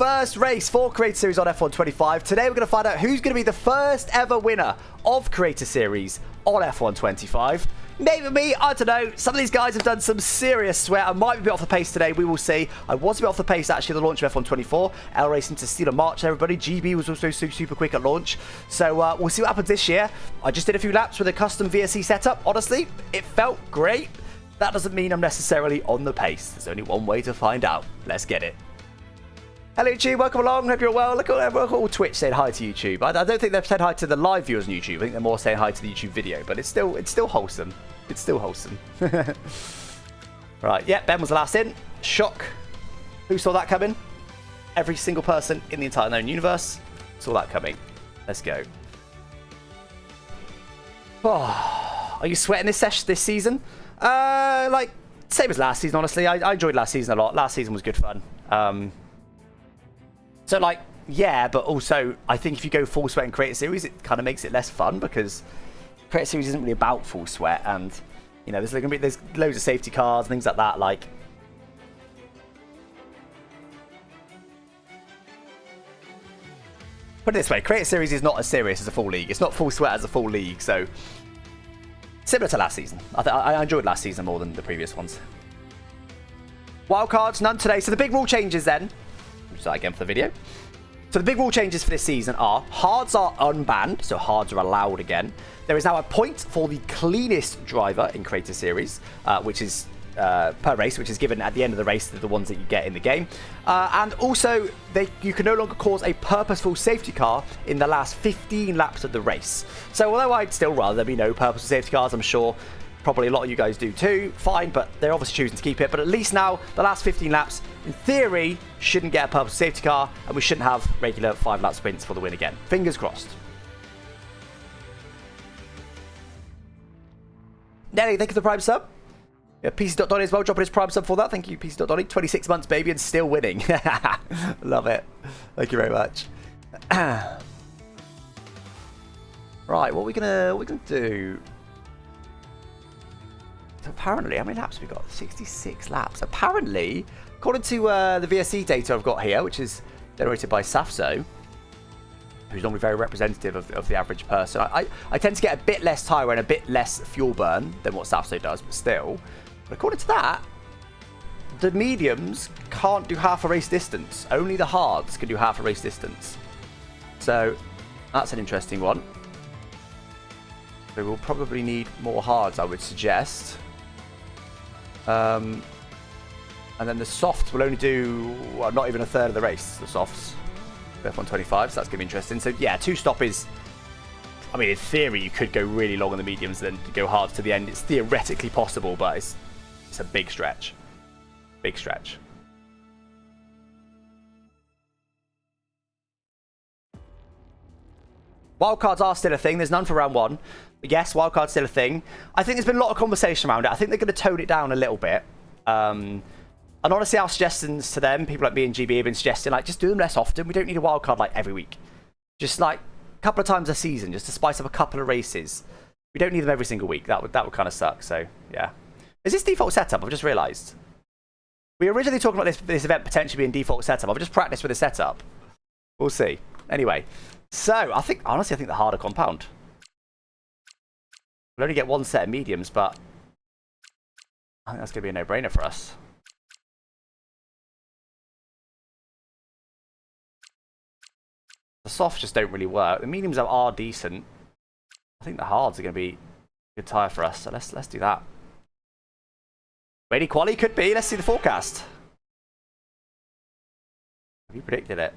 first race for Creator Series on F1 25. Today we're going to find out who's going to be the first ever winner of Creator Series on F1 25. Maybe me, I don't know. Some of these guys have done some serious sweat. I might be a bit off the pace today, we will see. I was a bit off the pace actually at the launch of F1 24. L Racing to steal a march, everybody. GB was also super quick at launch. So we'll see what happens this year. I just did a few laps with a custom VSC setup. Honestly, it felt great. That doesn't mean I'm necessarily on the pace. There's only one way to find out. Let's get it. Hello YouTube, welcome along, hope you're well. Look at all Twitch saying hi to YouTube. I don't think they've said hi to the live viewers on YouTube. I think they're more saying hi to the YouTube video, but it's still wholesome. It's still wholesome. Right, yeah, Ben was the last in. Shock. Who saw that coming? Every single person in the entire known universe saw that coming. Let's go. Oh, are you sweating this season? Like, same as last season, honestly. I enjoyed last season a lot. Last season was good fun. So, like, yeah, but also, I think if you go full sweat in Creator Series, it kind of makes it less fun because Creator Series isn't really about full sweat, and, you know, there's loads of safety cars and things like that, like... Put it this way, Creator Series is not as serious as a full league. It's not full sweat as a full league, so... Similar to last season. I enjoyed last season more than the previous ones. Wildcards, none today. So the big rule changes then... Start again for the video. So the big rule changes for this season are hards are unbanned, so hards are allowed again. There is now a point for the cleanest driver in Creator Series, which is per race, which is given at the end of the race to the ones that you get in the game. And also, you can no longer cause a purposeful safety car in the last 15 laps of the race. So although I'd still rather there be no purposeful safety cars, I'm sure probably a lot of you guys do too, fine, but they're obviously choosing to keep it. But at least now, the last 15 laps, in theory, shouldn't get a purposeful safety car, and we shouldn't have regular 5-lap sprints for the win again. Fingers crossed. Nelly, thank you for the Prime sub. Yeah, PC.Donny as well, dropping his Prime sub for that. Thank you, PC.Donny. 26 months, baby, and still winning. Love it. Thank you very much. Right, what are we gonna do? So apparently, how many laps have we got? 66 laps. Apparently, according to the VSC data I've got here, which is generated by Safso, who's normally very representative of the average person, I tend to get a bit less tyre and a bit less fuel burn than what Safso does, but still. But according to that, the mediums can't do half a race distance. Only the hards can do half a race distance. So that's an interesting one. We will probably need more hards, I would suggest. And then the softs will only do, well, not even a third of the race, the softs. F1 25, so that's going to be interesting. So, yeah, 2-stop is... I mean, in theory, you could go really long on the mediums and then go hard to the end. It's theoretically possible, but it's a big stretch. Big stretch. Wildcards are still a thing. There's none for round one. But yes, wildcard's still a thing. I think there's been a lot of conversation around it. I think they're going to tone it down a little bit. And honestly, our suggestions to them, people like me and GB have been suggesting, like, just do them less often. We don't need a wildcard, like, every week. Just, like, a couple of times a season, just to spice up a couple of races. We don't need them every single week. That would kind of suck, so, yeah. Is this default setup? I've just realised. We were originally talking about this event potentially being default setup. I've just practiced with the setup. We'll see. Anyway. So, honestly, I think the harder compound. We'll only get one set of mediums, but I think that's going to be a no-brainer for us. The softs just don't really work. The mediums are decent. I think the hards are going to be a good tyre for us, so let's do that. Rainy quali could be. Let's see the forecast. Have you predicted it?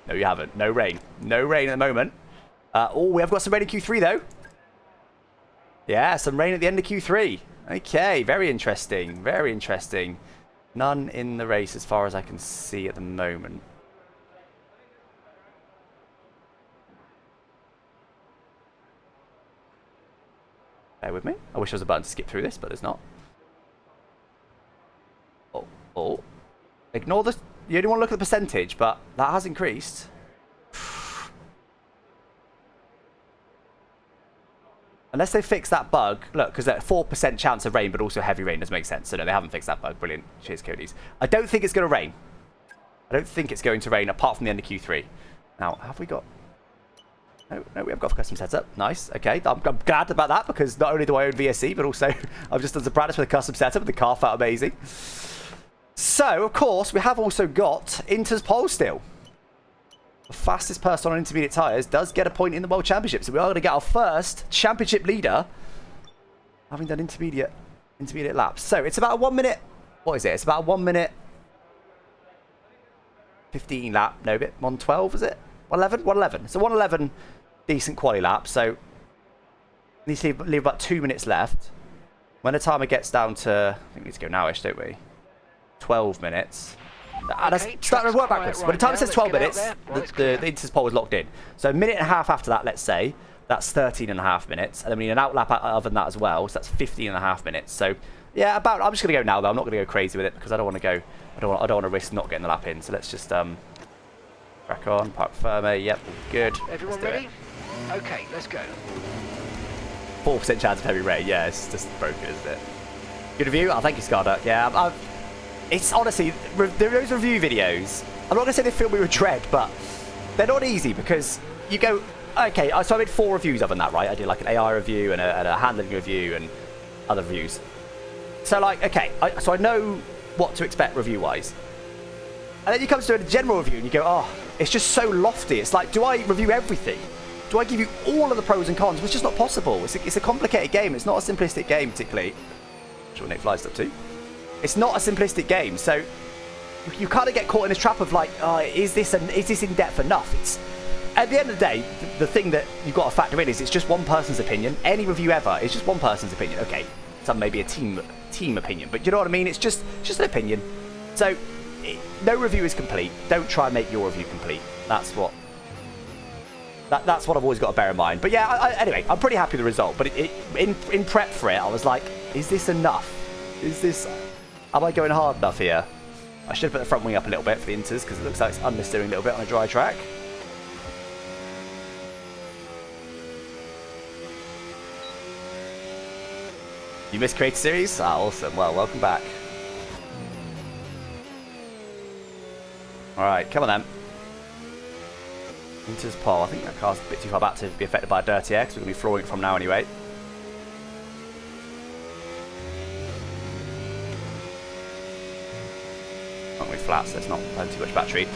No, you haven't. No rain. No rain at the moment. Oh, we have got some rain in Q3, though. Yeah, some rain at the end of Q3. Okay, very interesting. Very interesting. None in the race as far as I can see at the moment. Bear with me. I wish there was a button to skip through this, but there's not. Oh. Ignore the... You only want to look at the percentage, but that has increased. Unless they fix that bug. Look, because that 4% chance of rain, but also heavy rain doesn't make sense. So no, they haven't fixed that bug. Brilliant. Cheers, Cody's. I don't think it's going to rain. I don't think it's going to rain apart from the end of Q3. Now, have we got... No, we have got a custom setup. Nice. Okay, I'm glad about that because not only do I own VSC, but also I've just done some practice with a custom setup and the car felt amazing. So, of course, we have also got Inter's pole still. The fastest person on intermediate tyres does get a point in the World Championship. So we are going to get our first championship leader having done intermediate laps. So it's about a 1 minute. What is it? It's about a 1 minute 15 lap. No, bit 112 is it? 111? 111. So 111 decent quali lap. So need to leave about 2 minutes left. When the timer gets down to, I think we need to go nowish, don't we? 12 minutes. And okay, that's starting to work backwards. Right, when the timer says 12 minutes, the Inter's pole is locked in. So a minute and a half after that, let's say, that's 13 and a half minutes. And then we need an outlap other than that as well. So that's 15 and a half minutes. So yeah, I'm just going to go now though. I'm not going to go crazy with it because I don't want to go, I don't want to risk not getting the lap in. So let's just crack on, park firmer. Yep, good. Everyone ready? Okay, let's go. 4% chance of heavy rain. Yeah, it's just broken, isn't it? Good review. Oh, thank you, Scarda. Yeah, it's honestly, those review videos, I'm not going to say they fill me with dread, but they're not easy because you go, okay, so I made 4 reviews other than that, right? I did like an AI review and a handling review and other reviews. So like, okay, so I know what to expect review-wise. And then you come to a general review and you go, oh, it's just so lofty. It's like, do I review everything? Do I give you all of the pros and cons? It's just not possible. It's a complicated game. It's not a simplistic game, particularly. I'm sure Nick flies up too. It's not a simplistic game, so you kind of get caught in this trap of like, is this in depth enough? It's at the end of the day, the thing that you've got to factor in is it's just one person's opinion. Any review ever is just one person's opinion. Okay, some maybe a team opinion, but you know what I mean? It's just an opinion. So no review is complete. Don't try and make your review complete. That's what I've always got to bear in mind. But yeah, anyway, I'm pretty happy with the result. But in prep for it, I was like, is this enough? Am I going hard enough here? I should have put the front wing up a little bit for the Inters because it looks like it's understeering a little bit on a dry track. You missed Creator Series? Ah, awesome. Well, welcome back. Alright, come on then. Inter's pole. I think that car's a bit too far back to be affected by a dirty air because we're going to be flooring it from now anyway. Not really flat, so it's not too much battery.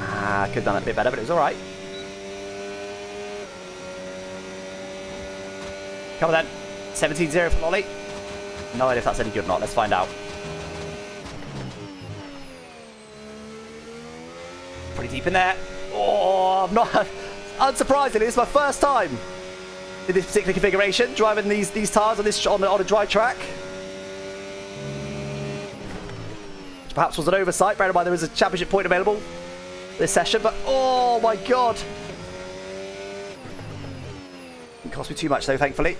I could have done that a bit better, but it was alright. Come on then. 17-0 for Lolly. No idea if that's any good or not. Let's find out. Pretty deep in there. Oh, I'm not... Unsurprisingly, this is my first time in this particular configuration, driving these tyres on a dry track. Which perhaps was an oversight. Bear in mind there was a championship point available this session, but oh my god. Didn't cost me too much though, thankfully.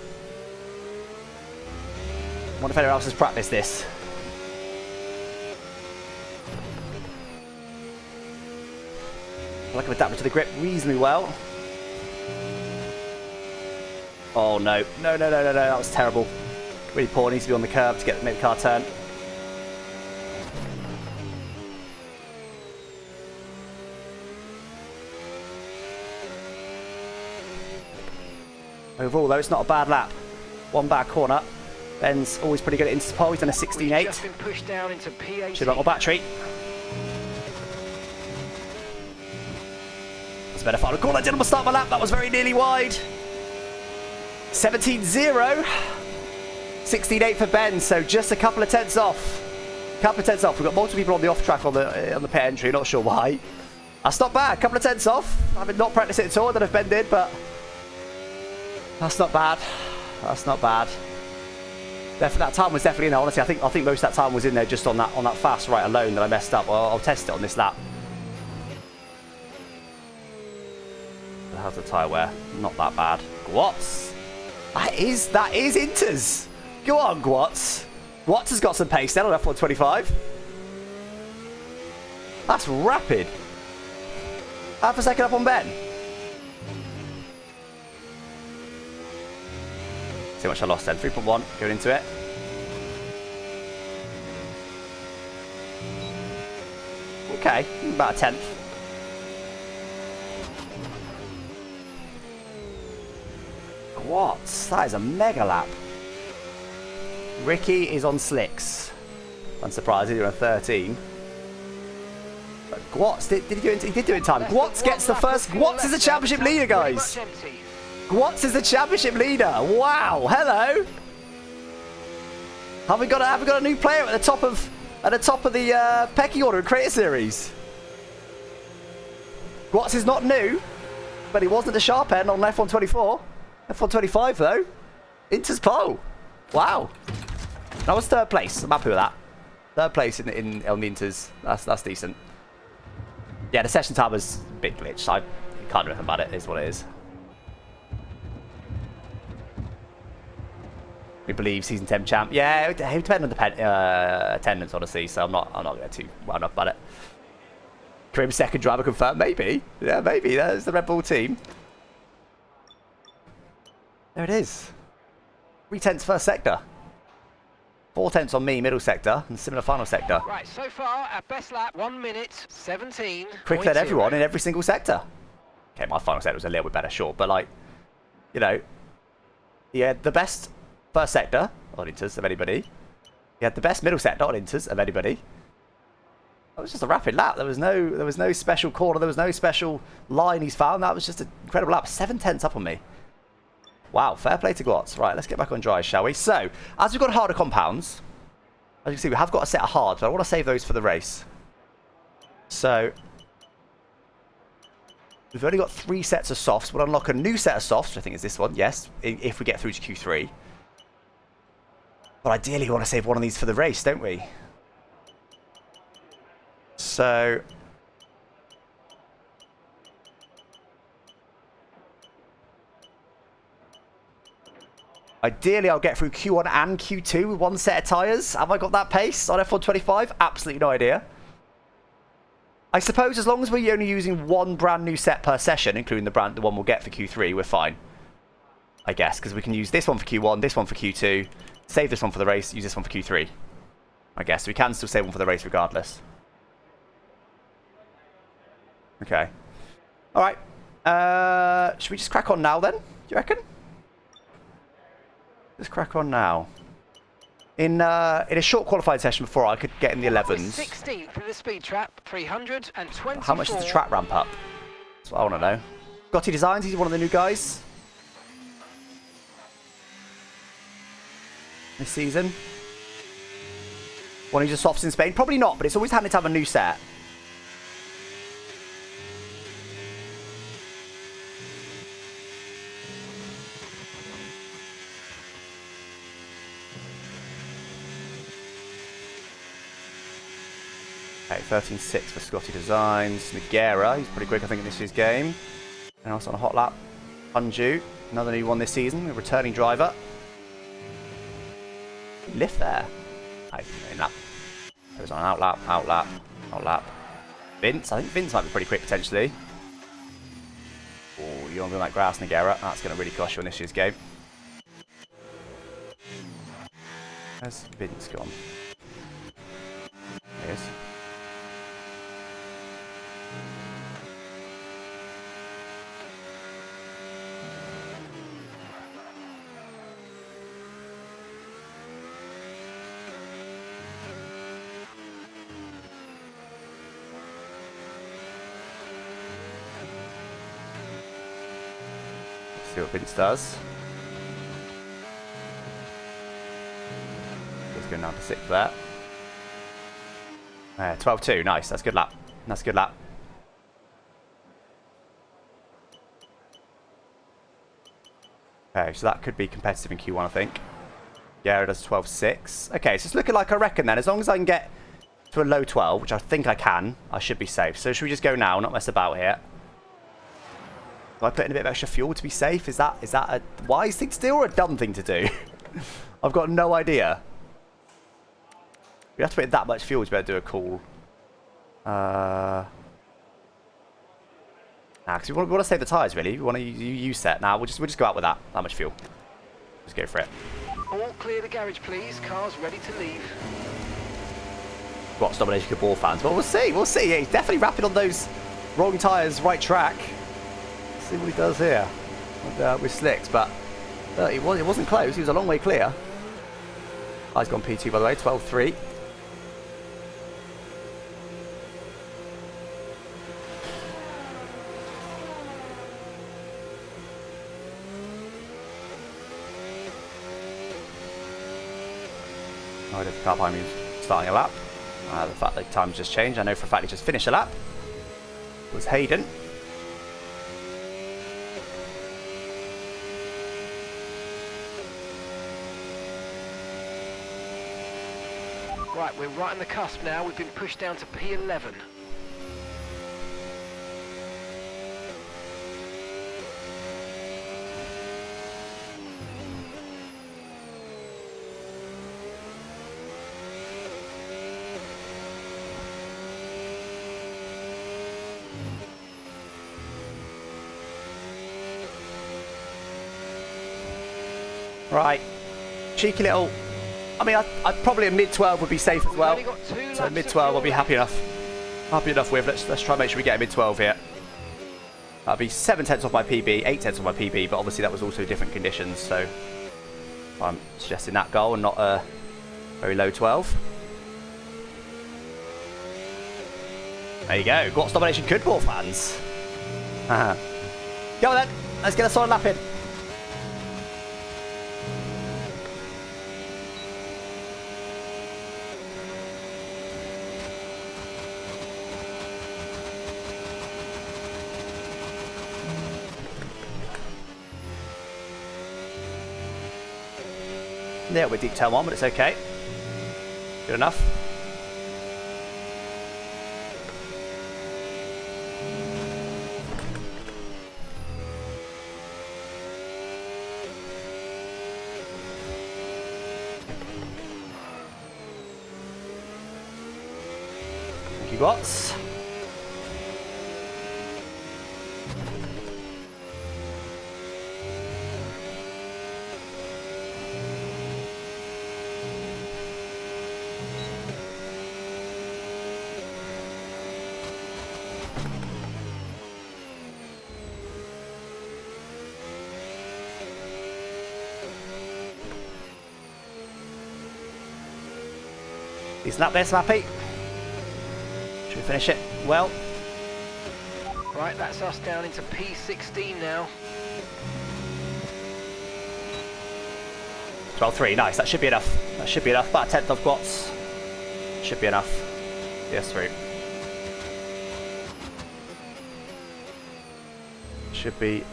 I wonder if anyone else has practiced this. I feel like I've adapted to the grip reasonably well. Oh no. No, that was terrible. Really poor, needs to be on the curb to make the car turn. Overall though, it's not a bad lap. One bad corner. Ben's always pretty good at into pole. He's done a 16.8. Should have got more battery. That's a better final corner. I didn't start my lap. That was very nearly wide. 17-0. 16.8 for Ben. So just a couple of tenths off. We've got multiple people on the off track on the pit entry. Not sure why. That's not bad. A couple of tenths off. I have not practiced it at all. I don't know if Ben did, but that's not bad. That's not bad. That time was definitely in there. Honestly, I think most of that time was in there just on that fast right alone that I messed up. I'll test it on this lap. How's the tyre wear? Not that bad. Gwatts. That is Inters. Go on, Gwatts. Gwatts has got some pace then on F125. That's rapid. Half a second up on Ben. See how much I lost then. 3.1 going into it. Okay, about a tenth. What? That is a mega lap. Ricky is on slicks. Unsurprised, he's doing a 13. But Gwatz, did he do it? He did do it in time. Gwatz gets the first. Gwatz is the championship leader, guys. Gwatz is the championship leader. Wow. Hello. Have we got a new player at the top of the pecking order in Creator Series? Gwatz is not new, but he wasn't at the sharp end on F1 24. F1 25 though. Inter's pole. Wow. That was third place. I'm happy with that. Third place in on the Inters. That's decent. Yeah, the session time was a bit glitched. I can't do anything about it. It is what it is. We believe season 10 champ. Yeah, it depends on the attendance, honestly. So I'm not going to get too wound up about it. Kareem's second driver confirmed. Maybe. Yeah, maybe. There's the Red Bull team. There it is. 3/10 first sector. 4/10 on me, middle sector, and similar final sector. Right, so far, our best lap, 1 minute, 17. Quicker than everyone in every single sector. Okay, my final sector was a little bit better, sure, but like, you know, he had the best first sector on Inters of anybody. He had the best middle sector on Inters of anybody. That was just a rapid lap. There was no special corner. There was no special line he's found. That was just an incredible lap. 7/10 up on me. Wow, fair play to Gwatz. Right, let's get back on dry, shall we? So, as we've got harder compounds, as you can see, we have got a set of hard, but I want to save those for the race. So, we've only got 3 sets of softs. We'll unlock a new set of softs, which I think is this one, yes, if we get through to Q3. But ideally, we want to save one of these for the race, don't we? So, ideally, I'll get through Q1 and Q2 with 1 set of tyres. Have I got that pace on F1 25? Absolutely no idea. I suppose as long as we're only using 1 brand new set per session, including the one we'll get for Q3, we're fine. I guess, because we can use this one for Q1, this one for Q2, save this one for the race, use this one for Q3. I guess we can still save one for the race regardless. Okay. Alright. Should we just crack on now then? Do you reckon? Let's crack on now. In a short qualified session before, I could get in the 11s. 16th for the speed trap, 324. How much does the track ramp up? That's what I want to know. Gotti Designs, he's one of the new guys this season. One who's just softs in Spain? Probably not, but it's always handy to have a new set. Okay, 13.6 for Scotty Designs. Nagera, he's pretty quick, I think, in this year's game. And also on a hot lap, Unju, another new one this season, a returning driver. Lift there. In lap. Goes on an out lap, out lap, out lap. Vince, I think Vince might be pretty quick potentially. Oh, you want to be on that grass, Nagera. That's going to really cost you on this year's game. Where's Vince gone? There he is. See what Vince does. He's going down to 6th there. 12.2, nice. That's a good lap. That's a good lap. Okay, so that could be competitive in Q1, I think. Yeah, it does 12.6. Okay, so it's looking like I reckon then, as long as I can get to a low 12, which I think I can, I should be safe. So should we just go now, not mess about here? Do I put in a bit of extra fuel to be safe? Is that a wise thing to do or a dumb thing to do? I've got no idea. We have to put in that much fuel to be able to do a call. Because we want to save the tyres, really. We want to use set. Now we'll just go out with that much fuel. Just go for it. All clear the garage, please. Cars ready to leave. What's domination good ball fans? Well, we'll see. We'll see. Yeah, he's definitely rapid on those wrong tyres, right track. Let's see what he does here with slicks. But it wasn't close. He was a long way clear. Oh, he's gone P2 by the way. 12.3. I don't car behind me was starting a lap. The fact that time just changed. I know for a fact he just finished a lap. It was Hayden. Right, we're right on the cusp now. We've been pushed down to P11. Right. Cheeky little... I mean, I'd probably a mid-12 would be safe as well. So mid-12 I'll be happy enough. Happy enough with. Let's try and make sure we get a mid-12 here. That'll be 7 tenths off my PB, 8 tenths off my PB, but obviously that was also different conditions, so I'm suggesting that goal and not a very low 12. There you go. What's domination good ball fans? Go on then. Let's get a solid lap in. Yeah, we're deep tail 1, but it's okay. Good enough. Thank you, bots. Isn't that this, Mappy? Should we finish it well? Right, that's us down into P16 now. 12.3, nice. That should be enough. That should be enough. About a tenth of quads. Should be enough. Yes, through.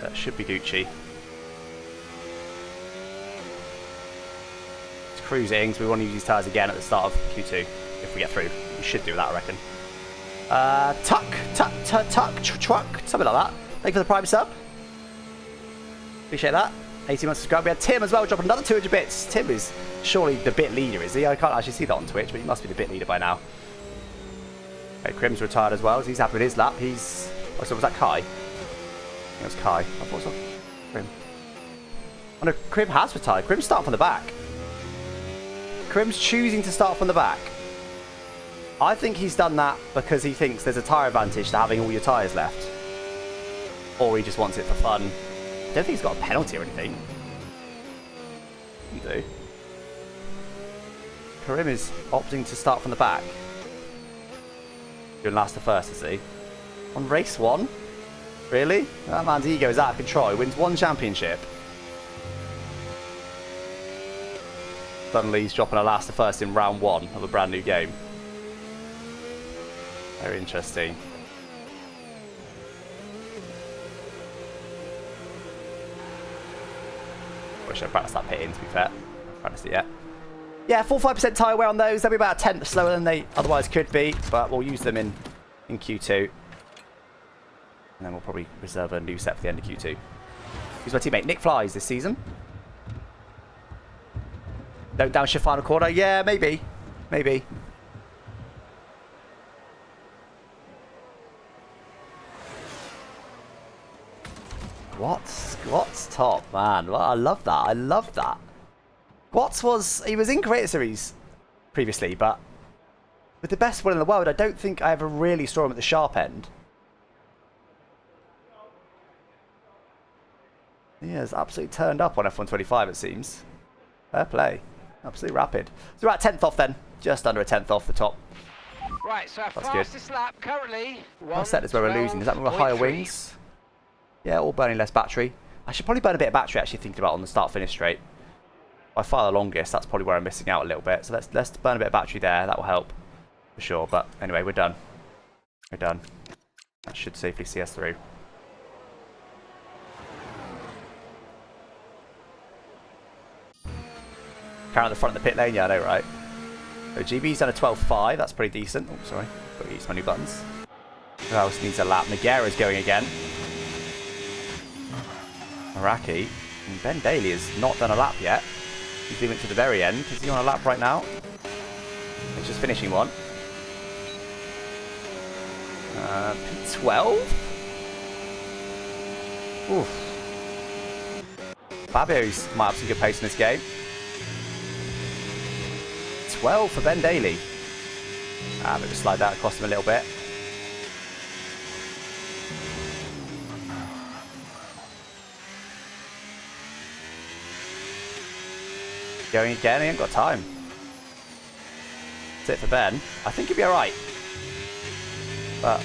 That should be Gucci. Cruising, so we want to use these tyres again at the start of Q2 if we get through. We should do that, I reckon. Truck, something like that. Thank you for the prime sub. Appreciate that. 18 months subscribed. We had Tim as well, dropping another 200 bits. Tim is surely the bit leader, is he? I can't actually see that on Twitch, but he must be the bit leader by now. Okay, Crim's retired as well, so he's happy with his lap. He's... Oh, so was that Kai? I think it was Kai. I thought it was Crim. Oh no, Crim has retired. Crim's starting from the back. Crim's choosing to start from the back. I think he's done that because he thinks there's a tyre advantage to having all your tyres left. Or he just wants it for fun. I don't think he's got a penalty or anything. You do. Karim is opting to start from the back. Doing last to first, is he? On race 1? Really? That man's ego is out of control. He wins 1 championship. Suddenly he's dropping a last to first in round 1 of a brand new game. Very interesting. Wish I'd practiced that pit in, to be fair. I haven't practiced it yet. Yeah, 4-5% tyre wear on those. They'll be about a tenth slower than they otherwise could be, but we'll use them in Q2. And then we'll probably reserve a new set for the end of Q2. Who's my teammate? Nick Flies this season. Don't downshift final quarter? Yeah, maybe. Maybe. Squat's top, man. Well, I love that. I love that. He was in Creator Series previously, but with the best one in the world, I don't think I ever really saw him at the sharp end. He has absolutely turned up on F125, it seems. Fair play. Absolutely rapid. So we're at 10th off then. Just under a 10th off the top. Right, so our That's fastest lap currently. I said is where we're losing. Does that mean we're higher wings? Yeah, all burning less battery. I should probably burn a bit of battery actually thinking about on the start-finish straight. By far the longest, that's probably where I'm missing out a little bit. So let's burn a bit of battery there. That will help for sure. But anyway, we're done. We're done. That should safely see us through. Car at the front of the pit lane, yeah, I know, right? So GB's done a 12.5, that's pretty decent. Oh, sorry, got to use my new buttons. Who else needs a lap? Nagara's going again. Araki. And Ben Daly has not done a lap yet. He's leaving it to the very end. Is he on a lap right now? He's just finishing one. P12? Oof. Fabio's might have some good pace in this game. 12 for Ben Daly. Maybe slide that across him a little bit. Going again, he ain't got time. That's it for Ben. I think he'll be alright. But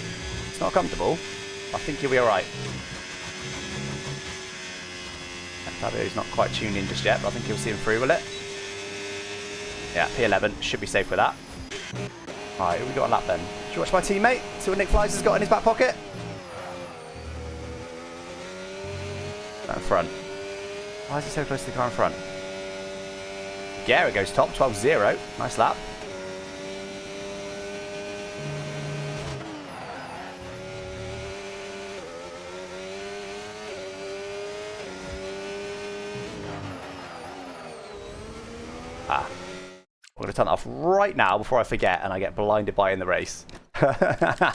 it's not comfortable. I think he'll be alright. Fabio's not quite tuned in just yet, but I think he'll see him through, will it? Yeah, P11 should be safe with that. Alright, we got a lap then. Should we watch my teammate? See what Nick Flies has got in his back pocket? That in front. Why is he so close to the car in front? Garrett goes top, 12.0. Nice lap. I'm going to turn that off right now before I forget and I get blinded by it in the race. The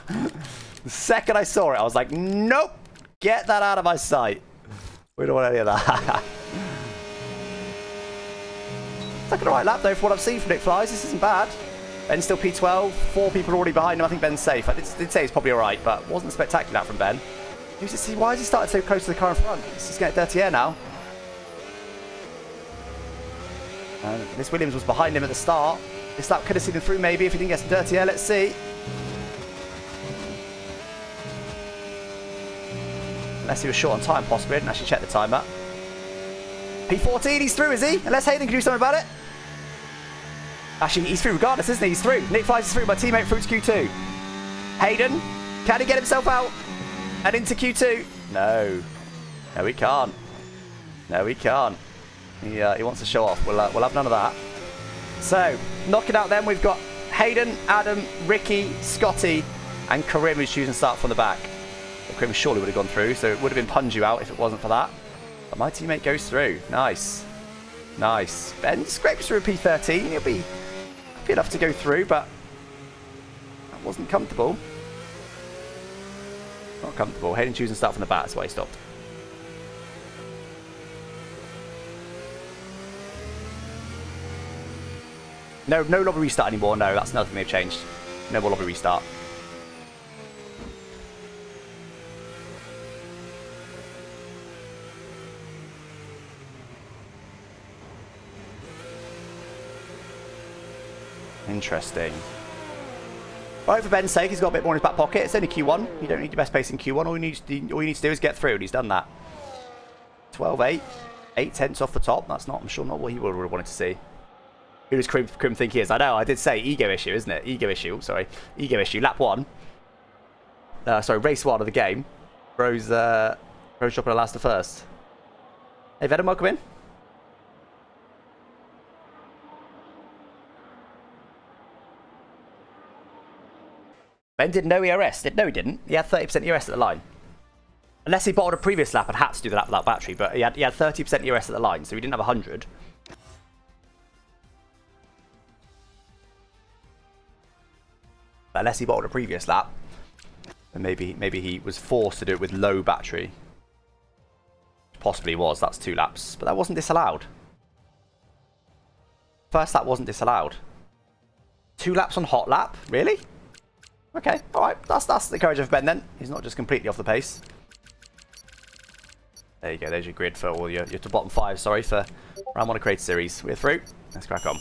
second I saw it, I was like, nope, get that out of my sight. We don't want any of that. Taking a right lap though for what I've seen from Nick Flies. This isn't bad. Ben's still P12. 4 people already behind him. I think Ben's safe. I did say he's probably alright, but wasn't spectacular from Ben. Why has he started so close to the car in front? He's just getting dirty air now. This Williams was behind him at the start. This lap could have seen him through maybe if he didn't get some dirty air. Let's see. Unless he was short on time, possibly. I didn't actually check the timer. P14, he's through, is he? Unless Hayden can do something about it. Actually, he's through regardless, isn't he? He's through. Nick Flies is through. My teammate through to Q2. Hayden, can he get himself out and into Q2? No. No, he can't. No, he can't. He wants to show off. We'll have none of that. So, knocking out then, we've got Hayden, Adam, Ricky, Scotty, and Karim who's choosing to start from the back. Well, Karim surely would have gone through, so it would have been Punju out if it wasn't for that. But my teammate goes through. Nice. Nice. Ben scrapes through a P13. He'll be happy enough to go through, but that wasn't comfortable. Not comfortable. Hayden choosing to start from the back, that's why he stopped. No lobby restart anymore. No, that's another thing they've changed. No more lobby restart. Interesting. Right, for Ben's sake, he's got a bit more in his back pocket. It's only Q1. You don't need your best pace in Q1. All you need to do is get through, and he's done that. 12.8. 8/10 off the top. That's not, I'm sure, not what he would have wanted to see. Who does Krim think he is? I know, I did say ego issue, isn't it? Ego issue, sorry. Ego issue. Lap 1. Sorry, race 1 of the game. Bro's dropping a last to first. Hey, Venom, welcome in. Ben didn't know ERS. No, he didn't. He had 30% ERS at the line. Unless he bottled a previous lap and had to do the lap without battery, but he had 30% ERS at the line, so he didn't have 100. Unless he bottled a previous lap, and maybe he was forced to do it with low battery. Possibly was. That's 2 laps. But that wasn't disallowed. First lap wasn't disallowed. 2 laps on hot lap? Really? Okay, alright. That's the courage of Ben then. He's not just completely off the pace. There you go. There's your grid for all your bottom 5, sorry, for round 1 of Creator Series. We're through. Let's crack on.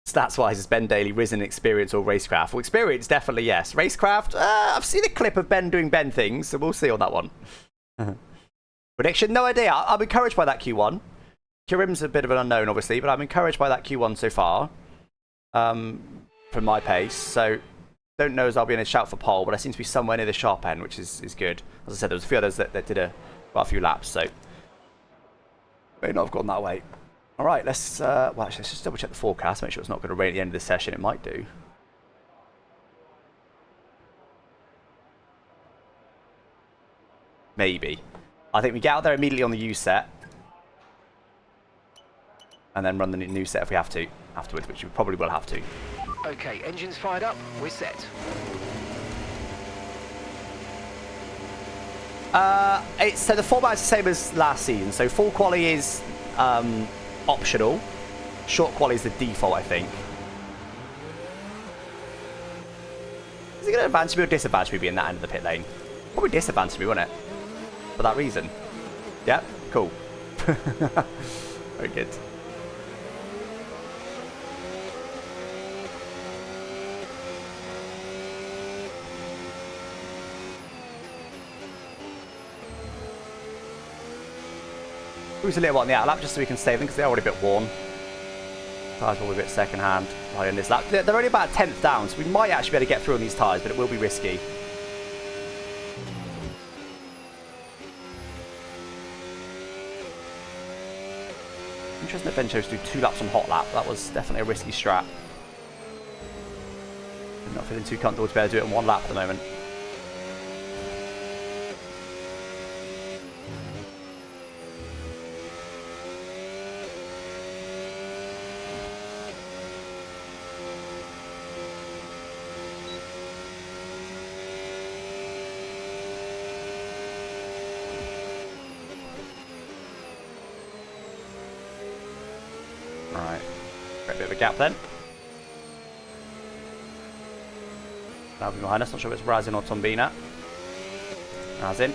Stats-wise, has Ben Daly risen in experience or racecraft? Well, experience, definitely yes. Racecraft, I've seen a clip of Ben doing Ben things, so we'll see on that one. Prediction? No idea. I'm encouraged by that Q1. Kirim's a bit of an unknown, obviously, but I'm encouraged by that Q1 so far. From my pace, so don't know as I'll be in a shout for pole, but I seem to be somewhere near the sharp end, which is good. As I said, there was a few others that did quite a few laps, so may not have gone that way. All right, let's actually, let's just double check the forecast, make sure it's not going to rain at the end of the session. It might do. Maybe. I think we get out there immediately on the U set, and then run the new set if we have to afterwards, which we probably will have to. Okay, engines fired up. We're set. So the format is the same as last season. So full quali is optional. Short quali is the default, I think. Is it going to advantage me or disadvantage me being that end of the pit lane? Probably disadvantage me, wouldn't it? For that reason. Yeah, cool. Very good. Cruise a little bit on the outlap just so we can save them because they're already a bit worn. Tyres will be a bit second hand right in this lap. They're only about a 10th down, so we might actually be able to get through on these tyres, but it will be risky. Interesting that Ben chose to do 2 laps on hot lap. That was definitely a risky strat. I'm not feeling too comfortable to be able to do it in 1 lap at the moment. Alright, great bit of a gap then. Now behind us, not sure if it's Razin or Tombina. Razin.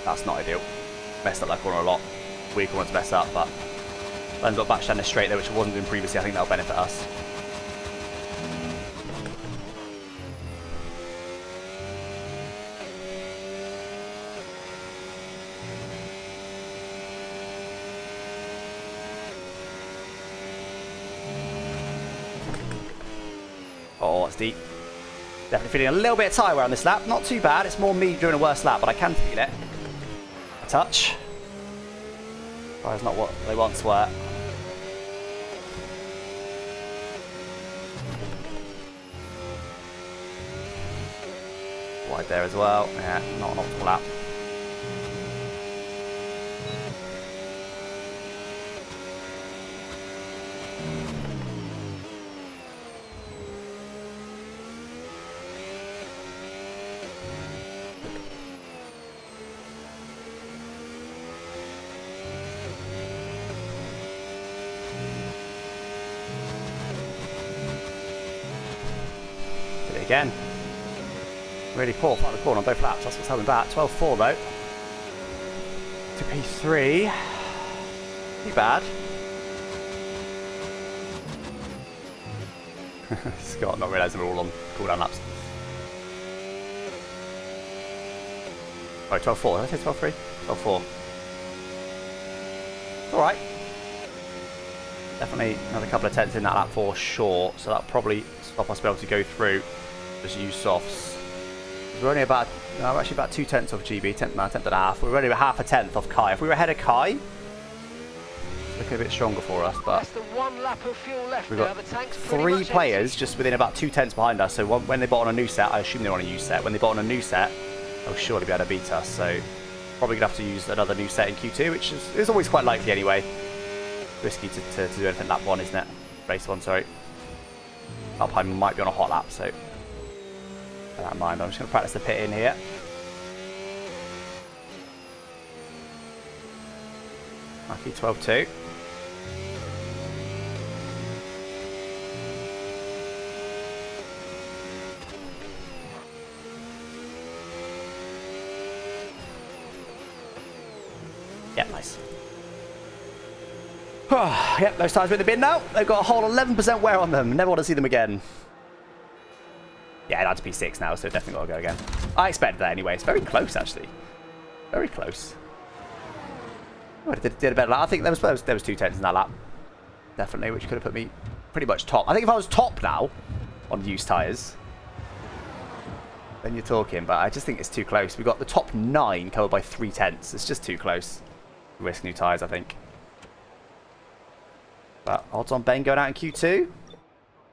That's not ideal. Messed up that corner a lot. Weird corner to mess up, but Len's got back down the straight there, which it wasn't doing previously. I think that'll benefit us. Oh, it's deep. Definitely feeling a little bit of tyre wear on this lap. Not too bad. It's more me doing a worse lap, but I can feel it. A touch. Tyre's not what they once were. Wide there as well. Yeah, not an optimal lap. Again. Really poor final corner on both laps. That's what's holding back. 12.4 though. To P3. Too bad. Scott not realising we're all on cooldown laps. Right, 12.4. Did I say 12.3? 12.4. Alright. Definitely another couple of tenths in that lap for sure. So that'll probably stop us being able to go through. Just use softs. We're only about, no, we're actually about 2 tenths off GB, tenth and a half. We're only about half a tenth off Kai. If we were ahead of Kai, it's looking a bit stronger for us. But that's the 1 lap of fuel left. We've got 3 players just within about 2 tenths behind us. So when they bought on a new set, I assume they're on a U set. When they bought on a new set, they'll surely be able to beat us. So probably gonna have to use another new set in Q2, which is always quite likely anyway. risky to do anything lap 1, isn't it? Race 1, sorry. Alpine might be on a hot lap, so bear that in mind. I'm just going to practice the pit in here. Lucky 12.2. Yeah, nice. Yep, those tyres are in the bin now. They've got a whole 11% wear on them. Never want to see them again. Yeah, that's P6 now, so definitely got to go again. I expected that anyway. It's very close, actually. Very close. Oh, I did a better lap. I think there was 2 tenths in that lap. Definitely, which could have put me pretty much top. I think if I was top now on used tyres, then you're talking. But I just think it's too close. We've got the top 9 covered by 3 tenths. It's just too close. Risk new tyres, I think. But odds on Ben going out in Q2.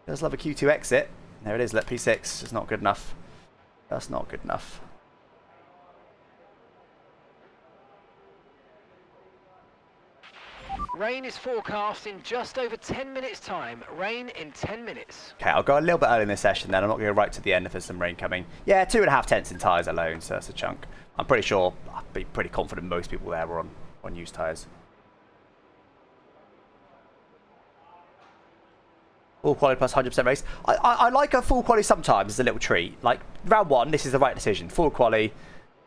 Does love a Q2 exit. There it is, let P6. It's not good enough. That's not good enough. Rain is forecast in just over 10 minutes time. Rain in 10 minutes. Okay, I'll go a little bit early in this session then. I'm not going to go right to the end if there's some rain coming. Yeah, 2.5 tenths in tyres alone, so that's a chunk. I'm pretty sure, I'd be pretty confident most people there were on used tyres. Full quality plus 100% race. I like a full quality sometimes as a little treat. Like round 1, this is the right decision. Full quality,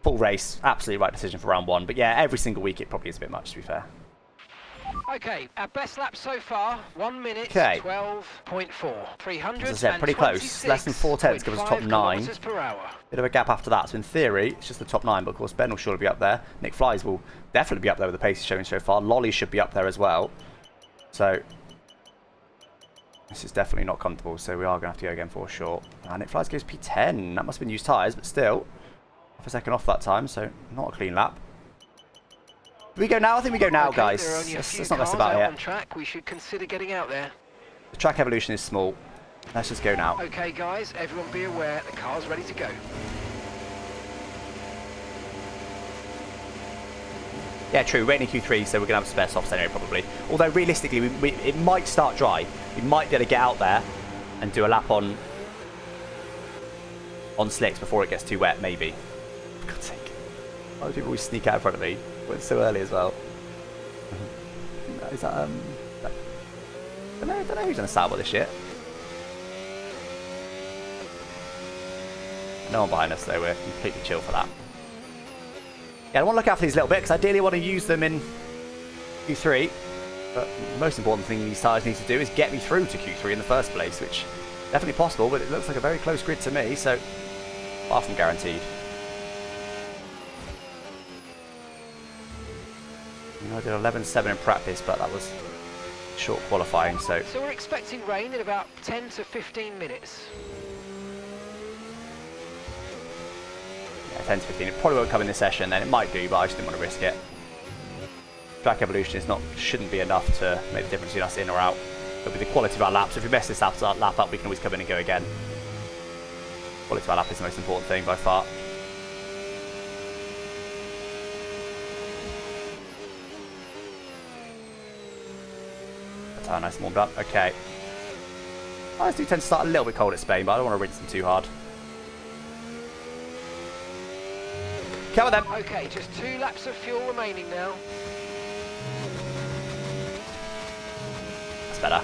full race, absolutely right decision for round 1. But yeah, every single week it probably is a bit much, to be fair. Okay, our best lap so far, 1 minute, okay. 12.4. 300. As I said, pretty close. Less than 4 tenths gives us top 9. Per hour. Bit of a gap after that. So in theory, it's just the top 9. But of course, Ben will surely be up there. Nick Flies will definitely be up there with the pace he's showing so far. Lolly should be up there as well. So this is definitely not comfortable, so we are going to have to go again for sure. And Nick Flies goes P10. That must have been used tyres, but still. Half a second off that time, so not a clean lap. Do we go now? I think we go now, guys. Let's not mess about here. On track. We should consider getting out there. The track evolution is small. Let's just go now. Okay, guys, everyone be aware, the car's ready to go. Yeah, true. We're in Q3, so we're going to have spare softs anyway, probably. Although, realistically, it might start dry. We might be able to get out there and do a lap on slicks before it gets too wet, maybe. For God's sake. Why do people always sneak out in front of me? When it's so early as well. Is that, I don't know who's going to start with this shit. No one behind us, though. We're completely chill for that. Yeah, I want to look out for these little bits, because ideally I want to use them in Q3. But the most important thing these tyres need to do is get me through to Q3 in the first place, which is definitely possible, but it looks like a very close grid to me, so far from guaranteed. I did 11.7 in practice, but that was short qualifying, so... So we're expecting rain in about 10 to 15 minutes. Yeah, 10 to 15. It probably won't come in this session, then it might do, but I just didn't want to risk it. Track evolution shouldn't be enough to make the difference between us in or out. It'll be the quality of our laps. If we mess this lap up, we can always come in and go again. Quality of our lap is the most important thing by far. Oh, nice and warmed up. Okay. I do tend to start a little bit cold at Spain, but I don't want to rinse them too hard. Cover them. Okay, just 2 laps of fuel remaining now. That's better.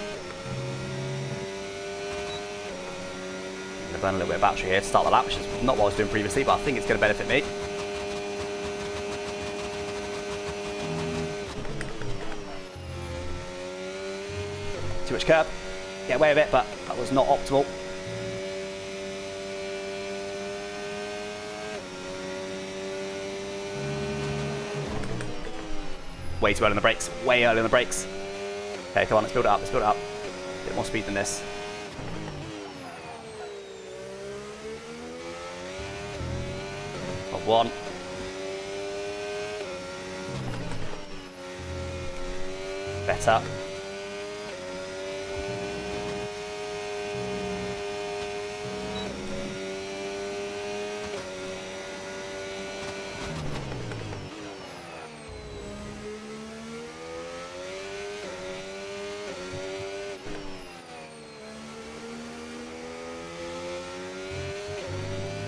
I'm going to burn a little bit of battery here to start the lap, which is not what I was doing previously, but I think it's going to benefit me. Too much curb. Get away with it, but that was not optimal. Way too early on the brakes. Way early on the brakes. Okay, come on, let's build it up. Let's build it up. A bit more speed than this. Of 1. Better.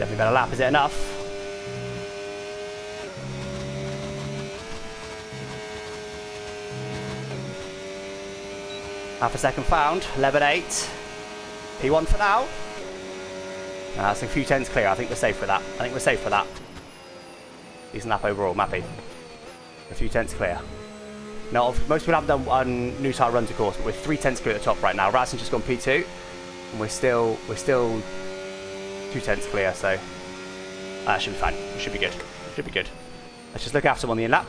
Definitely better lap. Is it enough? Half a second found. 11.8. P1 for now. That's a few tenths clear. I think we're safe with that. I think we're safe for that. Decent lap overall. I'm happy. A few tenths clear. Now, most people haven't done new tire runs, of course, but we're 3 tenths clear at the top right now. Ratson's just gone P2, and we're still 2 tenths clear. So that should be fine. It should be good. It should be good. Let's just look after them on the in-lap.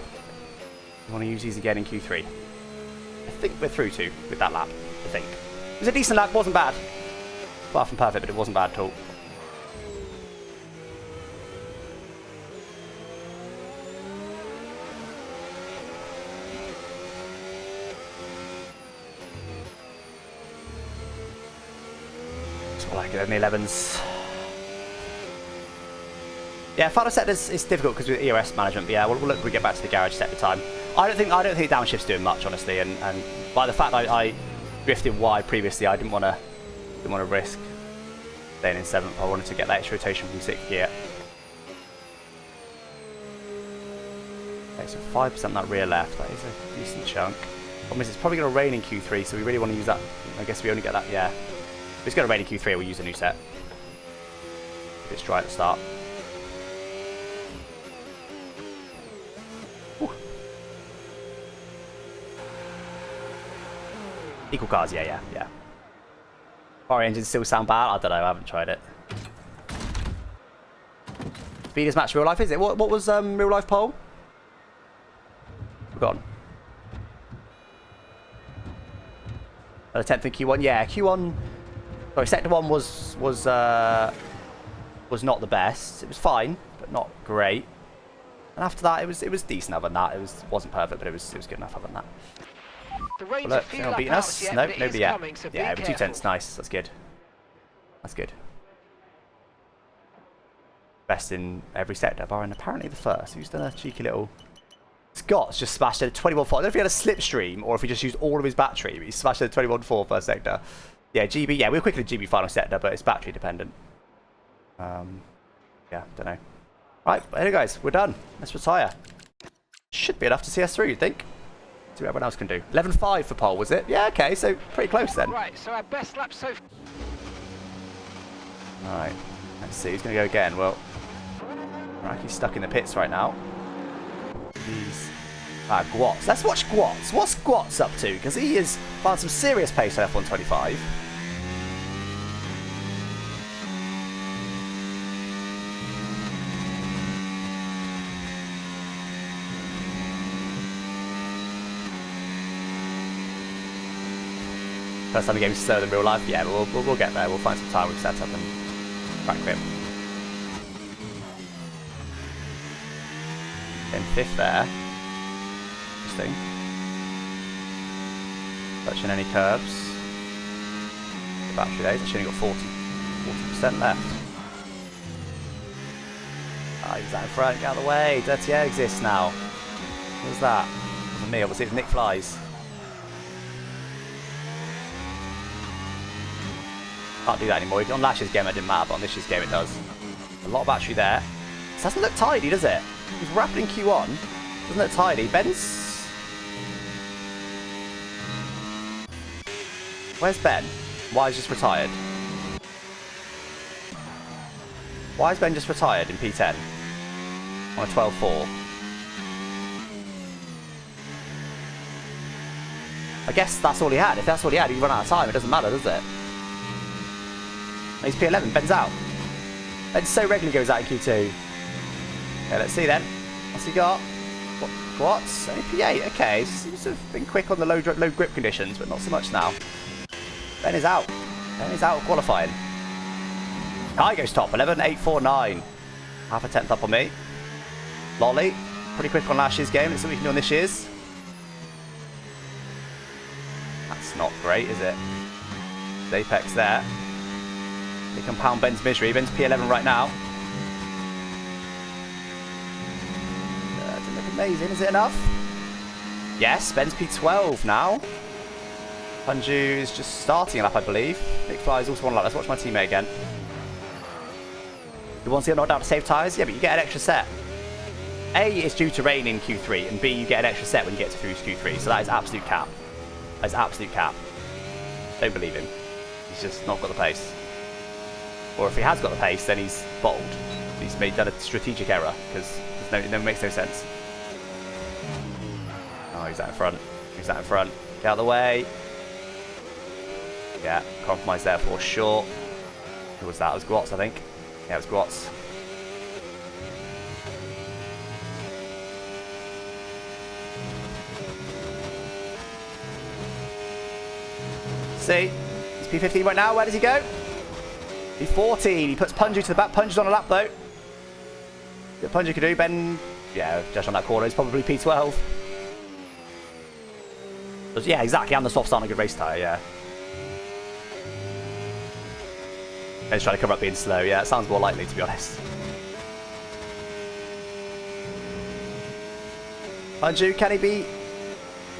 We want to use these again in Q3. I think we're through to with that lap. I think it was a decent lap. Wasn't bad. Far from perfect, but it wasn't bad at all. Like it in the 11s. Yeah, final set is difficult because with EOS management. But yeah, we'll look. We get back to the garage set the time. I don't think downshift's doing much, honestly. And by the fact I drifted wide previously, I didn't want to risk staying in 7th. I wanted to get that extra rotation from 6th gear. Okay, so 5% that rear left. That is a decent chunk. Problem is, it's probably going to rain in Q3, so we really want to use that. I guess we only get that. Yeah. If it's going to rain in Q3, we'll use a new set. If it's dry at the start. Ooh. Equal cars, yeah. Power engines still sound bad? I don't know, I haven't tried it. Speed is match real life, is it? What was real life pole? We're gone. The 10th in Q1, yeah, Q1. Sorry, sector 1 was not the best. It was fine, but not great. And after that, it was decent. Other than that, it wasn't perfect, but it was good enough. Other than that. Well, look, they're not beating us. No, nobody yet. Yeah, we're 2 tenths. Nice. That's good. That's good. Best in every sector, barring apparently the first. Who's done a cheeky little. Scott's just smashed at 21.4. I don't know if he had a slipstream or if he just used all of his battery, but he smashed at 21.4 first sector. Yeah, GB. Yeah, we were quicker than GB final sector, but it's battery dependent. Yeah, don't know. Right, but here guys, we're done. Let's retire. Should be enough to see us through, you'd think. See what everyone else can do. 11.5 for pole, was it? Yeah, okay, so pretty close then. Right, so our best lap so far. Alright, let's see who's going to go again. Well, Raki's stuck in the pits right now. He's Gwatz. Let's watch Gwatz. What's Gwatz up to? Because he has found some serious pace on F125. First time the game is slower than real life. Yeah, but we'll get there. We'll find some time. We've set up and crack grip. In 5th there. Interesting. Touching any curves. The battery days. Actually only got 40% left. Ah, he's out in front. Get out of the way. Dirty air exists now. What was that? It wasn't me. Obviously, it was Nick Flies. Can't do that anymore. On last year's game it didn't matter, but on this year's game it does. A lot of battery there. This doesn't look tidy, does it? He's rapid in Q1. Doesn't look tidy. Ben's... Where's Ben? Why is he just retired? Why is Ben just retired in P10? On a 12.4. I guess that's all he had. If that's all he had, he'd run out of time. It doesn't matter, does it? He's P11, Ben's out. Ben so regularly goes out in Q2. Okay, let's see then. What's he got? What? Only P8, okay. Seems to have been quick on the low grip conditions, but not so much now. Ben is out. Ben is out of qualifying. Kai goes top, 11.849. Half a tenth up on me. Lolly, pretty quick on last year's game. Let's see what we can do on this year's. That's not great, is it? Apex there. They compound Ben's misery. Ben's P11 right now. Doesn't look amazing. Is it enough? Yes, Ben's P12 now. Punju is just starting a lap, I believe. Nick Fly is also on a lap. Let's watch my teammate again. You want to get knocked out to save tyres? Yeah, but you get an extra set. A, it's due to rain in Q3, and B, you get an extra set when you get to Q3. So that is absolute cap. That is absolute cap. Don't believe him. He's just not got the pace. Or if he has got the pace, then he's bottled. He's done a strategic error, because it makes no sense. Oh, he's out in front. He's out in front. Get out of the way. Yeah, compromise there for sure. Who was that? It was Gwatz, I think. Yeah, it was Gwatz. See, he's P15 right now. Where does he go? P14. He puts Punju to the back. Punju's on a lap though. What Punju can do, Ben. Yeah, just on that corner. He's probably P12. Yeah, exactly. And the soft start on a good race tyre. Yeah. Ben's trying to cover up being slow. Yeah, it sounds more likely to be honest. Punju, can he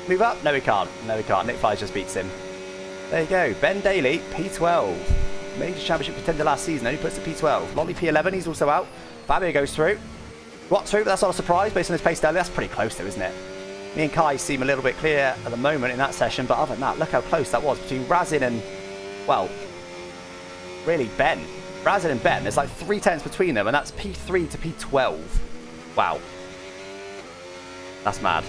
move up? No, he can't. No, he can't. Nick Fires just beats him. There you go. Ben Daly, P12. Major Championship contender last season. Only puts the P12. Lonnie P11. He's also out. Fabio goes through. Gwatz through, but that's not a surprise based on his pace earlier. That's pretty close though, isn't it? Me and Kai seem a little bit clear at the moment in that session, but other than that, look how close that was between Razin and, well, really Ben. Razin and Ben, there's like 3 tenths between them, and that's P3 to P12. Wow. That's mad.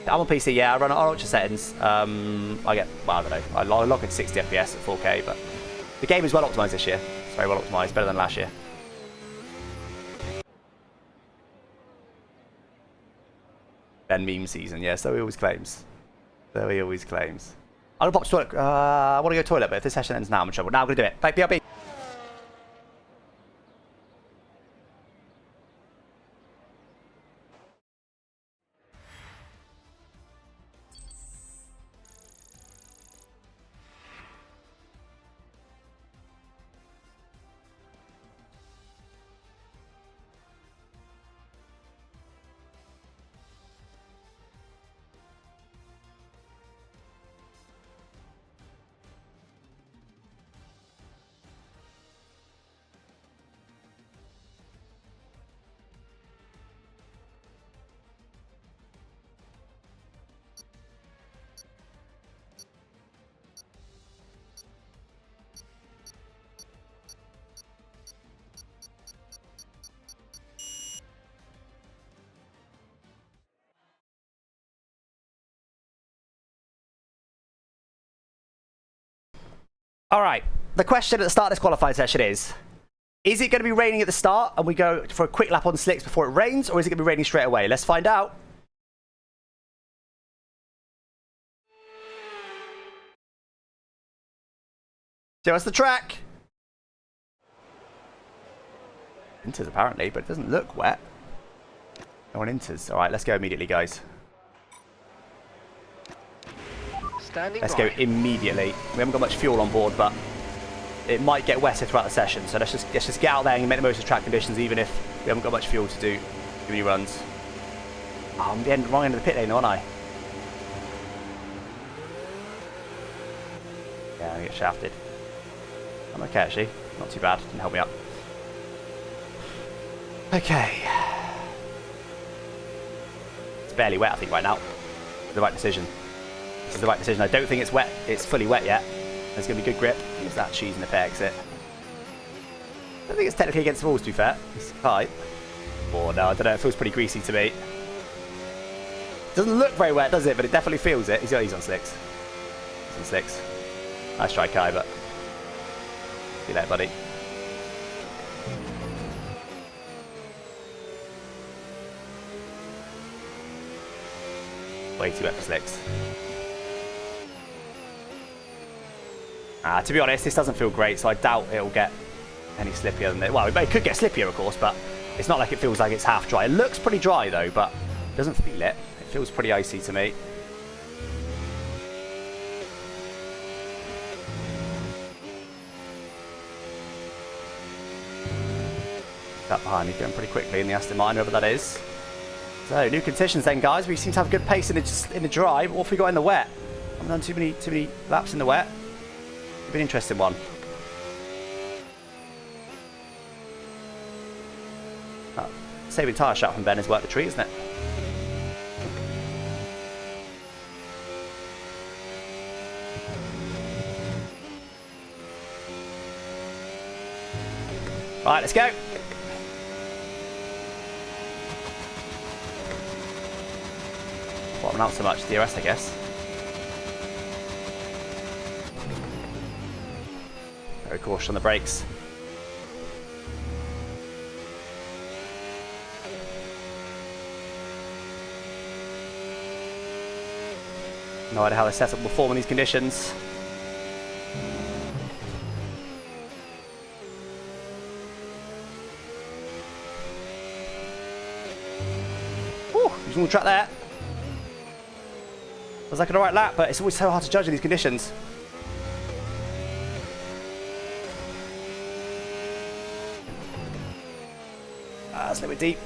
I'm on PC, yeah, I run on ultra settings. I get, well, I don't know, I lock at 60 FPS at 4K, but the game is well optimized this year. It's very well optimized, better than last year. Ben meme season, yeah, so he always claims. So he always claims. I'm gonna pop to toilet. I want to go to the toilet, but if this session ends now, I'm in trouble. Now I'm gonna do it. Bye, BRB. All right, the question at the start of this qualifying session is it going to be raining at the start and we go for a quick lap on slicks before it rains, or is it going to be raining straight away? Let's find out. Show us the track. Inters apparently, but it doesn't look wet. No one inters. All right, let's go immediately, guys. Let's go immediately. We haven't got much fuel on board, but it might get wetter throughout the session. So let's just get out there and make the most of track conditions, even if we haven't got much fuel to do too many runs. Oh, I'm the wrong end of the pit lane, aren't I? Yeah, I get shafted. I'm okay actually. Not too bad. Didn't help me up. Okay. It's barely wet, I think, right now. The right decision. This is the right decision. I don't think it's wet. It's fully wet yet. There's going to be good grip. Use that cheese in the pit exit. I don't think it's technically against the rules, to be fair. It's tight. Oh, no, I don't know. It feels pretty greasy to me. Doesn't look very wet, does it? But it definitely feels it. He's on slicks. He's on slicks. Nice try, Kai, but... See you later, buddy. Way too wet for slicks. To be honest, this doesn't feel great, so I doubt it'll get any slippier than it. Well, it could get slippier, of course, but it's not like it feels like it's half dry. It looks pretty dry, though, but it doesn't feel it. It feels pretty icy to me. That behind me going pretty quickly in the Aston Martin, whoever that is. So, new conditions then, guys. We seem to have good pace in the dry, but what have we got in the wet? I haven't done too many laps in the wet. It'll be an interesting one. Saving tyre shot from Ben has worked the treat, isn't it? Right, let's go. Bottom out so much, DRS, I guess. Very cautious on the brakes. No idea how the setup will form in these conditions. Whew, using the track there. Was like a right lap, but it's always so hard to judge in these conditions. That's a little bit deep.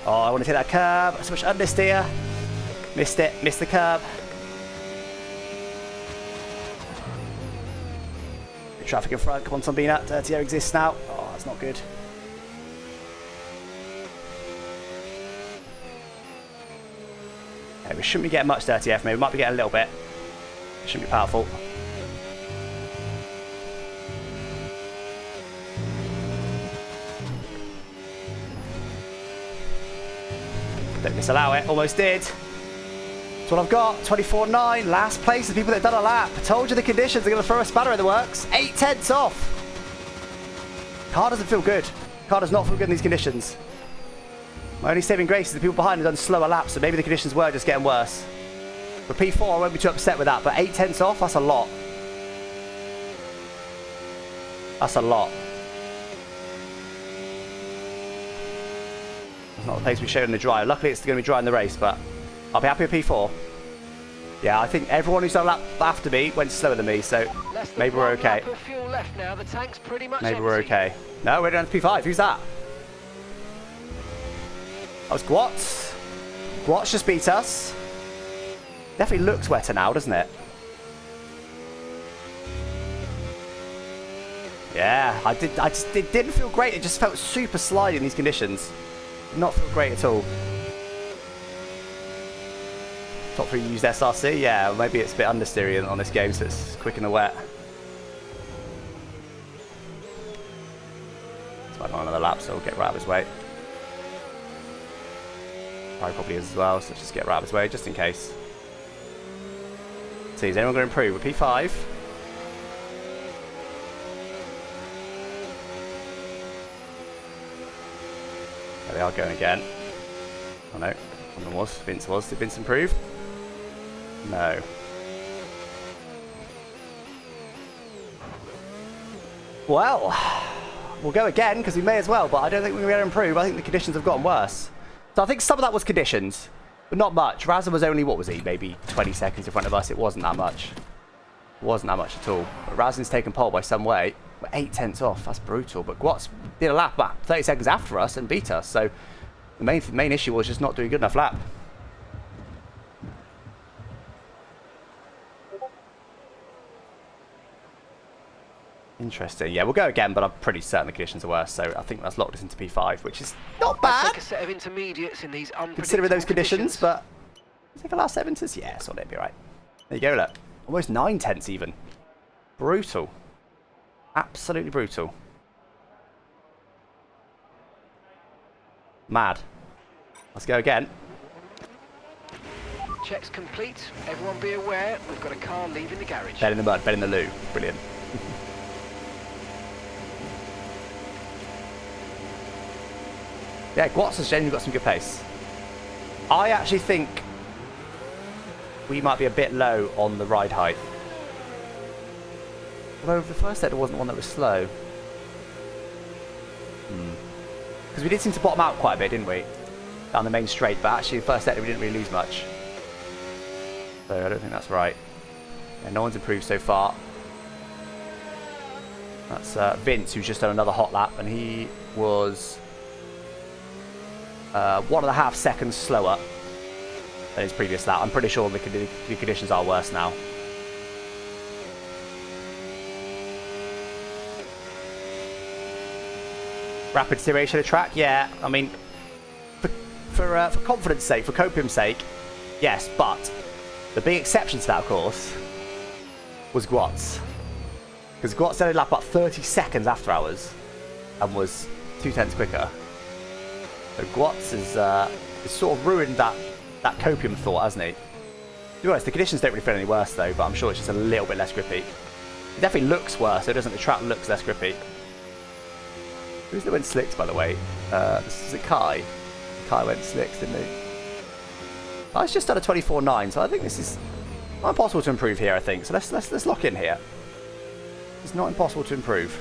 Oh, I want to hit that curb. So much understeer. Missed it. Missed the curb. Bit traffic in front. Come on, Tombina. Dirty air exists now. Oh, that's not good. Okay, we shouldn't be getting much dirty air from here. We might be getting a little bit. It shouldn't be powerful. Don't disallow it. Almost did. That's what I've got. 24.9. Last place. The people that have done a lap. I told you the conditions are going to throw a spanner in the works. 8/10 off. Car doesn't feel good. Car does not feel good in these conditions. My only saving grace is the people behind have done slower laps, so maybe the conditions were just getting worse. For P4, I won't be too upset with that, but 8/10 off, that's a lot. That's a lot. It's not the pace we showed in the dry. Luckily, it's going to be dry in the race, but I'll be happy with P4. Yeah, I think everyone who's done a lap after me went slower than me, so maybe we're okay. Maybe we're okay. No, we're down to P5. Who's that? That was Gwatz. Gwatz just beat us. Definitely looks wetter now, doesn't it? Yeah, it didn't feel great. It just felt super slidey in these conditions. Did not feel great at all. Top 3 used SRC. Yeah, maybe it's a bit understeering on this game, so it's quick in the wet. So I don't want another lap, so we'll get right out of his way. Probably is as well, so let's just get right out of his way, just in case. See, is anyone going to improve with P5? There they are going again. Oh no, one was. Vince was. Did Vince improve? No. Well, we'll go again because we may as well, but I don't think we're going to improve. I think the conditions have gotten worse. So I think some of that was conditions, but not much. Razza was only, what was he, maybe 20 seconds in front of us. It wasn't that much. It wasn't that much at all. But Razzin's taken pole by some way. We're 8/10 off. That's brutal. But Gwatz did a lap back 30 seconds after us and beat us. So the main issue was just not doing a good enough lap. Interesting. Yeah, we'll go again, but I'm pretty certain the conditions are worse. So I think that's locked us into P5, which is not bad. Take a set of intermediates in these considering those conditions, but I think the last 7s. Yeah, so it'll be right. There you go, look. Almost 9/10 even. Brutal. Absolutely brutal. Mad. Let's go again. Checks complete. Everyone be aware, we've got a car leaving the garage. Bed in the mud, bed in the loo. Brilliant. Yeah, Gwatz has genuinely got some good pace. I actually think we might be a bit low on the ride height. Although the first set wasn't one that was slow. Because we did seem to bottom out quite a bit, didn't we? Down the main straight, but actually the first set we didn't really lose much. So I don't think that's right. Yeah, no one's improved so far. That's Vince, who's just done another hot lap, and he was 1.5 seconds slower than his previous lap. I'm pretty sure the conditions are worse now. Rapid simulation of track? Yeah, I mean, for confidence sake, for copium's sake, yes, but the big exception to that, of course, was Gwatz. Because Gwatz ended up about 30 seconds after ours and was 0.2 quicker. So Gwatz has sort of ruined that copium thought, hasn't he? To be honest, the conditions don't really feel any worse though, but I'm sure it's just a little bit less grippy. It definitely looks worse, so doesn't the track looks less grippy. Who's that went slicks, by the way? Is it Kai? Kai went slicks, didn't he? Kai's just done a 24.9, so I think this is not impossible to improve here, I think. So let's lock in here. It's not impossible to improve.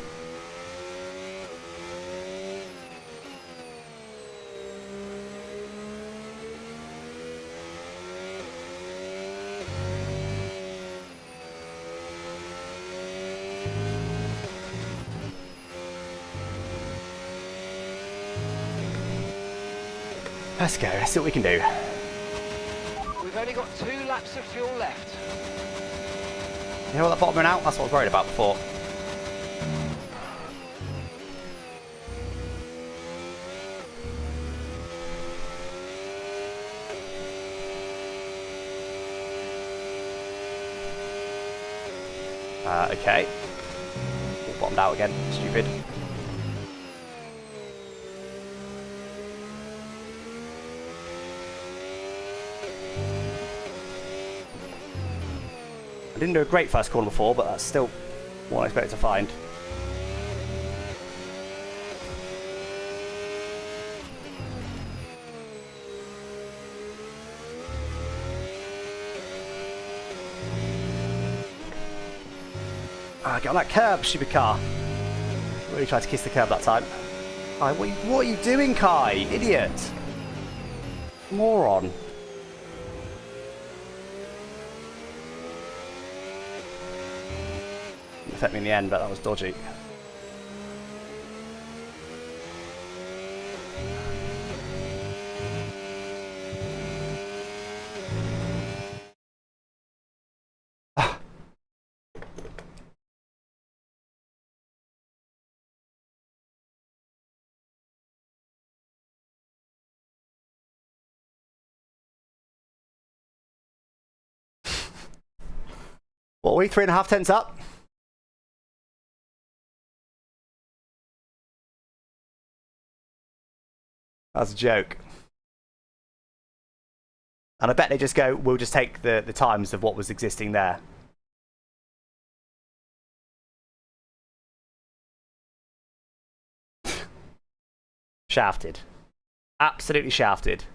Let's go, let's see what we can do. We've only got 2 laps of fuel left. You hear all that bottoming out? That's what I was worried about before. Okay. All bottomed out again. Stupid. I didn't do a great first corner before, but that's still what I expected to find. Get on that curb, stupid car. Really tried to kiss the curb that time. Kai, what are you doing, Kai? Idiot. Moron. Affect me in the end, but that was dodgy. What are we, 3.5 tenths up? That's a joke. And I bet they just go, we'll just take the times of what was existing there. Shafted. Absolutely shafted.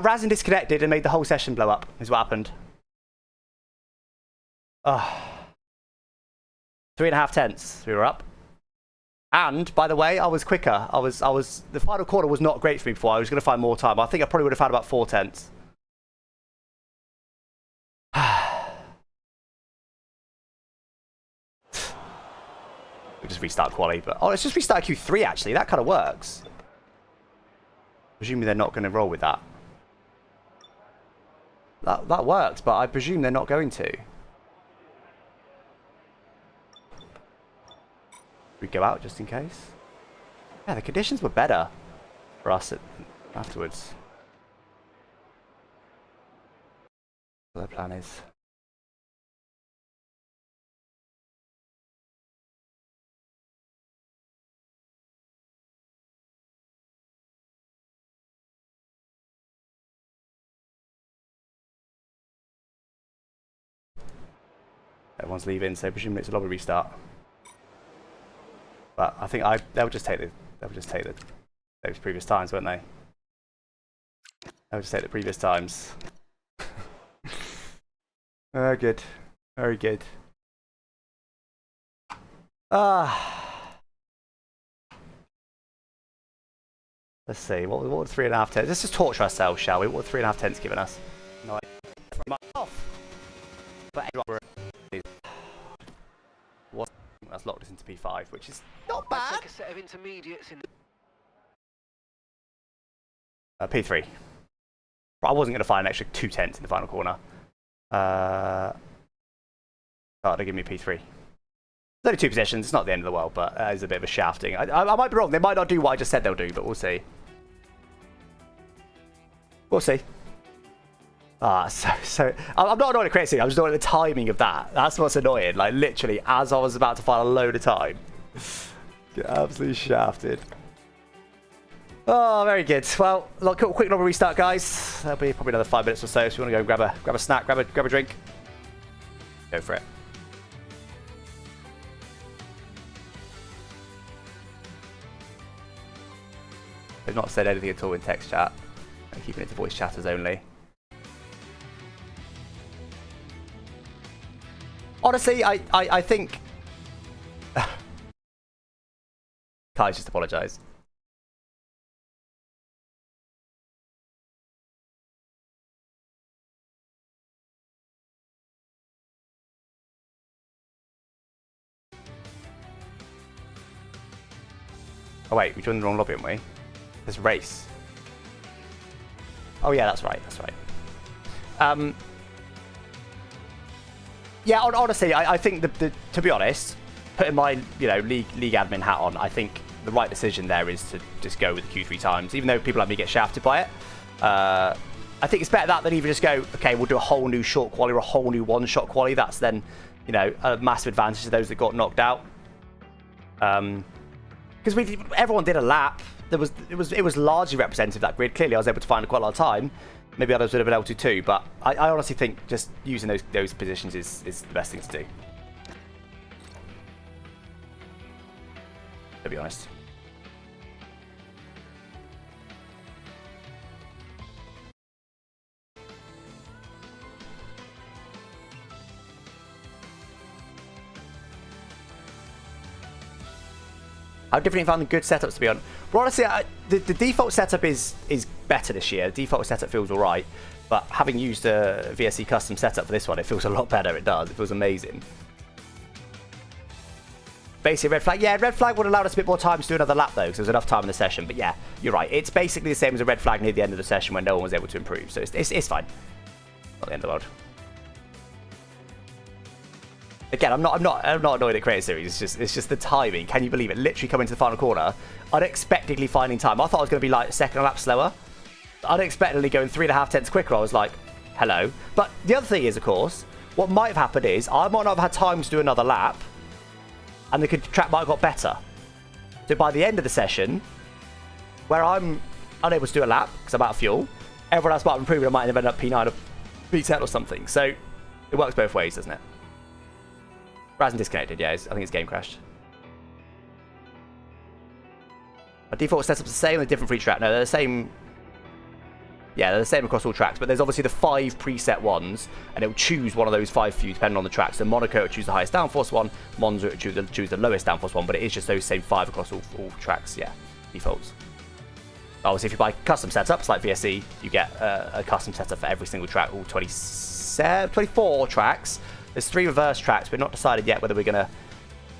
Razin disconnected and made the whole session blow up, is what happened. 3.5 tenths, we were up. And, by the way, I was quicker. The final corner was not great for me before. I was going to find more time. I think I probably would have had about 4 tenths. We just restart quali, but let's just restart Q3 actually. That kind of works. Presumably they're not going to roll with that. That worked, but I presume they're not going to. We go out just in case. Yeah, the conditions were better for us afterwards. What their plan is. Everyone's leaving, so presumably it's a lobby restart. But I think they'll just take those previous times, won't they? They'll just take the previous times. Very good. Very good. Let's see. What would 3.5 tenths? Let's just torture ourselves, shall we? What would 3.5 tenths given us? No idea. But that's locked us into P5, which is not bad. Take a set of intermediates in P3. I wasn't going to find an extra 2 tenths in the final corner. Oh, they give me P3. only 2 positions. It's not the end of the world, but it's a bit of a shafting. I might be wrong. They might not do what I just said they'll do, but we'll see. We'll see. So I'm not annoyed at crazy. I'm just annoyed at the timing of that. That's what's annoying. Like, literally, as I was about to find a load of time. Get absolutely shafted. Oh, very good. Well, quick little restart, guys. There'll be probably another 5 minutes or so. So you want to go grab a snack, grab a drink. Go for it. They've not said anything at all in text chat. I'm keeping it to voice chatters only. Honestly, I think... Kai's just apologised. Oh wait, we joined the wrong lobby, haven't we? There's race. Oh yeah, that's right, that's right. Yeah, honestly, I think to be honest, putting my league admin hat on, I think the right decision there is to just go with the Q3 times, even though people like me get shafted by it. I think it's better that than even just go, okay, we'll do a whole new short quali or a whole new one-shot quali. That's then, a massive advantage to those that got knocked out. Because everyone did a lap. It was largely representative, that grid. Clearly, I was able to find quite a lot of time. Maybe others would have been able to too, but I honestly think just using those positions is the best thing to do. To be honest. How different you found the good setups to be on? Well, honestly, the default setup is better this year. The default setup feels alright, but having used a VSC custom setup for this one, it feels a lot better. It does. It feels amazing. Basically, red flag. Yeah, red flag would allow us a bit more time to do another lap though, because there was enough time in the session. But yeah, you're right. It's basically the same as a red flag near the end of the session when no one was able to improve. So it's fine. Not the end of the world. Again, I'm not annoyed at Creator Series. It's just the timing. Can you believe it? Literally coming to the final corner, unexpectedly finding time. I thought I was going to be like a second lap slower. Unexpectedly going 3.5 tenths quicker. I was like, hello. But the other thing is, of course, what might have happened is I might not have had time to do another lap, and the track might have got better. So by the end of the session, where I'm unable to do a lap because I'm out of fuel, everyone else might have improved. I might have ended up P9 or P10 or something. So it works both ways, doesn't it? Hasn't disconnected, yeah, I think it's game crashed. Our default setup's the same, the different for each track. No, they're the same. Yeah, they're the same across all tracks, but there's obviously the 5 preset ones, and it'll choose one of those 5 for you depending on the track. So Monaco will choose the highest downforce one, Monza will choose the lowest downforce one, but it is just those same 5 across all tracks, yeah, defaults. Obviously, if you buy custom setups like VSC, you get a custom setup for every single track, all 24 tracks. There's 3 reverse tracks. We're not decided yet whether we're going to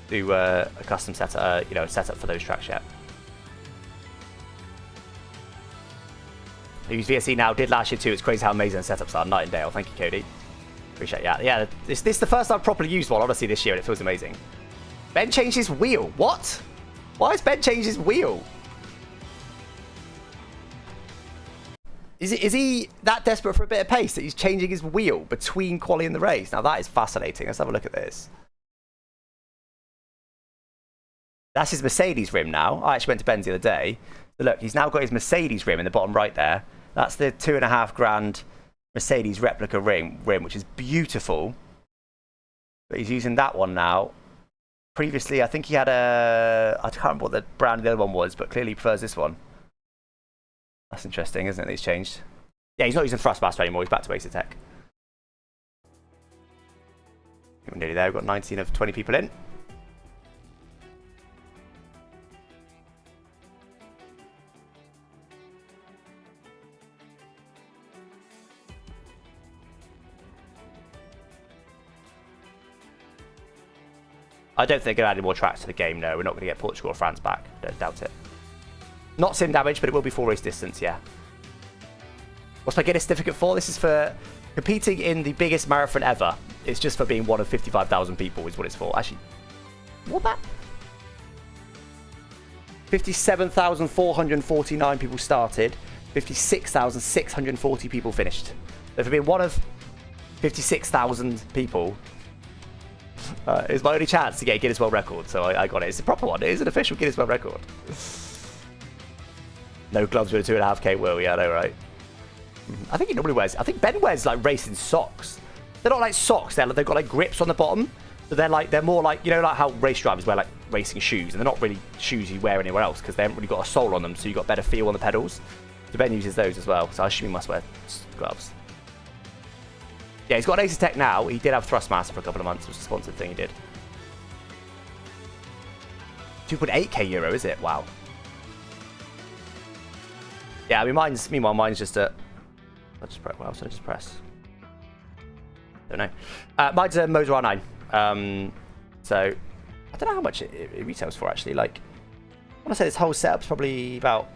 do a custom setup, setup for those tracks yet. I use VSC now. Did last year too. It's crazy how amazing the setups are. Night and day. Oh, thank you, Cody. Appreciate it. Yeah. This is the first time I've properly used one, honestly, this year, and it feels amazing. Ben changed his wheel. What? Why has Ben changed his wheel? Is he that desperate for a bit of pace that he's changing his wheel between quali and the race? Now that is fascinating. Let's have a look at this. That's his Mercedes rim now. I actually went to Ben's the other day. So look, he's now got his Mercedes rim in the bottom right there. That's the $2.5 grand Mercedes replica rim, which is beautiful. But he's using that one now. Previously, I think he had I can't remember what the brand the other one was, but clearly he prefers this one. That's interesting, isn't it, that he's changed? Yeah, he's not using Thrustmaster anymore. He's back to basic tech. We're nearly there. We've got 19 of 20 people in. I don't think they're going to add any more tracks to the game, no. We're not going to get Portugal or France back. Don't doubt it. Not sim damage, but it will be full race distance, yeah. What's my Guinness certificate for? This is for competing in the biggest marathon ever. It's just for being one of 55,000 people is what it's for. Actually, What that? 57,449 people started. 56,640 people finished. So for being one of 56,000 people, it's my only chance to get a Guinness World Record. So I got it. It's a proper one. It is an official Guinness World Record. No gloves with a 2.5K wheel. Yeah, I know, right? I think he normally wears. I think Ben wears like racing socks. They're not like socks. They've got like grips on the bottom. But they're more like, you know, like how race drivers wear like racing shoes, and they're not really shoes you wear anywhere else because they haven't really got a sole on them, so you got better feel on the pedals. So Ben uses those as well. So I assume he must wear gloves. Yeah, he's got an Acer Tech now. He did have Thrustmaster for a couple of months. It was a sponsored thing he did. 2.8k euro, is it? Wow. Yeah, I mean, meanwhile, mine's just a... I'll just press. What else did I just press? Don't know. Mine's a Motor R9. So, I don't know how much it retails for, actually. Like, I want to say this whole setup's probably about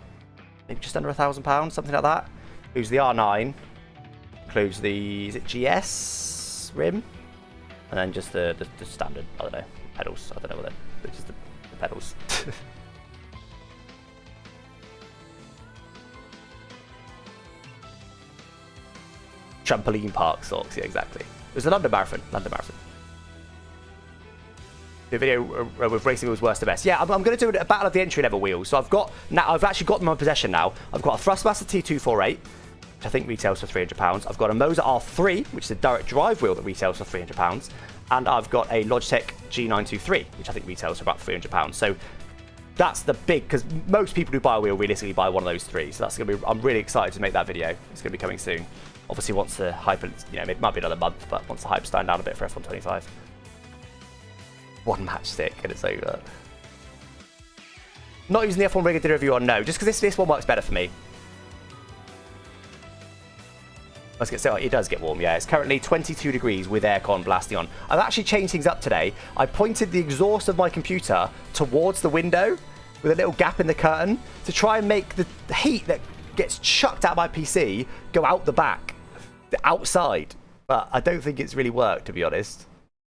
maybe just under £1,000, something like that. Includes the R9. Includes the, is it GS rim? And then just the standard, I don't know, pedals. I don't know what they're just the pedals. Trampoline park socks, yeah, exactly. It was the London Marathon. The video with racing wheels worst to best. Yeah, I'm going to do a battle of the entry level wheels. So I've actually got them in possession now. I've got a Thrustmaster T248, which I think retails for £300. I've got a Moser R3, which is a direct drive wheel that retails for £300. And I've got a Logitech G923, which I think retails for about £300. So that's the big, because most people who buy a wheel realistically buy one of those three. So that's going to be, I'm really excited to make that video. It's going to be coming soon. Obviously, once the hype, you know, it might be another month, but once the hype's dying down a bit for F125. One matchstick and it's over. Not using the F1 rig I did a review on, no, just because this one works better for me. Let's get started. It does get warm, yeah. It's currently 22 degrees with aircon blasting on. I've actually changed things up today. I pointed the exhaust of my computer towards the window with a little gap in the curtain to try and make the heat that gets chucked out my PC go out the back, outside. But I don't think it's really worked, to be honest.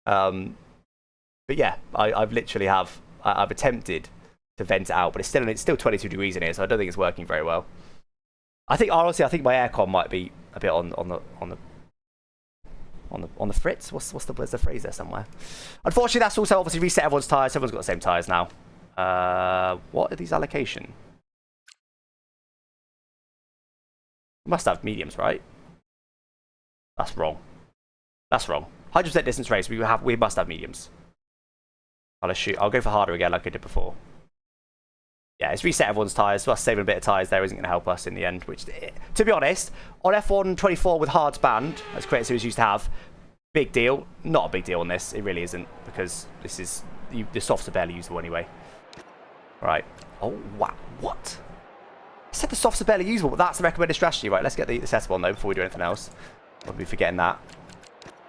But yeah, I've literally I've attempted to vent it out, but it's still 22 degrees in here, so I don't think it's working very well. I think honestly, I think my aircon might be a bit on the fritz. Where's the phrase there somewhere? Unfortunately, that's also obviously reset everyone's tyres. Everyone's got the same tyres now. What are these allocation? Must have mediums, right? That's wrong. That's wrong. 100% distance race. We must have mediums. I'll go for harder again, like I did before. Yeah, it's reset everyone's tyres, so us saving a bit of tyres there isn't going to help us in the end, which, to be honest, on F124 with hards banned, as Creator Series used to have, big deal. Not a big deal on this, it really isn't, because this is, the softs are barely usable anyway. Right. Oh, wow. What? I said the softs are barely usable, but that's the recommended strategy. Right, let's get the setup on, though, before we do anything else. I'll be forgetting that,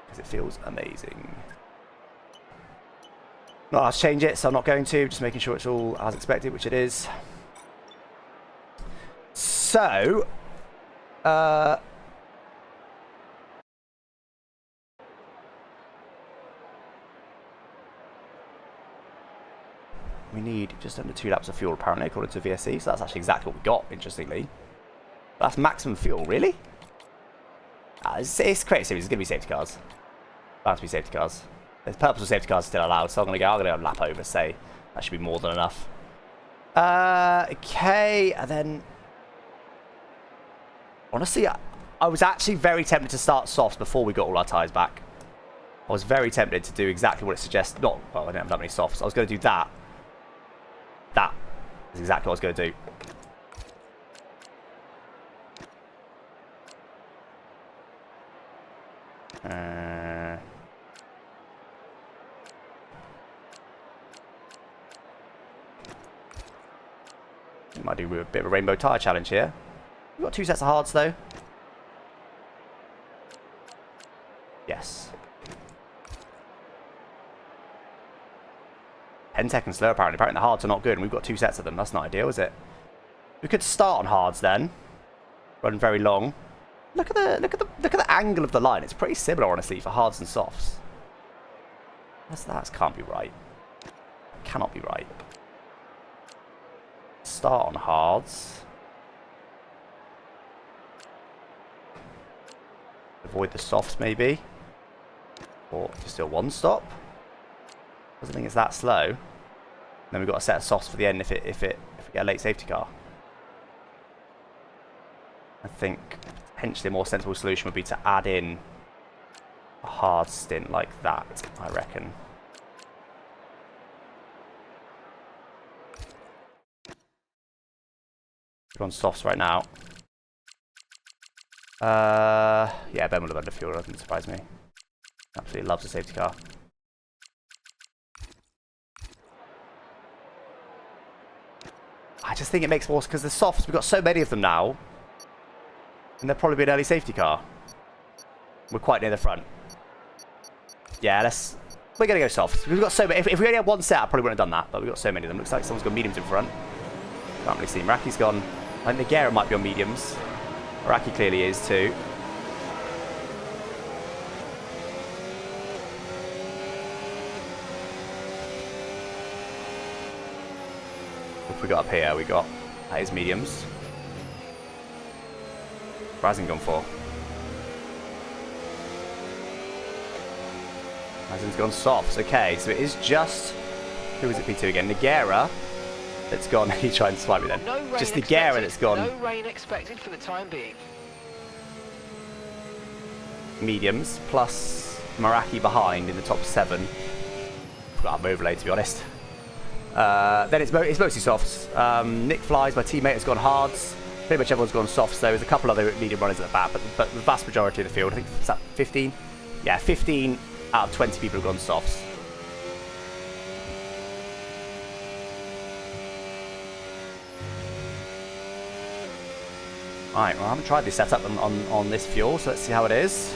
because it feels amazing. Not allowed to change it, so I'm not going to. Just making sure it's all as expected, which it is. So, we need just under 2 laps of fuel, apparently, according to VSC. So that's actually exactly what we got, interestingly. That's maximum fuel, really? It's Creator Series. It's going to be safety cars. Bound to be safety cars. The purpose of safety cars is still allowed, so I'm going to go a lap over, say that should be more than enough. Okay, and then honestly, I was actually very tempted to start softs before we got all our tyres back. I was very tempted to do exactly what it suggests. Well, I didn't have that many softs. I was going to do that. That is exactly what I was going to do. Might do a bit of a rainbow tyre challenge here. We've got 2 sets of hards though. Yes. 10 seconds slow apparently. Apparently the hards are not good and we've got 2 sets of them. That's not ideal, is it? We could start on hards then. Run very long. Look at the angle of the line. It's pretty similar honestly for hards and softs. That can't be right. cannot be right. Start on hards. Avoid the softs maybe. Or just do a one stop. Doesn't think it's that slow. Then we've got a set of softs for the end if we get a late safety car. I think potentially a more sensible solution would be to add in a hard stint like that, I reckon. We're on softs right now. Yeah, Ben will have under fuel, doesn't surprise me. Absolutely loves a safety car. I just think it makes more, because the softs, we've got so many of them now, and they'll probably be an early safety car. We're quite near the front. Yeah, we're going to go softs. We've got so many. If we only had one set, I probably wouldn't have done that, but we've got so many of them. Looks like someone's got mediums in front. Can't really see him. Raki's gone. I think Nagera might be on mediums. Raki clearly is too. If we got up here, that is mediums. Razin gone for. Razin's gone softs. Okay, so it is just, who is it P2 again? Nagera that's gone. He tried to swipe me then. No just Nagera that's gone. No rain expected for the time being. Mediums plus Meraki behind in the top 7. Forgot my overlay to be honest. Then it's mostly softs. Nick flies, my teammate has gone hards. Pretty much everyone's gone softs. There's a couple other medium runners at the back, but the vast majority of the field, I think, is that 15? Yeah, 15 out of 20 people have gone softs. Alright, well I haven't tried this setup on this fuel, so let's see how it is.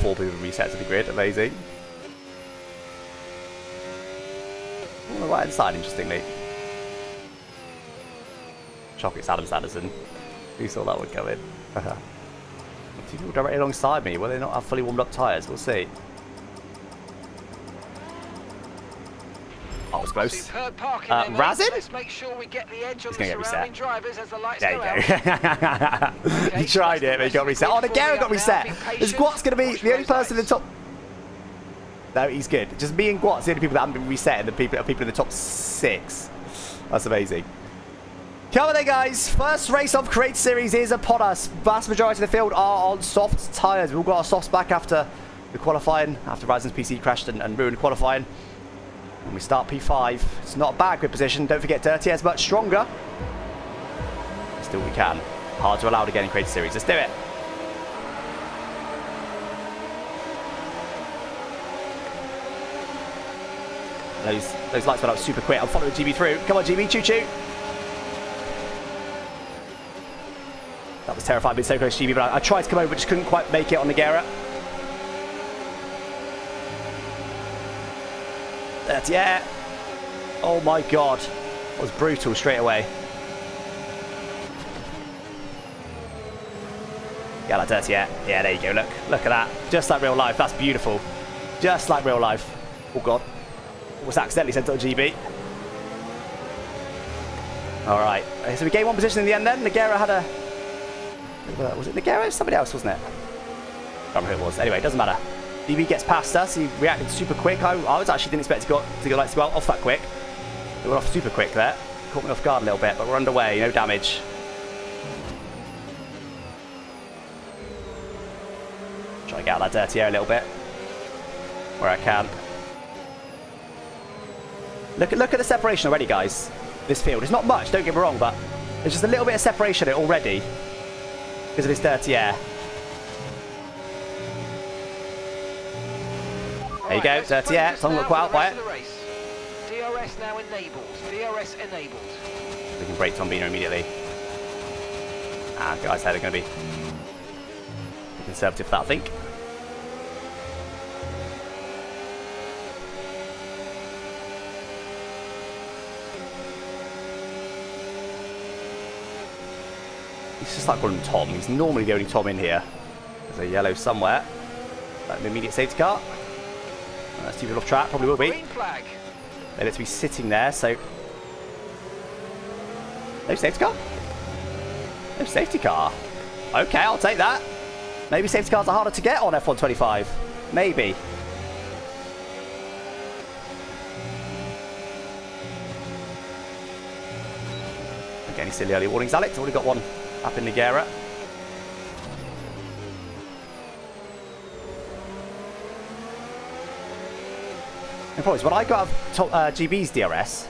Four people reset to the grid, amazing. On the right hand side, interestingly. Chocolate's Adam Sanderson. Who saw that one coming? Two people directly alongside me. Will they not have fully warmed up tyres? We'll see. Oh, it was close. Razin? Let's make sure we get the edge on the surrounding drivers as the lights there go you go. He tried it, but he got reset. Oh, Nagera got reset. Is Guat's going to be the only person in the top? No, he's good. Just me and Guat's the only people that haven't been reset, and the people in the top 6. That's amazing. Come on then, guys. First race of Create Series is upon us. Vast majority of the field are on soft tyres. We've all got our softs back after the qualifying, after Razin's PC crashed and ruined qualifying. And we start P5. It's not a bad grid position. Don't forget Dirty is much stronger. Still we can. Hard to allow again in Create Series. Let's do it. Those lights went up super quick. I'm following GB through. Come on, GB, choo-choo. That was terrifying, being so close to GB, but I tried to come over, but just couldn't quite make it on Nagera. Yeah. Oh my god. That was brutal straight away. Yeah, like Dirty, yeah. Yeah, there you go. Look at that. Just like real life. That's beautiful. Just like real life. Oh god. Was accidentally sent to GB. Alright. So we gained one position in the end then. Nagera had a... Was it Nagera? Somebody else, wasn't it? I can't remember who it was. Anyway, it doesn't matter. DB gets past us. He reacted super quick. I was actually didn't expect to go out off that quick. It went off super quick there. Caught me off guard a little bit, but we're underway. No damage. Try to get out that dirty air a little bit where I can. Look at the separation already, guys. This field. It's not much. Don't get me wrong, but there's just a little bit of separation already because of this dirty air. There you go, dirty air. Someone got caught out by it. DRS now enabled. DRS enabled. We can brake Tombino immediately. Guys, they're going to be conservative for that, I think. It's just like calling him Tom. He's normally the only Tom in here. There's a yellow somewhere. An immediate safety car. Stupid off track, probably will be. Green flag. They let it be sitting there, so... No safety car? No safety car? Okay, I'll take that. Maybe safety cars are harder to get on F125. Maybe. Don't get any silly early warnings, Alex. Already got one up in Nigera. The problem is, when I go out of GB's DRS,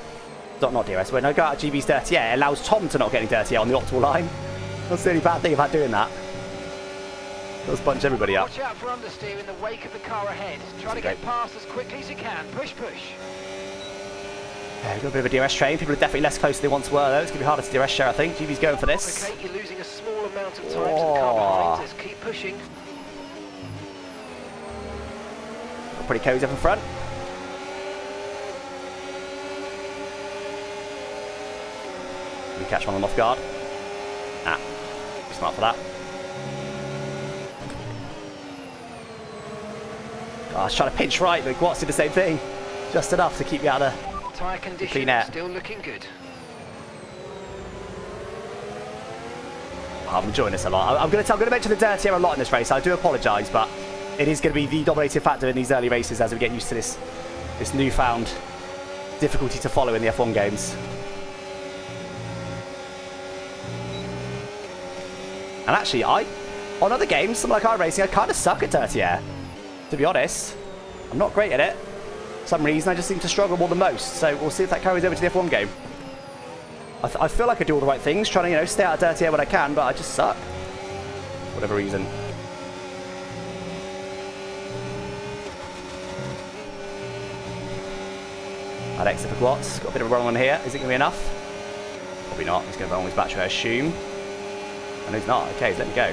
not DRS, when I go out of GB's dirty air, it allows Tom to not get any dirty air on the optimal line. That's the only bad thing about doing that. Let's bunch everybody up. Watch out for understeer in the wake of the car ahead. Try to get past as quickly as you can. Push, push. Yeah, we've got a bit of a DRS train. People are definitely less close than they once were, though. It's going to be harder to DRS share, I think. GB's going for this. Okay, you're losing a small amount of time to the car behind us. Keep pushing. Got pretty cozy up in front. We catch one on off guard. Ah, smart for that. Oh, I was trying to pinch right, but Guat's did the same thing. Just enough to keep me out of the Tyre condition clean air. still looking good. I'm enjoying this a lot. I'm going to mention the dirty air a lot in this race. I do apologise, but it is going to be the dominating factor in these early races as we get used to this newfound difficulty to follow in the F1 games. And actually, on other games, some like iRacing, I kind of suck at dirty air. To be honest, I'm not great at it. For some reason, I just seem to struggle more than most. So we'll see if that carries over to the F1 game. I feel like I do all the right things, trying to, stay out of dirty air when I can, but I just suck. For whatever reason. Alexa for Guat's got a bit of a run on here. Is it going to be enough? Probably not. He's going to run on his battery, I assume. And he's not. Okay, he's letting me go.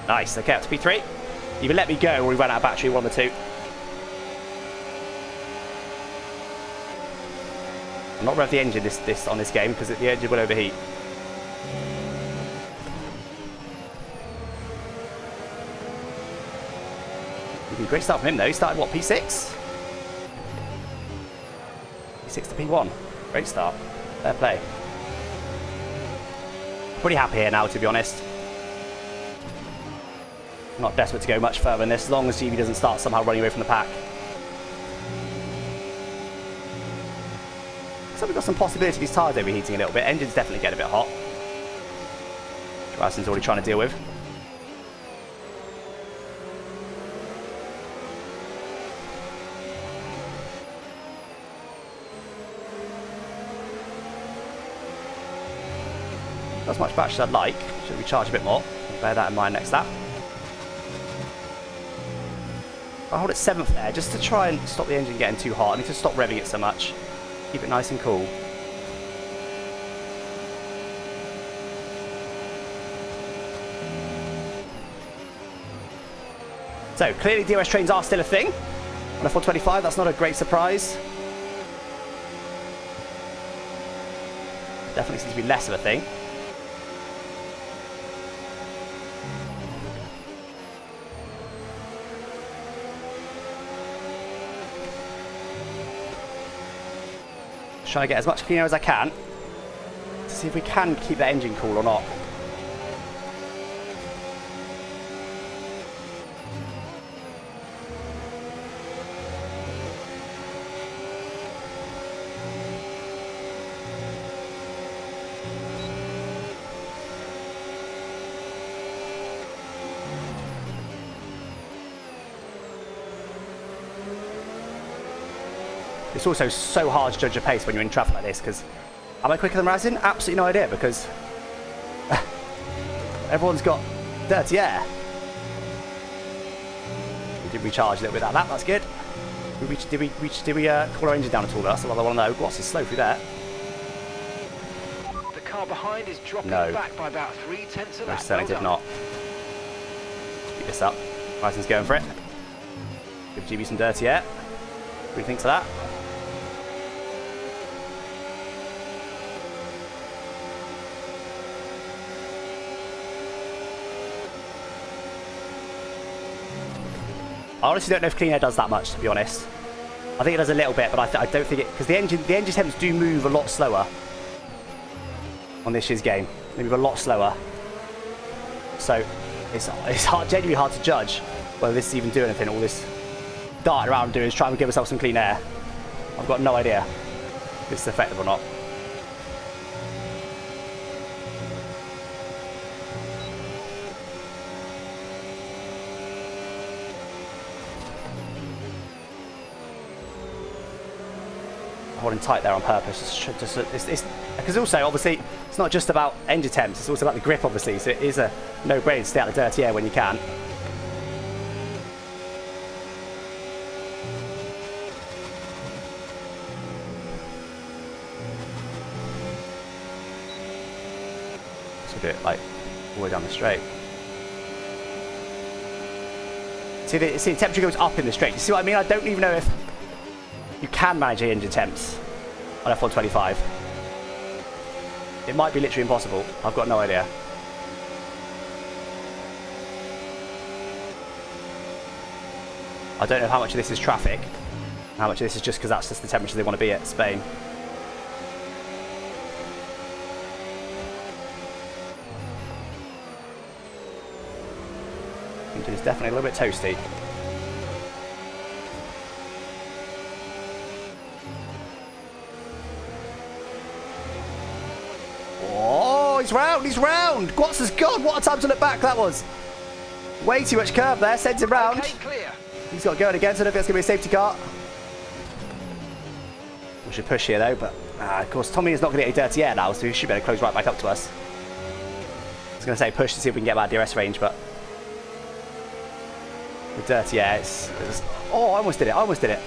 Nice. Okay, up to P3. Either let me go or he ran out of battery, one of the two. I'm not rev the engine on this game because the engine will overheat. Great start from him though. He started what, P6? P6 to P1. Great start. Fair play. Pretty happy here now, to be honest. Not desperate to go much further than this, as long as GB doesn't start somehow running away from the pack. So we've got some possibility of these tyres overheating a little bit. Engine's definitely getting a bit hot. Dryson's already trying to deal with. Not as much battery as I'd like. Should recharge a bit more. Bear that in mind next lap. I'll hold it 7th there just to try and stop the engine getting too hot. I need to stop revving it so much. Keep it nice and cool. So, clearly DRS trains are still a thing. On F125, that's not a great surprise. Definitely seems to be less of a thing. Trying to get as much clean air as I can to see if we can keep that engine cool or not. It's also so hard to judge your pace when you're in traffic like this, because am I quicker than Razin? Absolutely no idea, because everyone's got dirty air. We did recharge a little bit out of that, that's good. Did we cool our engine down at all? That's what I want to know. What's is slow through there? The car behind is dropping back by about 3/10 of that. No, certainly did not. Keep this up. Razin's going for it. Give GB some dirty air. What do you think of that? I honestly don't know if clean air does that much, to be honest. I think it does a little bit, but I don't think it... Because the engine temps do move a lot slower on this year's game. They move a lot slower. So it's genuinely hard to judge whether this is even doing anything. All this darting around doing is trying to give myself some clean air. I've got no idea if this is effective or not. Holding tight there on purpose, because also obviously it's not just about engine temps, it's also about the grip obviously, so it is a no-brainer to stay out of the dirty air when you can. So do it like all the way down the straight. See the temperature goes up in the straight, you see what I mean? I don't even know if you can manage the engine temps on F125. It might be literally impossible. I've got no idea. I don't know how much of this is traffic, how much of this is just because that's just the temperature they want to be at Spain. Engine is definitely a little bit toasty. He's round! Guats has gone! What a time to look back that was! Way too much curve there, sends him round. Okay, clear. He's got going again, so I don't think that's going to be a safety car. We should push here though, but of course Tommy is not going to get any dirty air now, so he should be able to close right back up to us. I was going to say push to see if we can get about DRS range, but the dirty air, oh, I almost did it,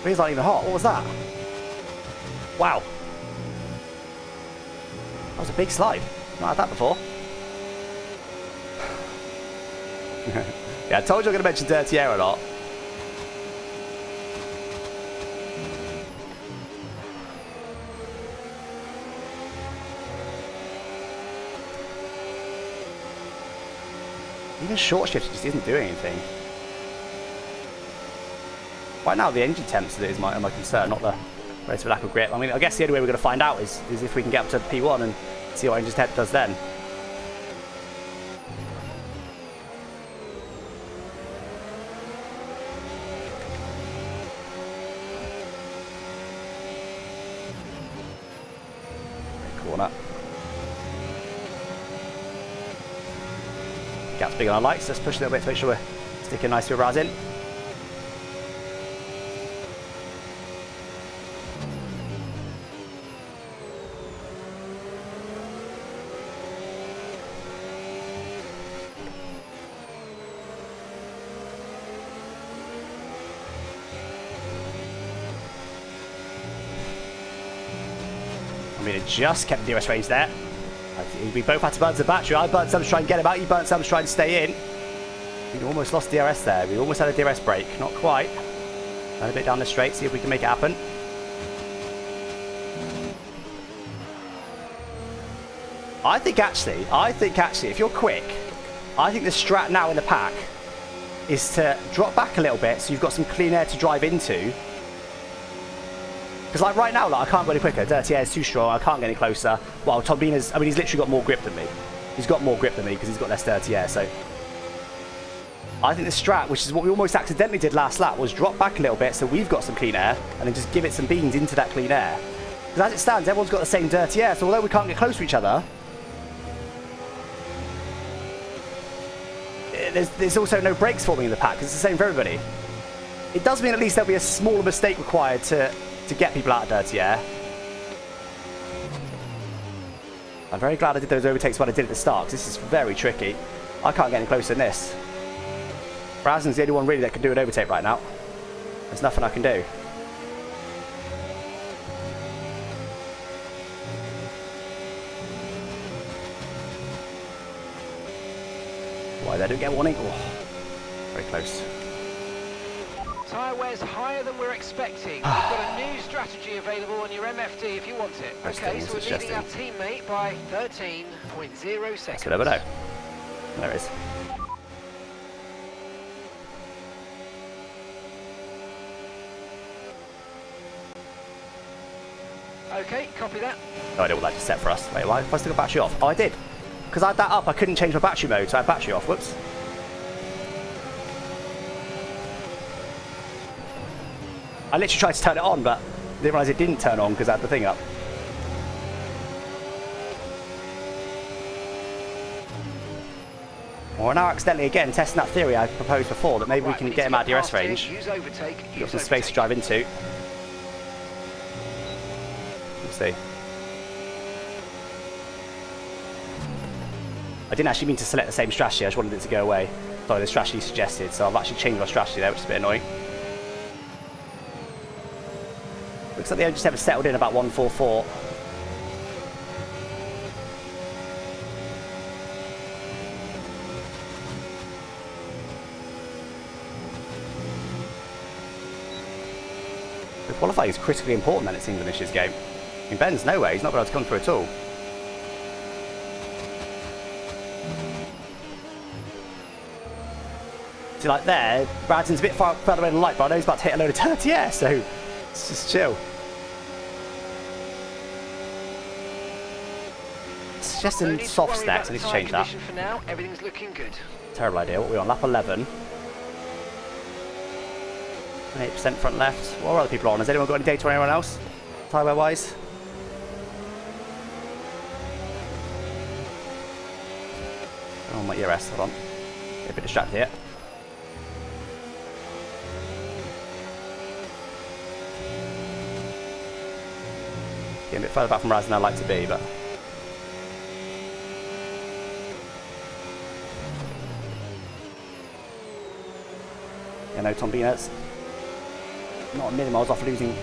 But he's not even hot, what was that? Wow. That was a big slide. Not had that before. Yeah, I told you I'm going to mention dirty air a lot. Even short shift just isn't doing anything. Right now the engine temps is my concern, not the relative lack of grip. I mean, I guess the only way we're going to find out is if we can get up to P1 and see what engine temp does then. Corner. Gap's big on our lights. Let's push a little bit to make sure we're sticking nicely with Raz in. I mean, it just kept the DRS range there. We both had to burn some battery. I burnt some to try and get him out. You burnt some to try and stay in. We almost lost DRS there. We almost had a DRS break. Not quite. A bit down the straight. See if we can make it happen. I think actually, if you're quick, I think the strat now in the pack is to drop back a little bit so you've got some clean air to drive into. Because like right now, like, I can't go any quicker. Dirty air is too strong. I can't get any closer. Well, Tombina's, I mean, he's literally got more grip than me. He's got more grip than me because he's got less dirty air. So I think the strat, which is what we almost accidentally did last lap, was drop back a little bit so we've got some clean air and then just give it some beans into that clean air. Because as it stands, everyone's got the same dirty air. So although we can't get close to each other, there's also no brakes forming in the pack because it's the same for everybody. It does mean at least there'll be a smaller mistake required to get people out of dirty air. I'm very glad I did those overtakes when I did at the start, because this is very tricky. I can't get any closer than this. Brazen's the only one really that can do an overtake right now. There's nothing I can do. Why they don't get warning? Oh, very close. Tyre wear's higher than we're expecting. We've got a new strategy available on your MFD if you want it. Okay, so we're leading our teammate by 13.0 seconds. We'll never know. There it is. Okay, copy that. No idea what that just set for us. Wait, why have I still got battery off? Oh, I did. Because I had that up, I couldn't change my battery mode, so I had battery off. Whoops. I literally tried to turn it on, but didn't realise it didn't turn on because I had the thing up. Well, we're now accidentally again testing that theory I proposed before, that maybe we can get him out of DRS range. Use overtake. We've got some space to drive into. Let's see. I didn't actually mean to select the same strategy, I just wanted it to go away. Sorry, the strategy suggested, so I've actually changed my strategy there, which is a bit annoying. Looks like the engine have settled in about 144. The qualifying is critically important then, it seems, in this year's game. I mean, Ben's nowhere, he's not going to come through at all. See, like there, Bradson's a bit further away than the light, but I know he's about to hit a load of dirty air, so it's just chill. Suggesting soft stacks, I need to change that. For now, everything's looking good. Terrible idea. What are we on? Lap 11. 28% front left. What are other people on? Has anyone got any data on anyone else? Tyre wise? Oh, my ERS. Hold on. Get a bit distracted here. Getting a bit further back from Raz than I'd like to be, but. Yeah, no Tom Beaners. Not a million miles off losing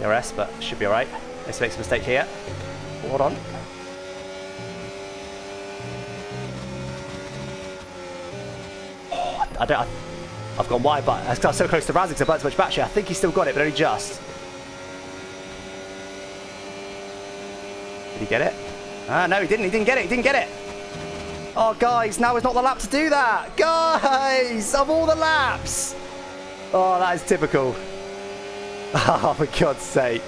DRS, but should be alright. Let's make a mistake here. Hold on. Oh, I've gone wide, but I got so close to Raz because I burnt so much battery. I think he's still got it, but only just. Did he get it? Ah, no, he didn't. He didn't get it. He didn't get it. Oh, guys, now is not the lap to do that. Guys, of all the laps. Oh, that is typical. Oh, for God's sake.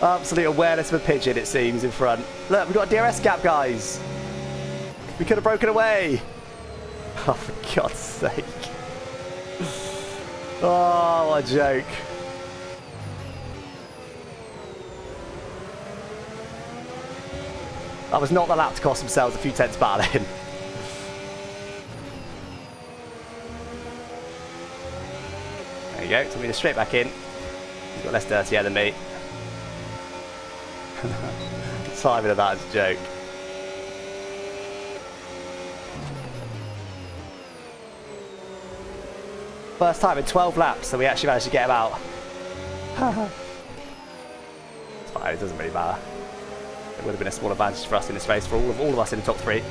Absolute awareness of a pigeon, it seems, in front. Look, we've got a DRS gap, guys. We could have broken away. Oh, for God's sake. Oh, what a joke. That was not the lap to cost themselves a few tenths battling. There you go, took me straight back in. He's got less dirty air than me. The timing of that is a joke. First time in 12 laps, so we actually managed to get him out. It's fine, it doesn't really matter. It would have been a small advantage for us in this race, for all of us in the top three.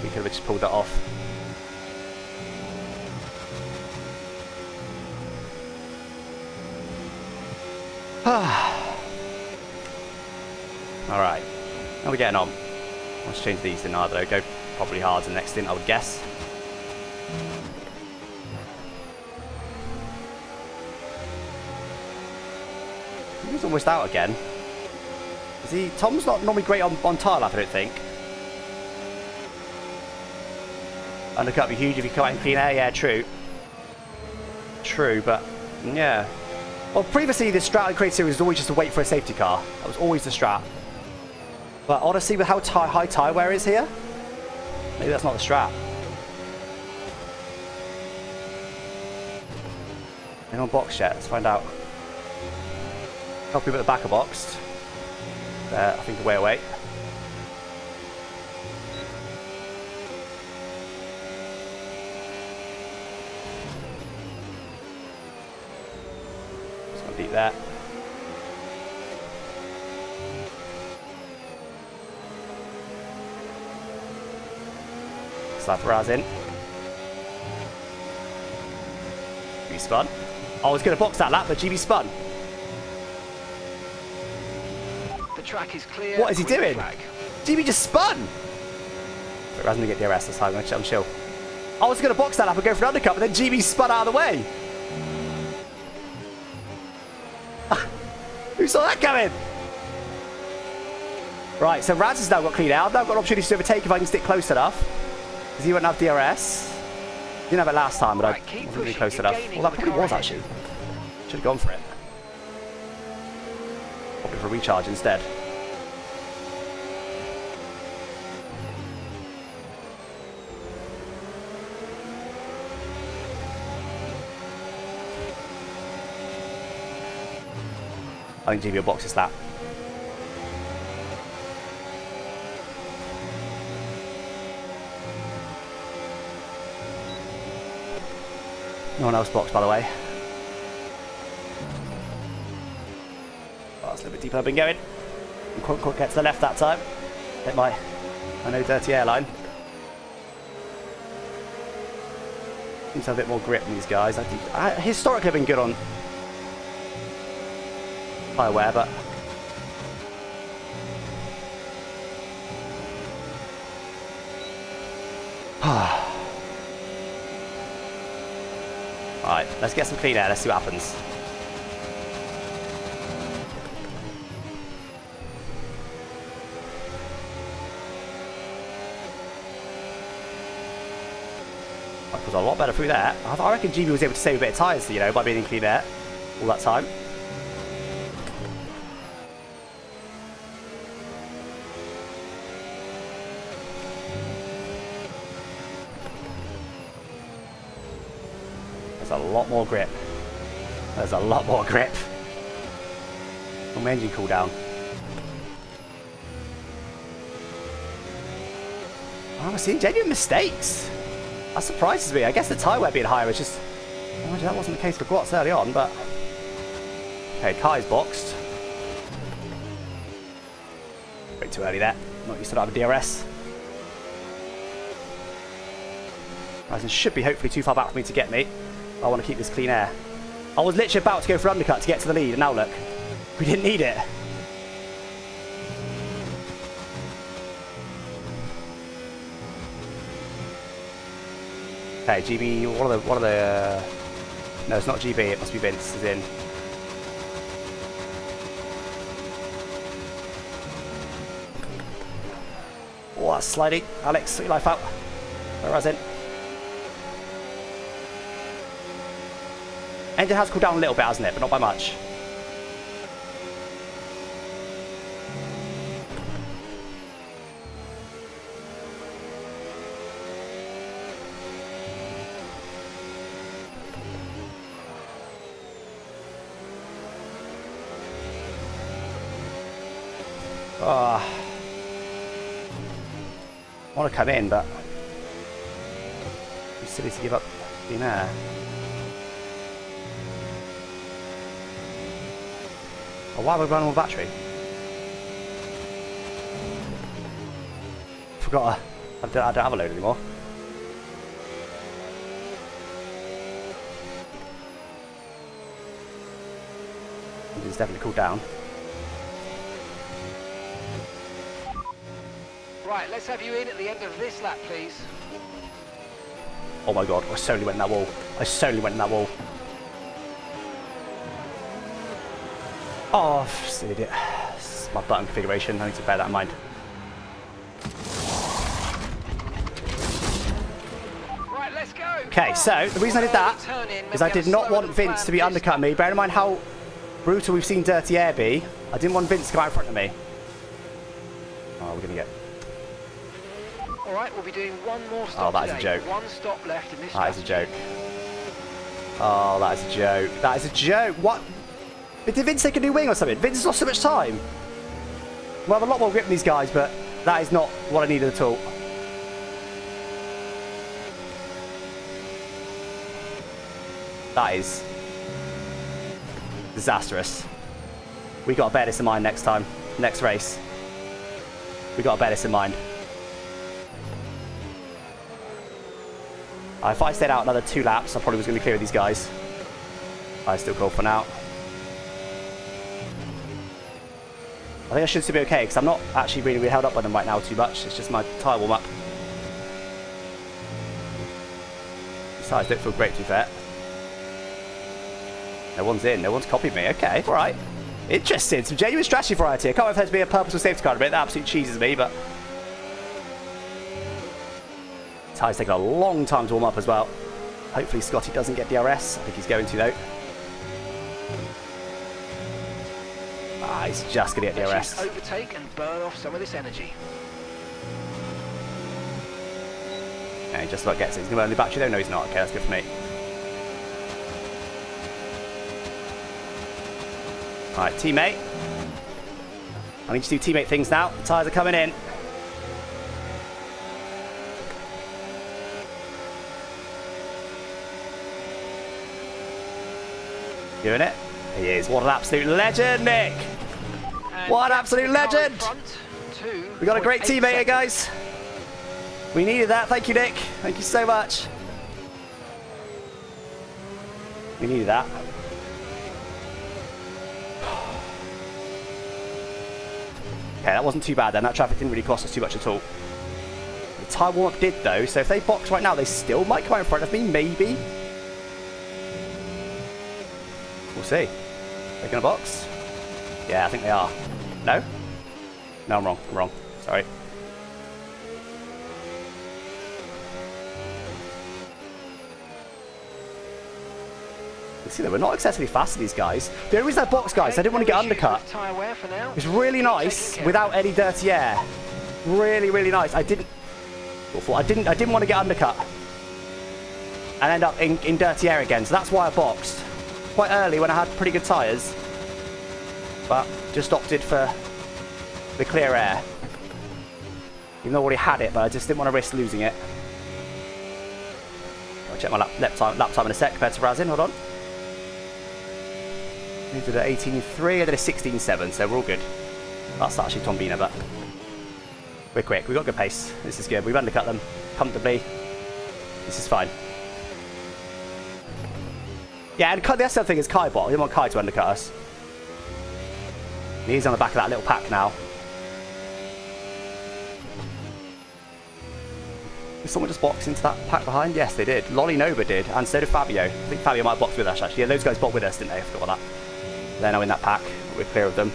We could have just pulled that off. Alright, how are we getting on? Let's change these in hard though. Go probably hard the next stint, I would guess. He's almost out again. Is he? Tom's not normally great on tyre lap, I don't think. Undercut would be huge if you come out in clean air. Yeah, true. True, but yeah. Well, previously the strat in Creator Series was always just to wait for a safety car. That was always the strat. But honestly, with how high tyre wear is here, maybe that's not the strat. Ain't on box yet. Let's find out. Couple people at the back are boxed. I think way away. Just gonna beat that. Slap Raz in. GB spun. I was going to box that lap, but GB spun. Track is clear. What is he doing? GB just spun! But Raz going to get DRS this time, I'm chill. I was going to box that up and go for an undercut, but then GB spun out of the way. Who saw that coming? Right, so Raz has now got clean air. I've now got an opportunity to overtake if I can stick close enough. Because he won't have DRS. Didn't have it last time, but I wasn't really close enough. Well, that probably was actually. Should have gone for it. Probably for a recharge instead. I think GB will box this lap. No one else boxed, by the way. Oh, that's a little bit deeper I've been going. Couldn't get to the left that time. Hit my no dirty airline. Seems to have a bit more grip than these guys. I historically have been good on tyre wear, but alright, let's get some clean air, let's see what happens. That was a lot better through there. I reckon GB was able to save a bit of tyres, you know, by being in clean air all that time. There's a lot more grip. There's a lot more grip. On my engine cooldown. Oh, I'm seeing genuine mistakes. That surprises me. I guess the tyre wear being higher is just... Imagine that wasn't the case for Gwatz early on, but... Okay, Kai's boxed. Way too early there. Not used to that with DRS. Ryzen should be hopefully too far back for me to get me. I want to keep this clean air. I was literally about to go for undercut to get to the lead, and now look. We didn't need it. Okay, GB, what are the no, it's not GB, it must be Vince is in. Oh, that's sliding. Alex, sort your life out. Where was it? Engine has cooled down a little bit, hasn't it? But not by much. I want to come in, but it's silly to give up clean air. Oh, why are we running on battery? Forgot I don't have a load anymore. It's definitely cooled down. Right, let's have you in at the end of this lap, please. Oh my god, I solely went in that wall. I solely went in that wall. Oh, silly idiot. This is my button configuration. I need to bear that in mind. Right, let's go. Okay, so the reason I did that is I did not want Vince to be undercutting me. Bear in mind how brutal we've seen Dirty Air be. I didn't want Vince to come out in front of me. Oh, we're going to get... Alright, we'll be doing one more stop. Oh, that is a today. joke. One stop left in this That is a joke. Oh, that is a joke. That is a joke. What? Did Vince take a new wing or something? Vince has lost so much time. We'll have a lot more grip than these guys, but that is not what I needed at all. That is disastrous. We got to bear this in mind next time. Next race. We got to bear this in mind. If I stayed out another 2 laps, I probably was going to be clear of these guys. I still call for now. I think I should still be okay, because I'm not actually really held up by them right now too much. It's just my tyre warm-up. These tyres don't feel great, to be fair. No one's in. No one's copied me. Okay, all right. Interesting. Some genuine strategy variety. I can't remember if there's be a purposeful safety car in a bit. That absolutely cheeses me, but... Tyre's taking a long time to warm up as well. Hopefully Scotty doesn't get DRS. I think he's going to, though. Ah, he's just going to get DRS. Overtake and burn off some of this energy. Yeah, he just about gets it. He's going to burn the battery, though? No, he's not. Okay, that's good for me. Alright, teammate. I need to do teammate things now. The tyres are coming in. Doing it. He is. What an absolute legend, Nick. And what an absolute legend. We got a great teammate here, guys. We needed that. Thank you, Nick. Thank you so much. We needed that. Okay, that wasn't too bad then. That traffic didn't really cost us too much at all. The tyre warm-up did, though, so if they box right now, they still might come out in front of me, maybe. We'll see. They're going to box? Yeah, I think they are. No? No, I'm wrong. I'm wrong. Sorry. You see, we're not excessively fast to these guys. The only reason I box, guys, I didn't want to get undercut. It's really nice without any dirty air. Really, really nice. I didn't want to get undercut and end up in dirty air again. So that's why I boxed quite early when I had pretty good tyres, but just opted for the clear air. Even though I already had it, but I just didn't want to risk losing it. I'll check my lap time in a sec compared to Razin. Hold on. We did an 18.3, I did a 16.7, so we're all good. That's actually Tombina, but we're quick. We've got good pace. This is good. We've undercut them comfortably. This is fine. Yeah, and that's the other thing is Kai bot. We didn't want Kai to undercut us. He's on the back of that little pack now. Did someone just box into that pack behind? Yes, they did. Lolly Nova did, and so did Fabio. I think Fabio might have boxed with us, actually. Yeah, those guys boxed with us, didn't they? I forgot about that. They're now in that pack. We're clear of them.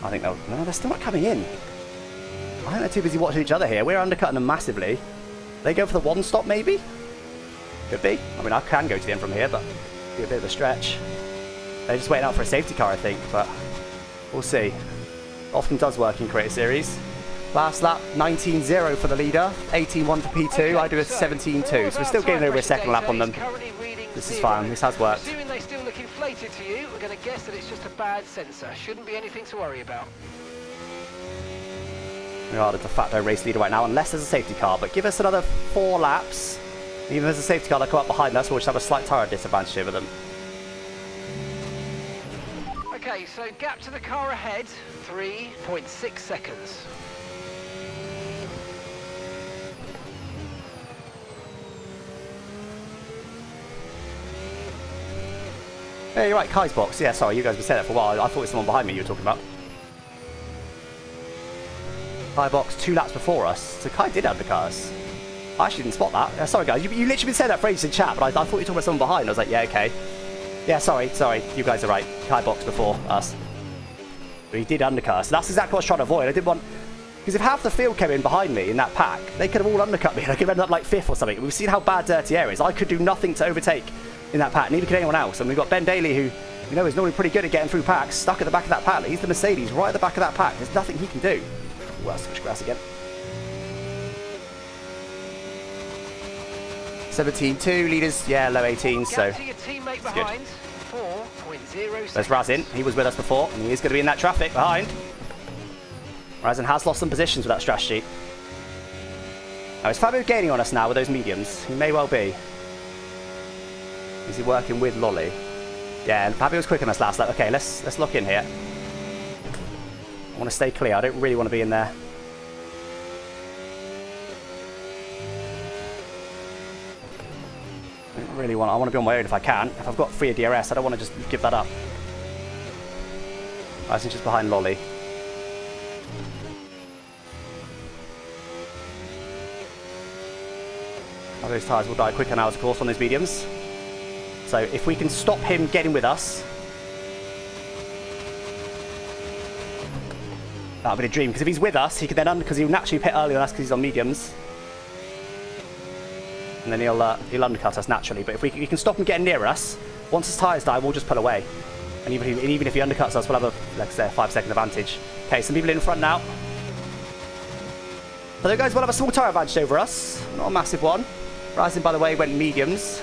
I think they'll... No, they're still not coming in. I think they're too busy watching each other here. We're undercutting them massively. They go for the one stop, maybe? Could be. I mean, I can go to the end from here, but it'd be a bit of a stretch. They're just waiting out for a safety car, I think, but we'll see. Often does work in Creator Series. Last lap, 19.0 for the leader, 18.1 for P2. Okay, I do a 17.2, so we're still getting over a second lap on them. This is fine. This has worked. Assuming they still look inflated to you, we're going to guess that it's just a bad sensor. Shouldn't be anything to worry about. We are the de facto race leader right now, unless there's a safety car. But give us another 4 laps. Even if there's a safety car that come up behind us, we'll just have a slight tyre disadvantage over them. Okay, so gap to the car ahead, 3.6 seconds. Yeah, you're right, Kai's box. Yeah, sorry, you guys have been saying that for a while. I thought it was someone behind me you were talking about. Kai box 2 laps before us, so Kai did undercut us. I actually didn't spot that. Sorry, guys, you literally been saying that phrase in chat, but I thought you were talking about someone behind. I was like, yeah, okay. Yeah, sorry, you guys are right. Kai box before us. But he did undercut us. So that's exactly what I was trying to avoid. I didn't want... Because if half the field came in behind me in that pack, they could have all undercut me and I could have ended up like 5th or something. We've seen how bad dirty air is. I could do nothing to overtake in that pack, neither could anyone else. And we've got Ben Daly, who, you know, is normally pretty good at getting through packs, stuck at the back of that pack. He's the Mercedes right at the back of that pack. There's nothing he can do. Well, that's switch grass again. 17.2 leaders, yeah, low 18s, so it's good. There's Razin. He was with us before, and he is going to be in that traffic behind. Razin has lost some positions with that strategy. Now, is Fabio gaining on us now with those mediums? He may well be. Is he working with Lolly? Yeah, and Fabio was quicker than us last lap. Okay, let's lock in here. I want to stay clear. I don't really want to be in there. I want to be on my own if I can. If I've got free DRS, I don't want to just give that up. I think just behind Lolly. Those tyres will die quicker now, of course, on those mediums. So if we can stop him getting with us, that would be a dream. Because if he's with us, he can then because he'll naturally pit earlier than us because he's on mediums, and then he'll undercut us naturally. But if we can stop him getting near us, once his tyres die, we'll just pull away. And even if he undercuts us, we'll have a, like I say, a 5-second advantage. Okay, some people in front now. So those guys will have a small tyre advantage over us. Not a massive one. Rising, by the way, went mediums.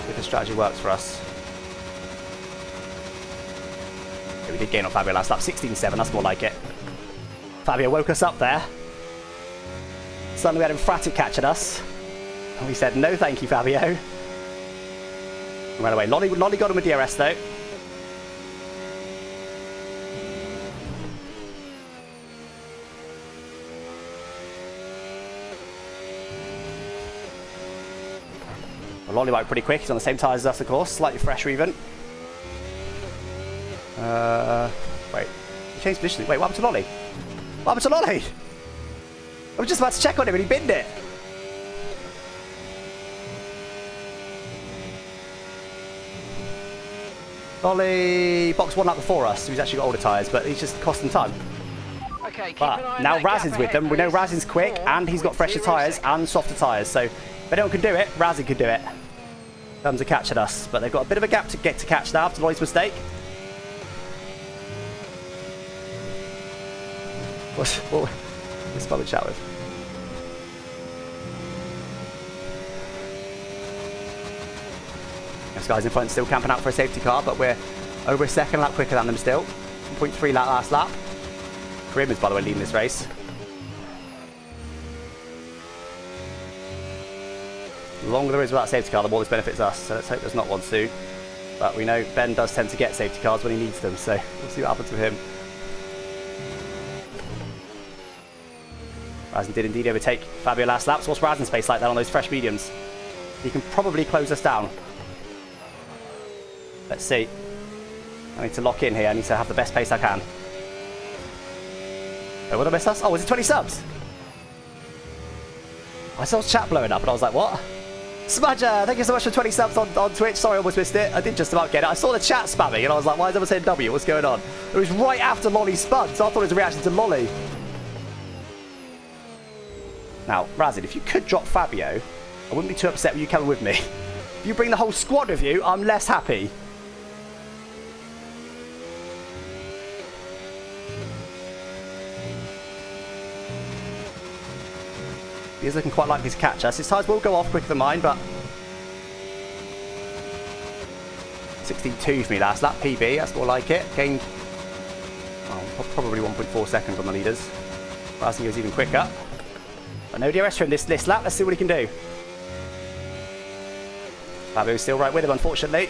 If the strategy works for us. Yeah, we did gain on Fabio last lap. 16.7, that's more like it. Fabio woke us up there. Suddenly we had emphatic catch at us. And we said, no thank you, Fabio. And ran away. Lolly got him with DRS though. Well, Lolly went pretty quick. He's on the same tyres as us, of course. Slightly fresher even. Wait. He changed position. Wait, what happened to Lolly? What happened to Lolly? I was just about to check on him and he binned it. Lolly box one lap before us, so he's actually got older tyres, but he's just costing time. Okay, but now Razin's with them. We know Razin's quick and he's got fresher tyres and softer tyres, so if anyone can do it, Razin can do it. Comes a catch at us, but they've got a bit of a gap to get to catch now after Lolly's mistake. What's Bubba chat with? This guy's in front still camping out for a safety car, but we're over a second lap quicker than them still. 1.3 lap last lap. Grim is, by the way, leading this race. The longer there is without a safety car, the more this benefits us, so let's hope there's not one soon. But we know Ben does tend to get safety cars when he needs them, so we'll see what happens with him. Razin did indeed overtake Fabio last lap, so what's Razin's pace like that on those fresh mediums? He can probably close us down. Let's see. I need to lock in here. I need to have the best pace I can. Oh, what did I miss us? Oh, was it 20 subs? I saw chat blowing up and I was like, what? Smudger, thank you so much for 20 subs on Twitch. Sorry, I almost missed it. I did just about get it. I saw the chat spamming and I was like, why is everyone saying W? What's going on? It was right after Lolly spun, so I thought it was a reaction to Lolly. Now, Razin, if you could drop Fabio, I wouldn't be too upset with you coming with me. If you bring the whole squad with you, I'm less happy. He is looking quite likely to catch us. His tyres will go off quicker than mine, but 16.2 for me last lap. PB, that's more like it. Gained probably 1.4 seconds on the leaders. Razin goes even quicker. But no DRS for him this lap. Let's see what he can do. Fabio's still right with him, unfortunately.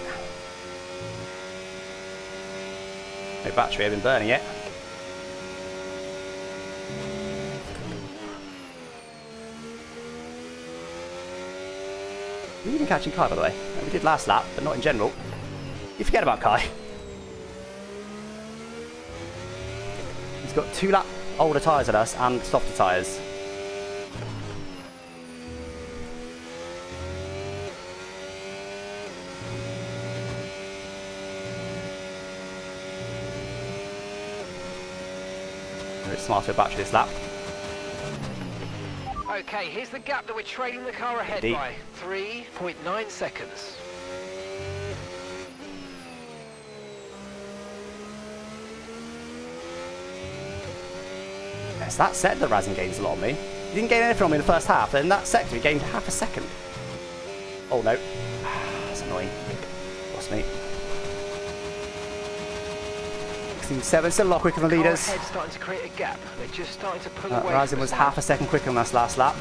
No battery, I've been burning it. Are you even catching Kai, by the way? We did last lap, but not in general. You forget about Kai. He's got 2 lap older tyres than us and softer tyres. Very smarter battery this lap. Okay, here's the gap that we're trailing the car ahead by. 3.9 seconds. It's that set that Razin gains a lot on me. He didn't gain anything on me in the first half, and in that sector he gained half a second. Oh no. That's annoying. Lost me. 16.7, still a lot quicker than the leaders. Ahead starting to create a gap. They're just starting to pull away. Razin was half a second quicker than us last lap.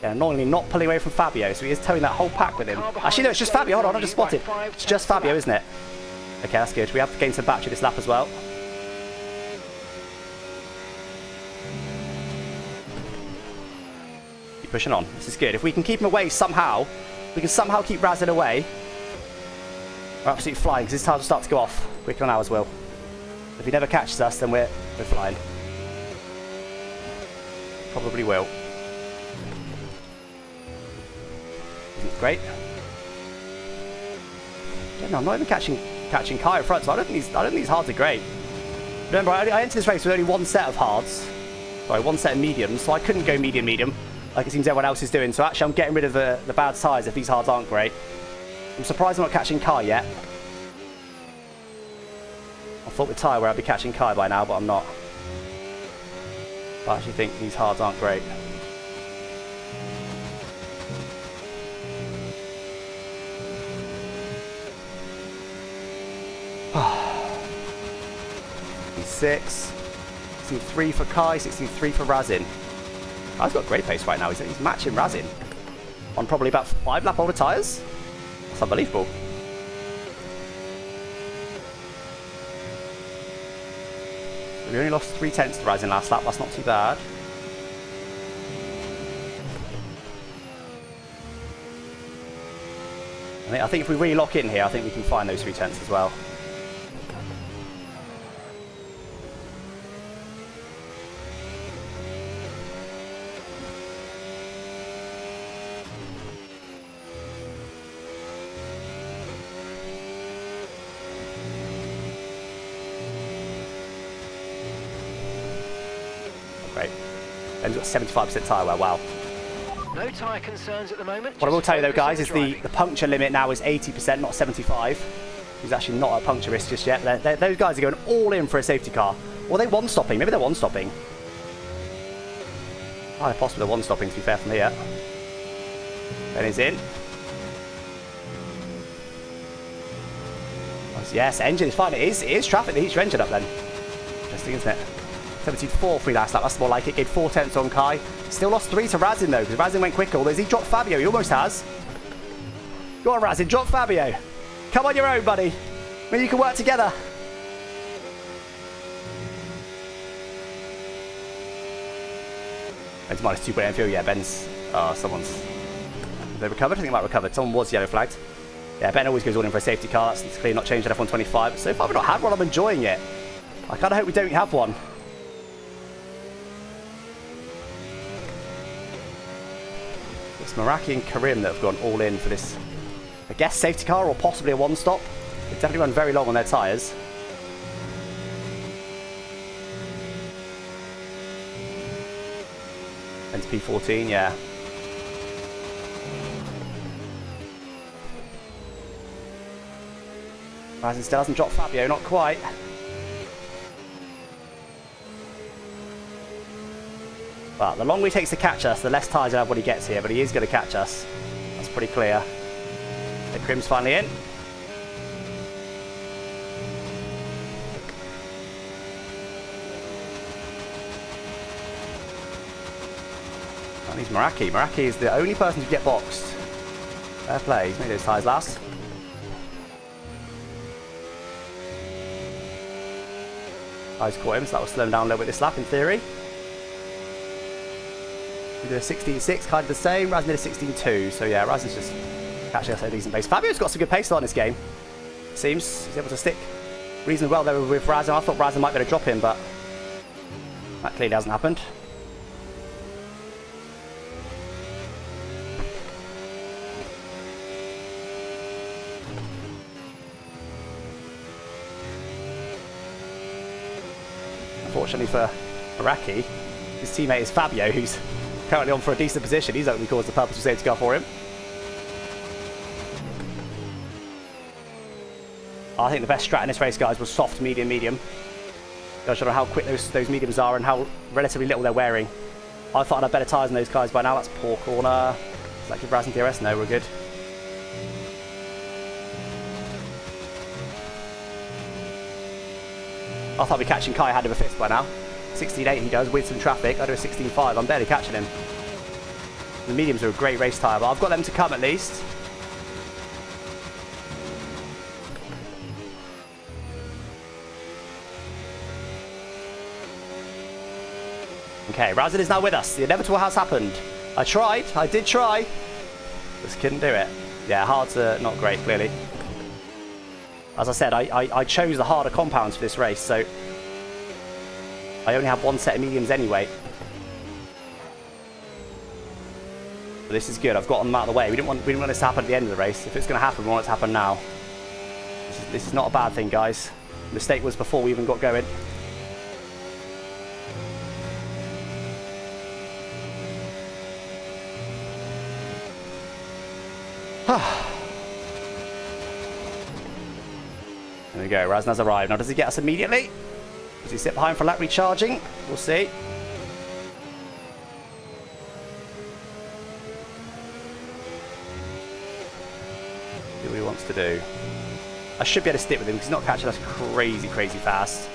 Yeah, normally not pulling away from Fabio, so he is towing that whole pack with him. Actually, no, it's just Fabio. Hold on, I just spotted. It's just Fabio, isn't it? Okay, that's good. We have to gain some battery this lap as well. Keep pushing on. This is good. If we can keep him away somehow, we can somehow keep Razin away. We're absolutely flying because his tyres will start to go off quicker than ours will. If he never catches us, then we're flying. Probably will. Great. Yeah, no, I'm not even catching Kai in front, so I don't think these hards are great. Remember, I entered this race with only one set of hards. Sorry, one set of mediums, so I couldn't go medium, like it seems everyone else is doing. So actually, I'm getting rid of the bad tyres if these hards aren't great. I'm surprised I'm not catching Kai yet. I thought with tyre where I'd be catching Kai by now, but I'm not. I actually think these hards aren't great. Six. 63 for Kai, 63 for Razin. Kai's got great pace right now. He's matching Razin on probably about 5 lap older tyres. That's unbelievable. We only lost 3/10 to Razin last lap. That's not too bad. I think if we really lock in here, I think we can find those 3/10 as well. Great. Ben's got 75% tyre wear, wow. No tyre concerns at the moment. What I will tell you though, guys, is the puncture limit now is 80%, not 75. He's actually not at puncture risk just yet. Those guys are going all in for a safety car. Or they one-stopping. Maybe they're one-stopping. Oh, possibly they're one-stopping, to be fair, from here. Ben is in. Yes, engine is fine. It is traffic that heats your engine up then. Interesting, isn't it? 74 for last lap, that's more like it. Gained 4/10 on Kai. Still lost 3 to Razin though, because Razin went quicker. Although he dropped Fabio, he almost has. Go on, Razin, drop Fabio. Come on your own, buddy. Maybe you can work together. Ben's minus 2.8 fuel. Yeah, Ben's. Oh, someone's. Have they recovered? I think they might have recovered. Someone was yellow flagged. Yeah, Ben always goes all in for a safety car. That's clearly not changed at F125. So far we've not had one. I'm enjoying it. I kind of hope we don't have one. It's Meraki and Karim that have gone all in for this, I guess, safety car or possibly a one-stop. They've definitely run very long on their tyres. Ben's P14, yeah. Razin still hasn't dropped Fabio, not quite. But the longer he takes to catch us, the less tyres he'll have when he gets here, but he is going to catch us. That's pretty clear. The Crim's finally in. And he's Meraki. Meraki is the only person to get boxed. Fair play, he's made those tyres last. Eyes caught him, so that will slow him down a little bit this lap in theory. We did a 16.6, kind of the same. Razin did a 16.2, so yeah, Razin's just catching us at a decent pace. Fabio's got some good pace on this game. Seems he's able to stick reasonably well there with Razin. I thought Razin might be able to drop him, but that clearly hasn't happened. Unfortunately for Meraki, his teammate is Fabio, who's currently on for a decent position. He's only caused the purposeful safety car for him. I think the best strat in this race, guys, was soft, medium, medium. I don't know how quick those mediums are and how relatively little they're wearing. I thought I'd have better tyres than those guys by now. That's poor corner. Does that give Razin DRS? No, we're good. I thought I'd be catching Kai hand over fist by now. 16.8 he does with some traffic. I do a 16.5. I'm barely catching him. The mediums are a great race tyre, but I've got them to come at least. Okay, Razin is now with us. The inevitable has happened. I tried. I did try. Just couldn't do it. Yeah, hards are not great, clearly. As I said, I chose the harder compounds for this race, so I only have one set of mediums anyway. But this is good. I've got them out of the way. We didn't want this to happen at the end of the race. If it's going to happen, we want it to happen now. This is not a bad thing, guys. The mistake was before we even got going. There we go. Razin has arrived. Now, does he get us immediately? Does he sit behind for a lap recharging? We'll see. See what he wants to do. I should be able to stick with him because he's not catching us crazy fast.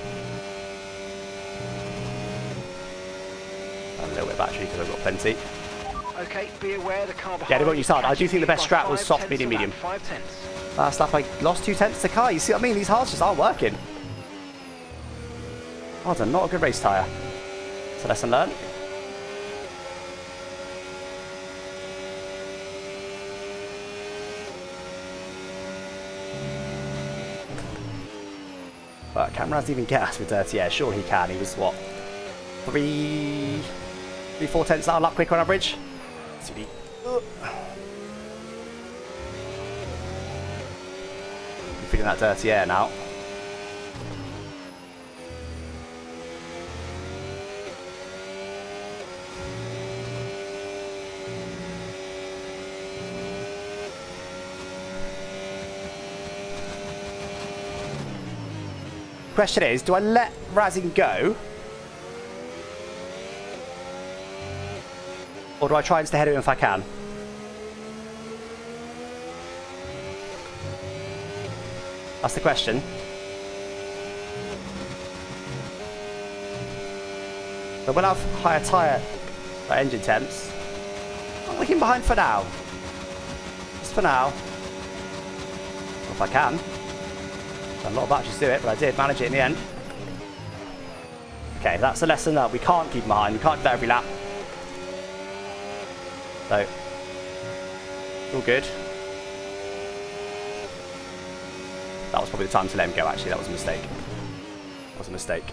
A little bit of battery because I've got plenty. Okay, be aware the car behind. Yeah, they won't use hard. I do think the best strat was soft, medium, medium. 0.5. Last lap I lost 2 tenths to Kai. You see what I mean? These hards just aren't working. Well done, not a good race tyre. It's a lesson learned. But Cameron hasn't even get us with dirty air. Sure he can. He was what? 3-4 tenths out a lap quicker on average. Feeling that dirty air now. Question is, do I let Razin go? Or do I try and stay ahead of him if I can? That's the question. But we'll have higher tyre engine temps. I'm looking behind for now. Just for now. If I can. A lot of batteries to do it, but I did manage it in the end. Okay, that's a lesson that we can't keep behind. We can't do that every lap. So, all good. That was probably the time to let him go, actually. That was a mistake. That was a mistake.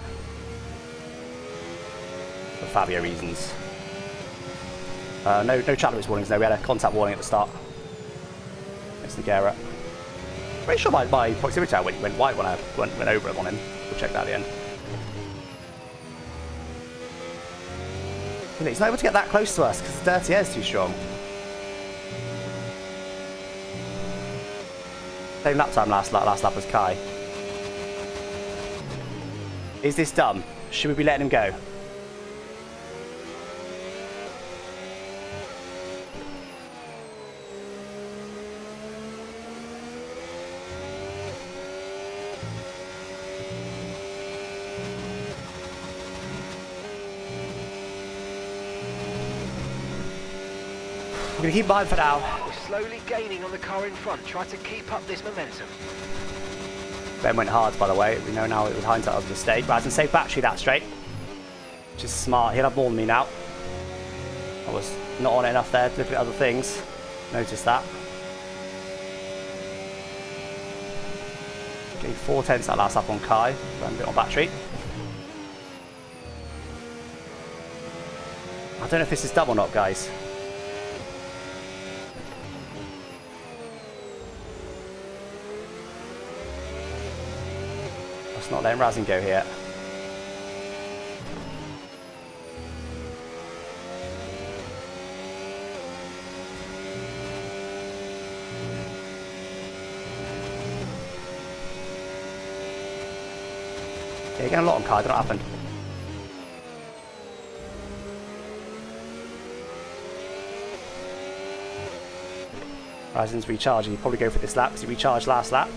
For Fabio reasons. No channel risk warnings, though. We had a contact warning at the start. It's Nagera. Pretty sure my proximity tower went white when I went over it on him. We'll check that at the end. He's not able to get that close to us because the dirty air is too strong. Same lap time last lap as Kai. Is this dumb? Should we be letting him go? I'm going to keep behind for now. We're slowly gaining on the car in front. Try to keep up this momentum. Ben went hard, by the way. We know now it was hindsight, it was a mistake. Razin saved battery that straight. Which is smart. He'll have more than me now. I was not on it enough there to look at other things. Noticed that. Getting 4 tenths that last up on Kai. Ran a bit on battery. I don't know if this is dumb or not, guys. Let's not let Razin go here. Yeah, you're getting a lot on Kai, I don't know what happened. Razin's recharging, he'll probably go for this lap because he recharged last lap.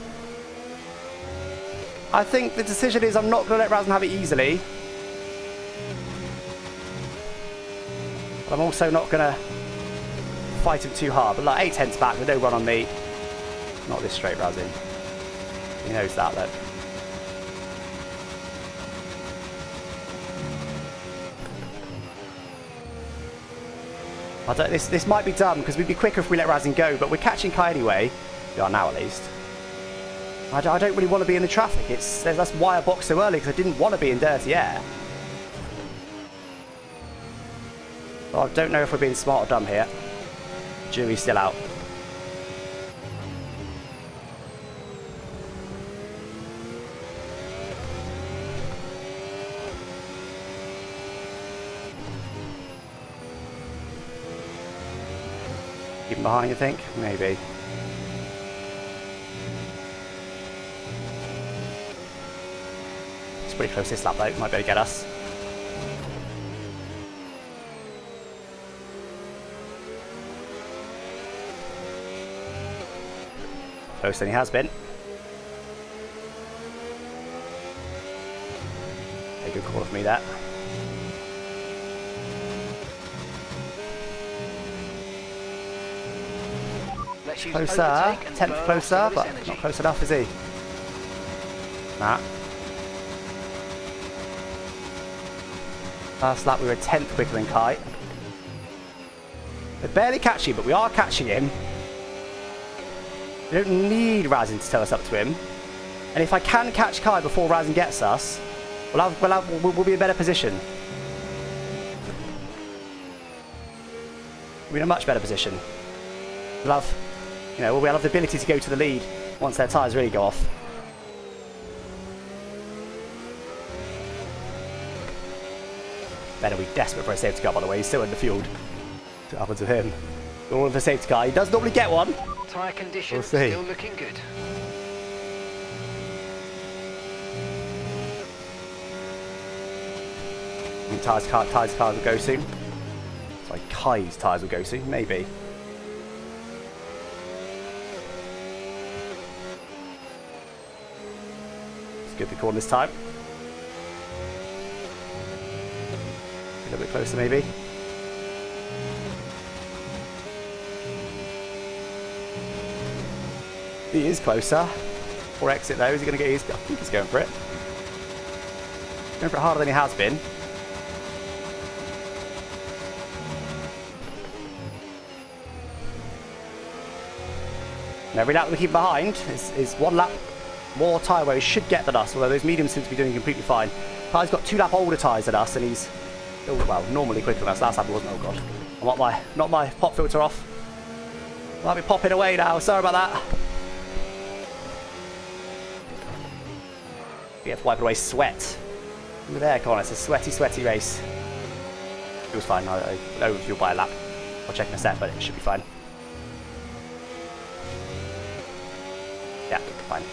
I think the decision is I'm not going to let Razin have it easily. But I'm also not going to fight him too hard. But like 8 tenths back with no run on me. Not this straight, Razin. He knows that, though. This might be dumb because we'd be quicker if we let Razin go, but we're catching Kai anyway. We are now, at least. I don't really want to be in the traffic. That's why I boxed so early, because I didn't want to be in dirty air. Well, I don't know if we're being smart or dumb here. Jury's still out. Keep him behind, you think? Maybe. It's pretty close this lap though, might be able to get us. Closer than he has been. A good call for me there. Closer, 10th closer, but not close enough, is he? Nah. Last lap we were 10th quicker than Kai. We're barely catching, but we are catching him. We don't need Razin to tell us up to him. And if I can catch Kai before Razin gets us, we'll be in a better position. We're in a much better position. We'll have the ability to go to the lead once their tyres really go off. Ben will be desperate for a safety car, by the way. He's still underfueled. What happens with him? All of a safety car. He does normally get one. Tyre condition still looking good. I think Ty's car will go soon. Sorry, Kai's tyres will go soon. Maybe. Good the corner this time. A little bit closer maybe. He is closer. Or exit though. Is he going to get his? I think he's going for it. Going for it harder than he has been. And every lap we keep behind is one lap more tyre wear he should get than us, although those mediums seem to be doing completely fine. Kai's got 2 lap older tyres than us, and he's normally quicker than us. Last lap he wasn't. Oh god, I not my pop filter off. Might be popping away now. Sorry about that. We have to wipe away sweat. Look there, come on, it's a sweaty race. It was fine. I overfueled by a lap. I'll check in a sec, but it should be fine. Yeah, fine.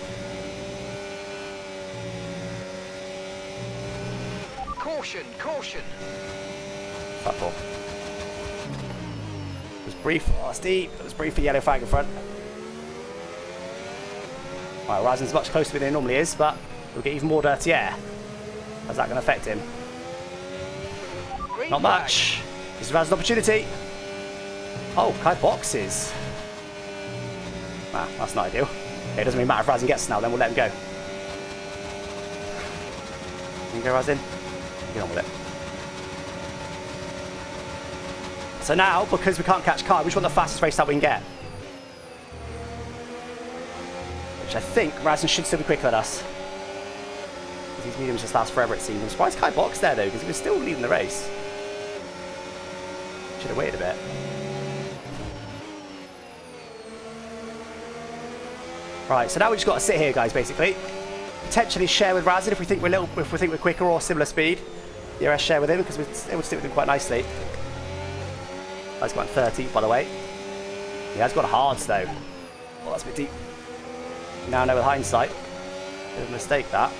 Caution. That for? It was brief. Oh, steep. It was brief for yellow flag in front. Right, Razin's much closer than he normally is, but we'll get even more dirty air. How's that going to affect him? Not much. This is Razin's opportunity. Oh, Kai boxes. Nah, that's not ideal. Okay, it doesn't really matter if Razin gets us now, then we'll let him go. Can you go, Razin? Get on with it. So now, because we can't catch Kai, we just want the fastest race that we can get. Which I think Razin should still be quicker than us. Because these mediums just last forever, it seems. I'm surprised Kai boxed there, though, because he was still leading the race. Should have waited a bit. Right, so now we just got to sit here, guys, basically. Potentially share with Razin if we think we're quicker or similar speed. DRS share with him because we're able to stick with him quite nicely. He's got 30, by the way. He has got hards though. Oh, that's a bit deep. Now know with hindsight, bit of a mistake that.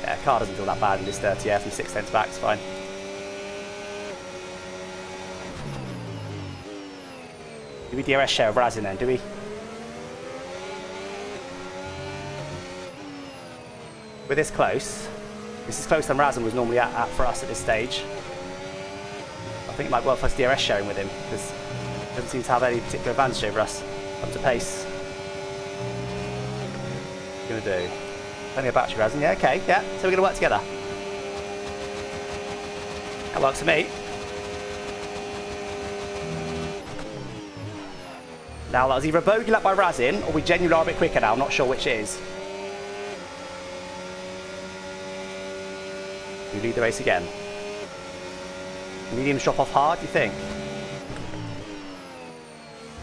Yeah, car doesn't feel that bad in this 30F from 6 tenths back. It's fine. Do we DRS share with Razin then? Do we? We're this close. This is closer than Razin was normally at for us at this stage. I think it might work for us DRS sharing with him because he doesn't seem to have any particular advantage over us. Up to pace. What are you going to do? Only a battery, Razin. Yeah, okay, yeah. So we're going to work together. That works for me. Now that was either a bogey lap by Razin or we genuinely are a bit quicker now. I'm not sure which it is. We lead the race again. Mediums drop off hard, do you think?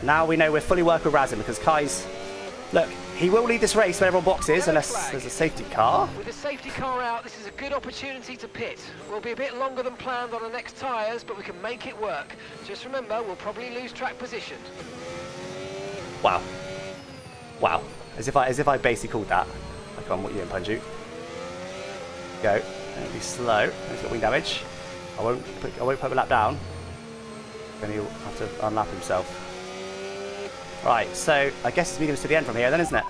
Now we know we're fully working with Razin because Kai's... Look, he will lead this race when everyone boxes unless there's a safety car. With the safety car out, this is a good opportunity to pit. We'll be a bit longer than planned on the next tyres, but we can make it work. Just remember, we'll probably lose track position. Wow. Wow. As if I basically called that. Like, come on, what are you doing, Punju? Go. Don't be slow. He's got wing damage. I won't put a lap down. Then he'll have to unlap himself. Right, so I guess it's mediums to the end from here then, isn't it?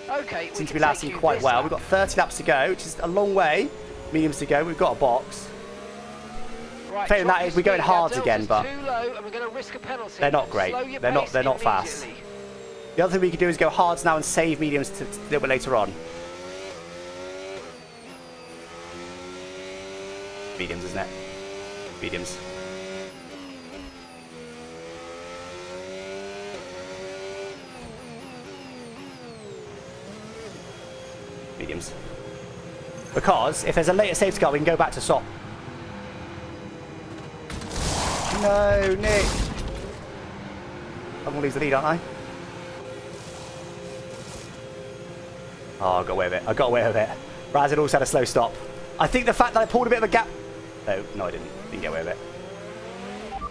Okay. Seems to be lasting quite well. We've got 30 laps to go, which is a long way. Mediums to go. We've got a box. Right, Failing that is we're going hards again, but too low and we're going to risk a penalty. they're not great. They're not fast. The other thing we could do is go hards now and save mediums to a little bit later on. Mediums, isn't it? Mediums. Mediums. Because if there's a later safety car, we can go back to soft. No, Nick. I'm going to lose the lead, aren't I? Oh, I got away with it. I got away with it. Razin also had a slow stop. I think the fact that I pulled a bit of a gap... No, I didn't. Didn't get away with it.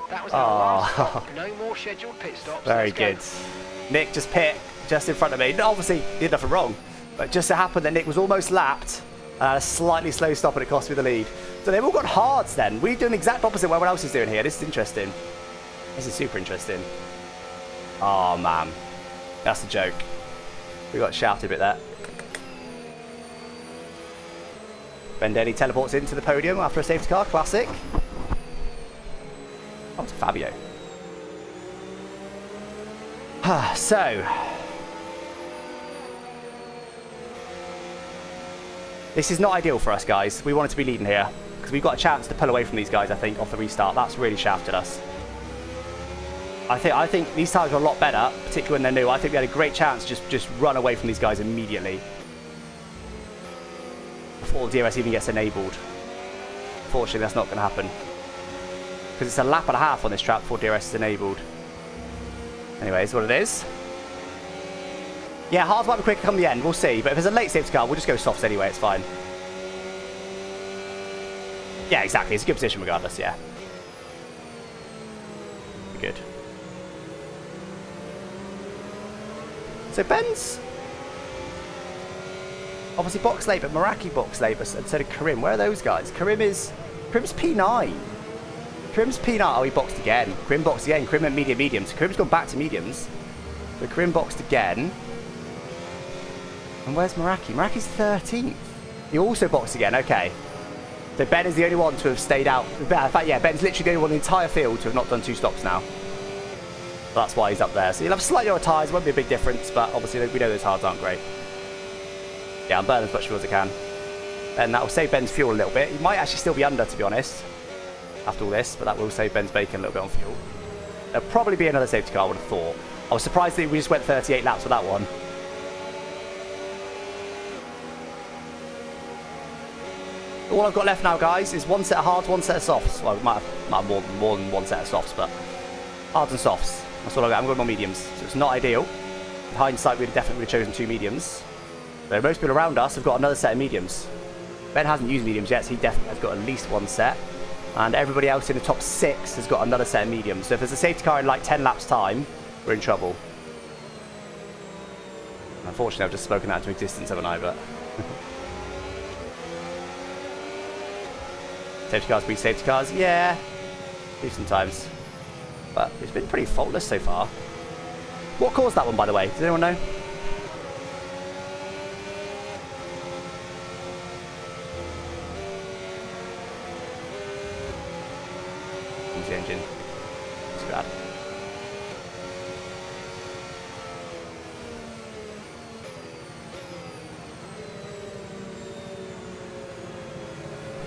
That was our last stop. No more scheduled pit stops. Very good. Nick just pit just in front of me. No, obviously, he did nothing wrong. But just so happened that Nick was almost lapped and had a slightly slow stop and it cost me the lead. So they've all got hards then. We've done the exact opposite of what everyone else is doing here. This is interesting. This is super interesting. Oh, man. That's a joke. We got shouted a bit there. Bendelli teleports into the podium after a safety car. Classic. Oh, it's Fabio. So... this is not ideal for us, guys. We wanted to be leading here because we've got a chance to pull away from these guys, I think, off the restart. That's really shafted us. I think these tyres are a lot better, particularly when they're new. I think we had a great chance to just run away from these guys immediately before the DRS even gets enabled. Fortunately, that's not going to happen because it's a lap and a half on this track before DRS is enabled. Anyway, it's what it is. Yeah, hards might be quicker come the end. We'll see. But if there's a late safety car, we'll just go softs anyway. It's fine. Yeah, exactly. It's a good position regardless, yeah. Good. So Ben's... obviously box late, but Meraki box late, but instead of Karim. Where are those guys? Karim's P9. Karim's P9. Oh, he boxed again. Karim boxed again. Karim went mediums. Karim's gone back to mediums. So Karim boxed again. And where's Meraki? Meraki's 13th. He also boxed again. Okay. So Ben is the only one to have stayed out. In fact, yeah, Ben's literally the only one in the entire field to have not done 2 stops now. So that's why he's up there. So he'll have slightly lower tyres. Won't be a big difference, but obviously we know those hards aren't great. Yeah, I'm burning as much fuel as I can. And that will save Ben's fuel a little bit. He might actually still be under, to be honest, after all this, but that will save Ben's bacon a little bit on fuel. There'll probably be another safety car, I would have thought. I was surprised that we just went 38 laps with that one. All I've got left now, guys, is 1 set of hards, 1 set of softs. Well, we might have more than 1 set of softs, but hards and softs. That's all I've got. I'm going more mediums. So it's not ideal. In hindsight, we'd definitely have chosen 2 mediums. But most people around us have got another set of mediums. Ben hasn't used mediums yet, so he definitely has got at least 1 set. And everybody else in the top 6 has got another set of mediums. So if there's a safety car in like 10 laps time, we're in trouble. Unfortunately, I've just spoken that into existence, haven't I? But safety cars beat safety cars, yeah, do sometimes. But it's been pretty faultless so far. What caused that one, by the way? Does anyone know? The engine. It's bad.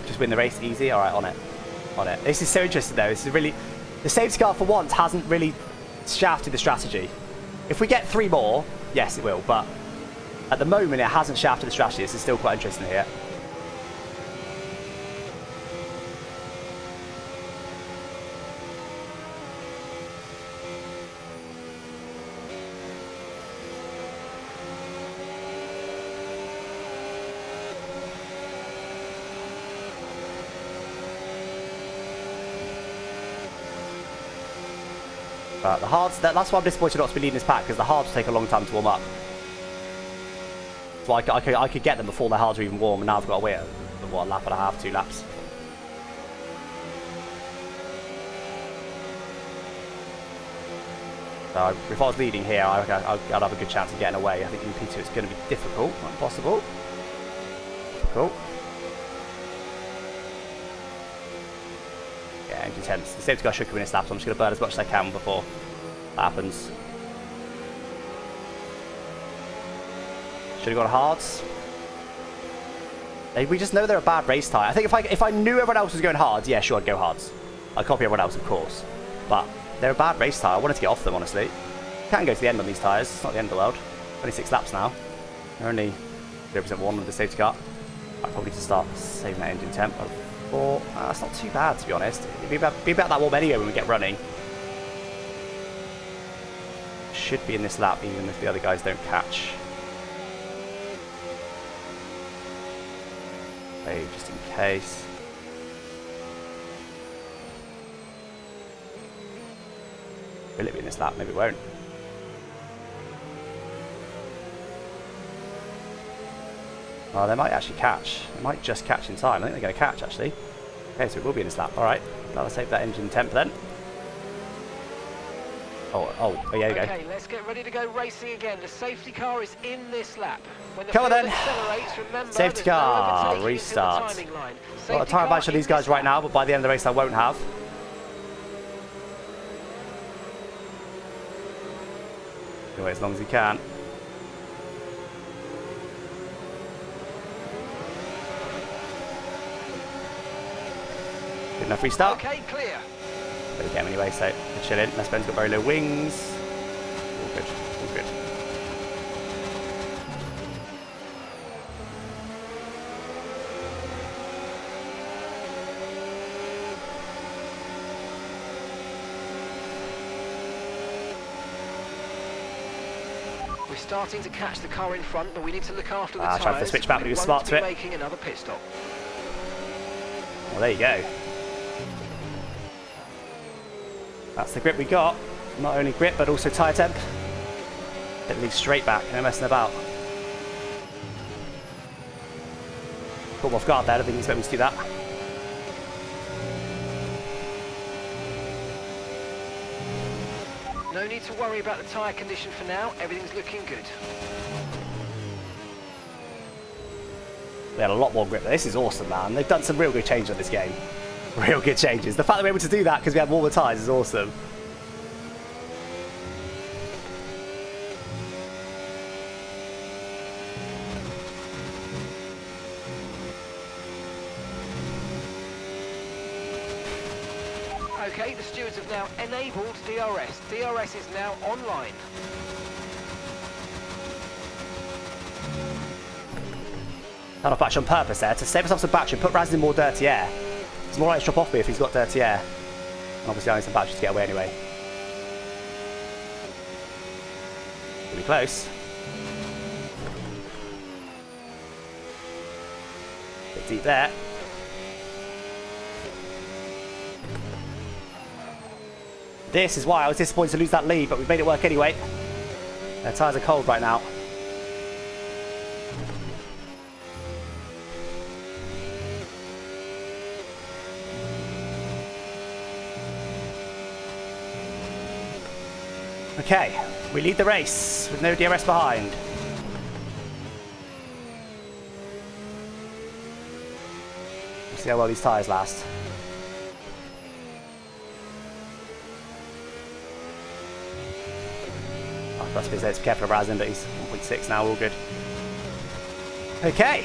Just win the race easy. All right, on it, on it. This is so interesting though. This is really the safety car for once hasn't really shafted the strategy. If we get 3 more, yes, it will. But at the moment, it hasn't shafted the strategy. This is still quite interesting here. But the hards, that's why I'm disappointed not to be leading this pack, because the hards take a long time to warm up. So I could get them before the hards are even warm, and now I've got to wait, what, a lap and a half, 2 laps. So if I was leading here, I'd have a good chance of getting away. I think in P2 it's going to be difficult, not impossible. Difficult. Yeah, engine temps. The safety car should come in this lap, so I'm just going to burn as much as I can before that happens. Should have gone hards. We just know they're a bad race tyre. I think if I knew everyone else was going hards, yeah, sure, I'd go hards. I'd copy everyone else, of course. But they're a bad race tyre. I wanted to get off them, honestly. Can't go to the end on these tyres. It's not the end of the world. Only 6 laps now. They're only 0.1 with the safety car. I probably need to start saving that engine temp. That's not too bad, to be honest. It'd be about that warm anyway when we get running. Should be in this lap, even if the other guys don't catch. Hey, just in case. Will it be in this lap? Maybe it won't. Oh, they might actually catch. They might just catch in time. I think they're going to catch, actually. Okay, so it will be in this lap. All right. That'll save that engine temp then. Oh, yeah, there you go. Okay, let's get ready to go racing again. The safety car is in this lap. When the Come on then. accelerates, remember, Safety car, restart. Got a tyre advantage on these guys right now, but by the end of the race I won't have. Anyway, as long as you can. Good enough restart. Okay, clear. But again, anyway, so we're chilling. Les Ben's got very low wings. All good, all good. We're starting to catch the car in front, but we need to look after the tyres. Trying to switch back, but he was smart to it. Making another pit stop. Well, there you go. That's the grip we got. Not only grip, but also tyre temp. It leads straight back, no messing about. Caught me off guard there, I don't think he's let me do that. No need to worry about the tyre condition for now. Everything's looking good. They had a lot more grip. This is awesome, man. They've done some real good changes on this game. Real good changes. The fact that we're able to do that because we have warmer tyres is awesome. Okay, the stewards have now enabled DRS. DRS is now online. Turn off battery on purpose there to save ourselves some battery and put Raz in more dirty air. It's more likely to drop off me if he's got dirty air. And obviously I need some batteries to get away anyway. Pretty close. Bit deep there. This is why I was disappointed to lose that lead, but we've made it work anyway. Their tyres are cold right now. Okay, we lead the race with no DRS behind. Let's see how well these tyres last. That's because it's careful of Razin, but he's 1.6 now, all good. Okay.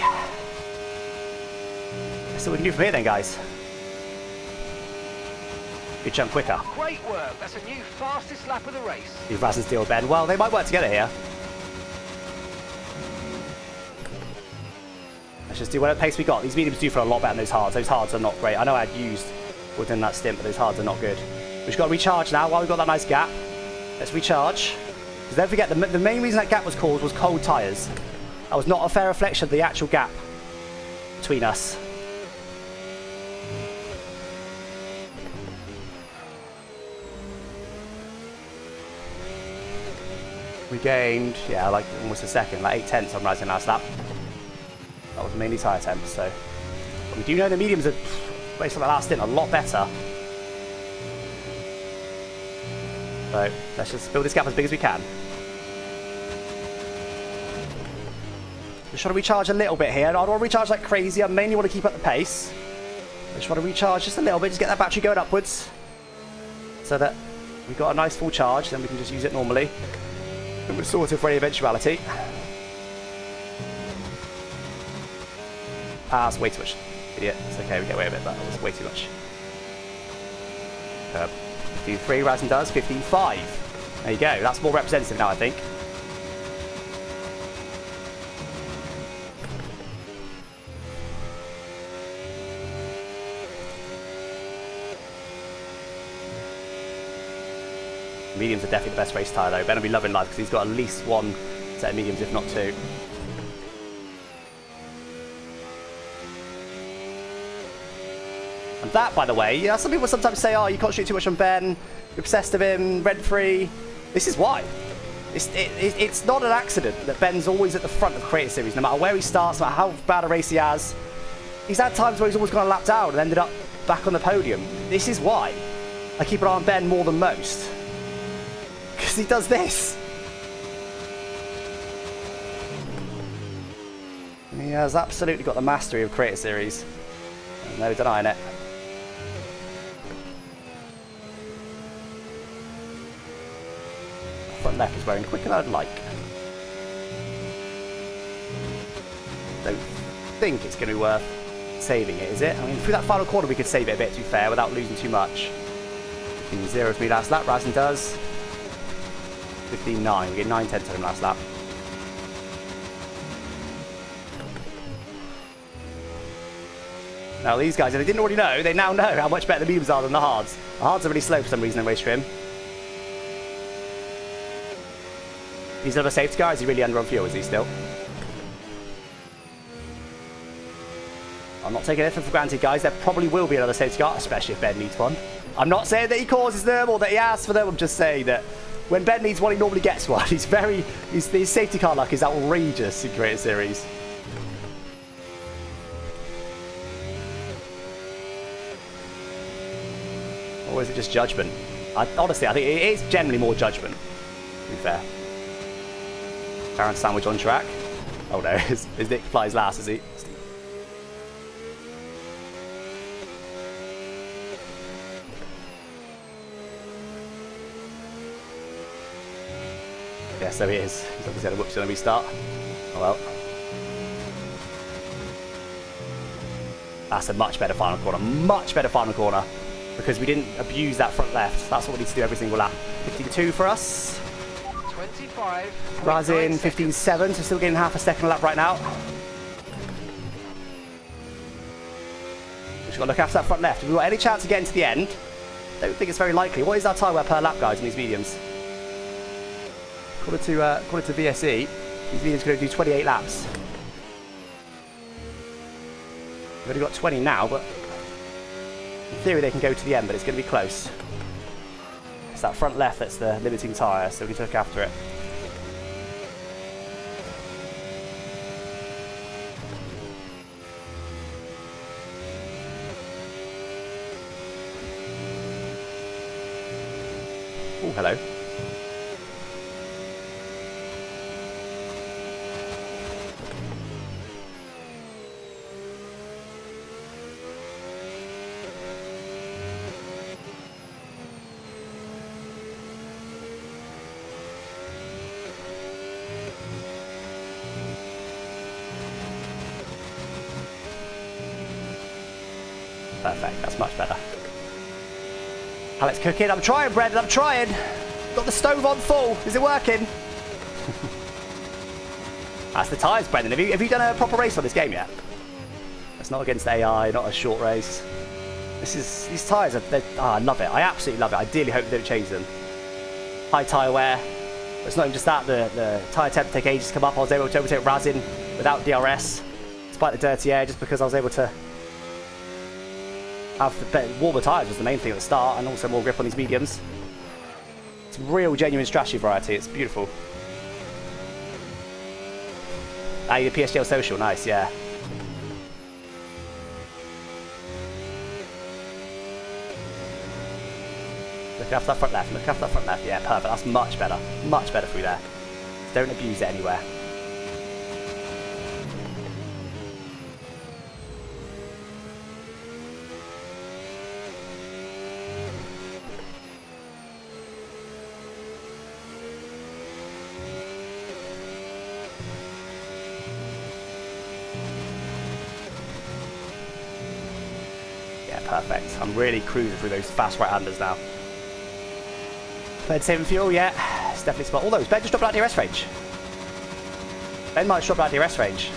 So we can do from here then, guys. Good jump quicker. Great work. That's a new fastest lap of the race. Leave Razin's deal with Ben. Well, they might work together here. Let's just do whatever pace we got. These mediums do for a lot better than those hards. Those hards are not great. I know I had used within that stint, but those hards are not good. We've just got to recharge now while we've got that nice gap. Let's recharge. Because don't forget, the main reason that gap was caused was cold tyres. That was not a fair reflection of the actual gap between us. We gained, yeah, like almost a second, like 8/10 on rising last lap. That was mainly tyre temps, so. But we do know the mediums are, based on the last stint, a lot better. So let's just build this gap as big as we can. Just trying to recharge a little bit here. I don't want to recharge like crazy. I mainly want to keep up the pace. I just want to recharge just a little bit, just get that battery going upwards. So that we've got a nice full charge, then we can just use it normally. And we're sorted for any eventuality. Ah, that's way too much. Idiot. It's okay, we get away with it, but that was way too much. 15.3, Rasen does. 15.5. There you go. That's more representative now, I think. Mediums are definitely the best race tyre though. Ben will be loving life because he's got at least one set of mediums, if not two. And that, by the way, yeah, some people sometimes say, oh, you concentrate too much on Ben, you're obsessed with him, rent-free. This is why. It's not an accident that Ben's always at the front of the Creator Series, no matter where he starts, no matter how bad a race he has. He's had times where he's always gone a lap down and ended up back on the podium. This is why I keep an eye on Ben more than most. Because he does this. He has absolutely got the mastery of Creator Series. No denying it. Front left is wearing quicker than I'd like. Don't think it's going to be worth saving it, is it? I mean, through that final corner we could save it a bit, to be fair, without losing too much. 15.0 for me last lap, Rasen does. 15.9, we get 9/10 to him last lap. Now these guys, if they didn't already know, they now know how much better the mediums are than the hards. The hards are really slow for some reason in race trim. He's another safety car, is he really under on fuel, is he still? I'm not taking anything for granted, guys. There probably will be another safety car, especially if Ben needs one. I'm not saying that he causes them or that he asks for them, I'm just saying that when Ben needs one, he normally gets one. His safety car luck is outrageous in Creator Series. Or is it just judgment? Honestly, I think it is generally more judgment, to be fair. Baron sandwich on track. Oh no, his Nick flies last, is he? Yeah, so he is. He's obviously had a whoops on a restart. Oh well. That's a much better final corner. Much better final corner. Because we didn't abuse that front left. That's what we need to do every single lap. 15.2 for us. 25. Rasen 15.7, so still getting half a second a lap right now. Just got to look after that front left. If we've got any chance of getting to the end, don't think it's very likely. What is our tyre wear per lap, guys, in these mediums? According to VSE, these mediums are going to do 28 laps. We've only got 20 now, but in theory they can go to the end, but it's going to be close. It's that front left that's the limiting tyre, so we need to look after it. Oh, hello. Perfect, that's much better. Alex cooking. I'm trying, Brendan, I'm trying. Got the stove on full. Is it working? That's the tyres, Brendan. Have you done a proper race on this game yet? It's not against AI, not a short race. These tyres are, I love it. I absolutely love it. I dearly hope they don't change them. High tyre wear. But it's not even just that. The tyre temp take ages to come up. I was able to overtake Rasen without DRS, despite the dirty air, just because I was able to have the warmer tyres was the main thing at the start, and also more grip on these mediums. It's real genuine strategy variety. It's beautiful. Ah, you're PSGL social. Nice, yeah. Look after that front left. Look after that front left. Yeah, perfect. That's much better. Much better through there. Don't abuse it anywhere. Yeah, perfect. I'm really cruising through those fast right-handers now. Bed saving fuel, yeah. It's definitely smart. Although, Ben just dropped out DRS range. Ben might drop out DRS range.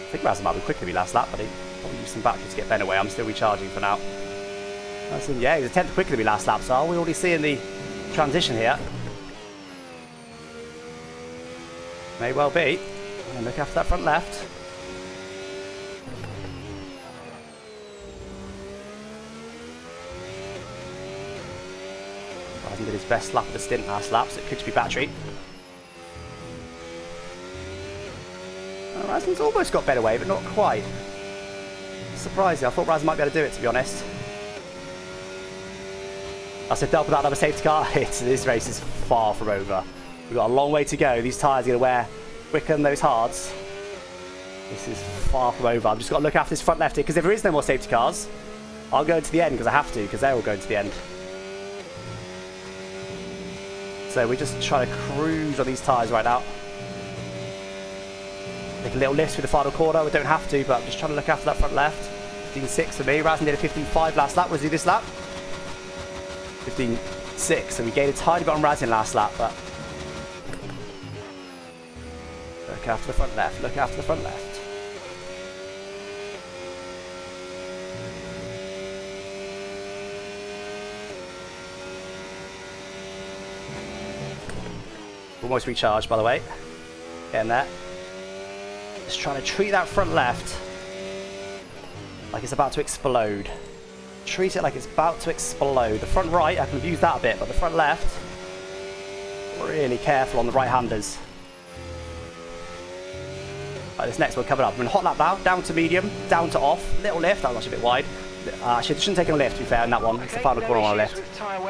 I think Razin might be quicker than me last lap, but he probably used some battery to get Ben away. I'm still recharging for now. Yeah, he was a tenth quicker than me last lap, so are we already seeing the transition here? May well be. And look after that front left. Razin did his best lap of the stint last lap, so it could just be battery. Razin's almost got better way, but not quite. Surprising. I thought Razin might be able to do it, to be honest. I said double that another safety car. This race is far from over. We've got a long way to go. These tyres are going to wear quicker than those hards. This is far from over. I've just got to look after this front left here, because if there is no more safety cars, I'll go to the end, because I have to, because they're all going to the end. So we're just trying to cruise on these tyres right now. Take a little lift through the final corner. We don't have to, but I'm just trying to look after that front left. 15.6 for me. Razin did a 15.5 last lap. Was he this lap? 15.6. So we gained a tiny bit on Razin last lap, but look after the front left. Look after the front left. Almost recharged, by the way. Getting there. Just trying to treat that front left like it's about to explode. Treat it like it's about to explode. The front right, I can abuse that a bit, but the front left, really careful on the right-handers. Right, this next one coming up. I'm in hot lap now, down to medium, down to off, little lift. That was actually a bit wide. Actually, I shouldn't take a lift, to be fair, in that one. It's the final corner on a lift.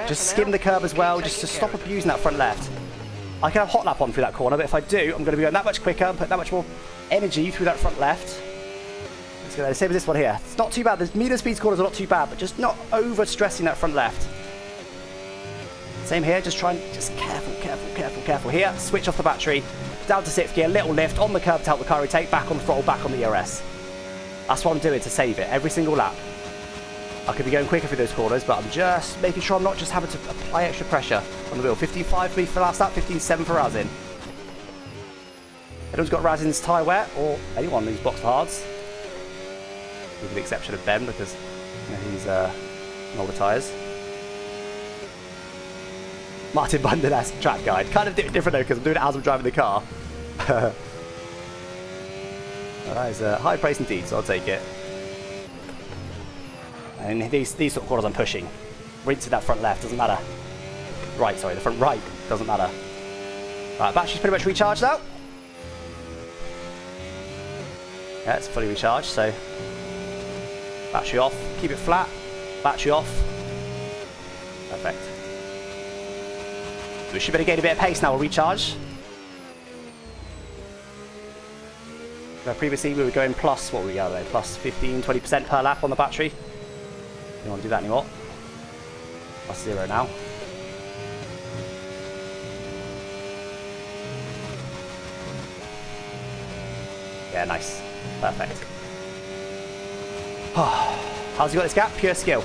Just skim the curb as well, just to stop abusing that front left. I can have hot lap on through that corner, but if I do, I'm going to be going that much quicker and put that much more energy through that front left. Let's go there. Same as this one here. It's not too bad. The medium speed corners are not too bad, but just not over stressing that front left. Same here. Just careful here. Switch off the battery, down to 6th gear, little lift on the curb to help the car rotate, back on the throttle, back on the ERS. That's what I'm doing to save it every single lap. I could be going quicker through those corners, but I'm just making sure I'm not just having to apply extra pressure on the wheel. 15.5 for me for last lap, 15.7 for Razin. Anyone's got Razin's tyre wet, or anyone who's boxed hards, with the exception of Ben, because you know, he's on all the tyres. Martin Bundan track guide. Kind of different though, because I'm doing it as I'm driving the car. That is a high praise indeed, so I'll take it. And these sort of corners I'm pushing. Rinsing that front left, doesn't matter. Right, sorry, the front right, doesn't matter. Right, battery's pretty much recharged now. Yeah, it's fully recharged, so battery off, keep it flat, battery off. Perfect. We should be able to gain a bit of pace now, we'll recharge. Previously we were going plus, what were we going there? Plus 15-20% per lap on the battery. Don't want to do that anymore. Plus 0 now. Yeah, nice. Perfect. How's he got this gap? Pure skill.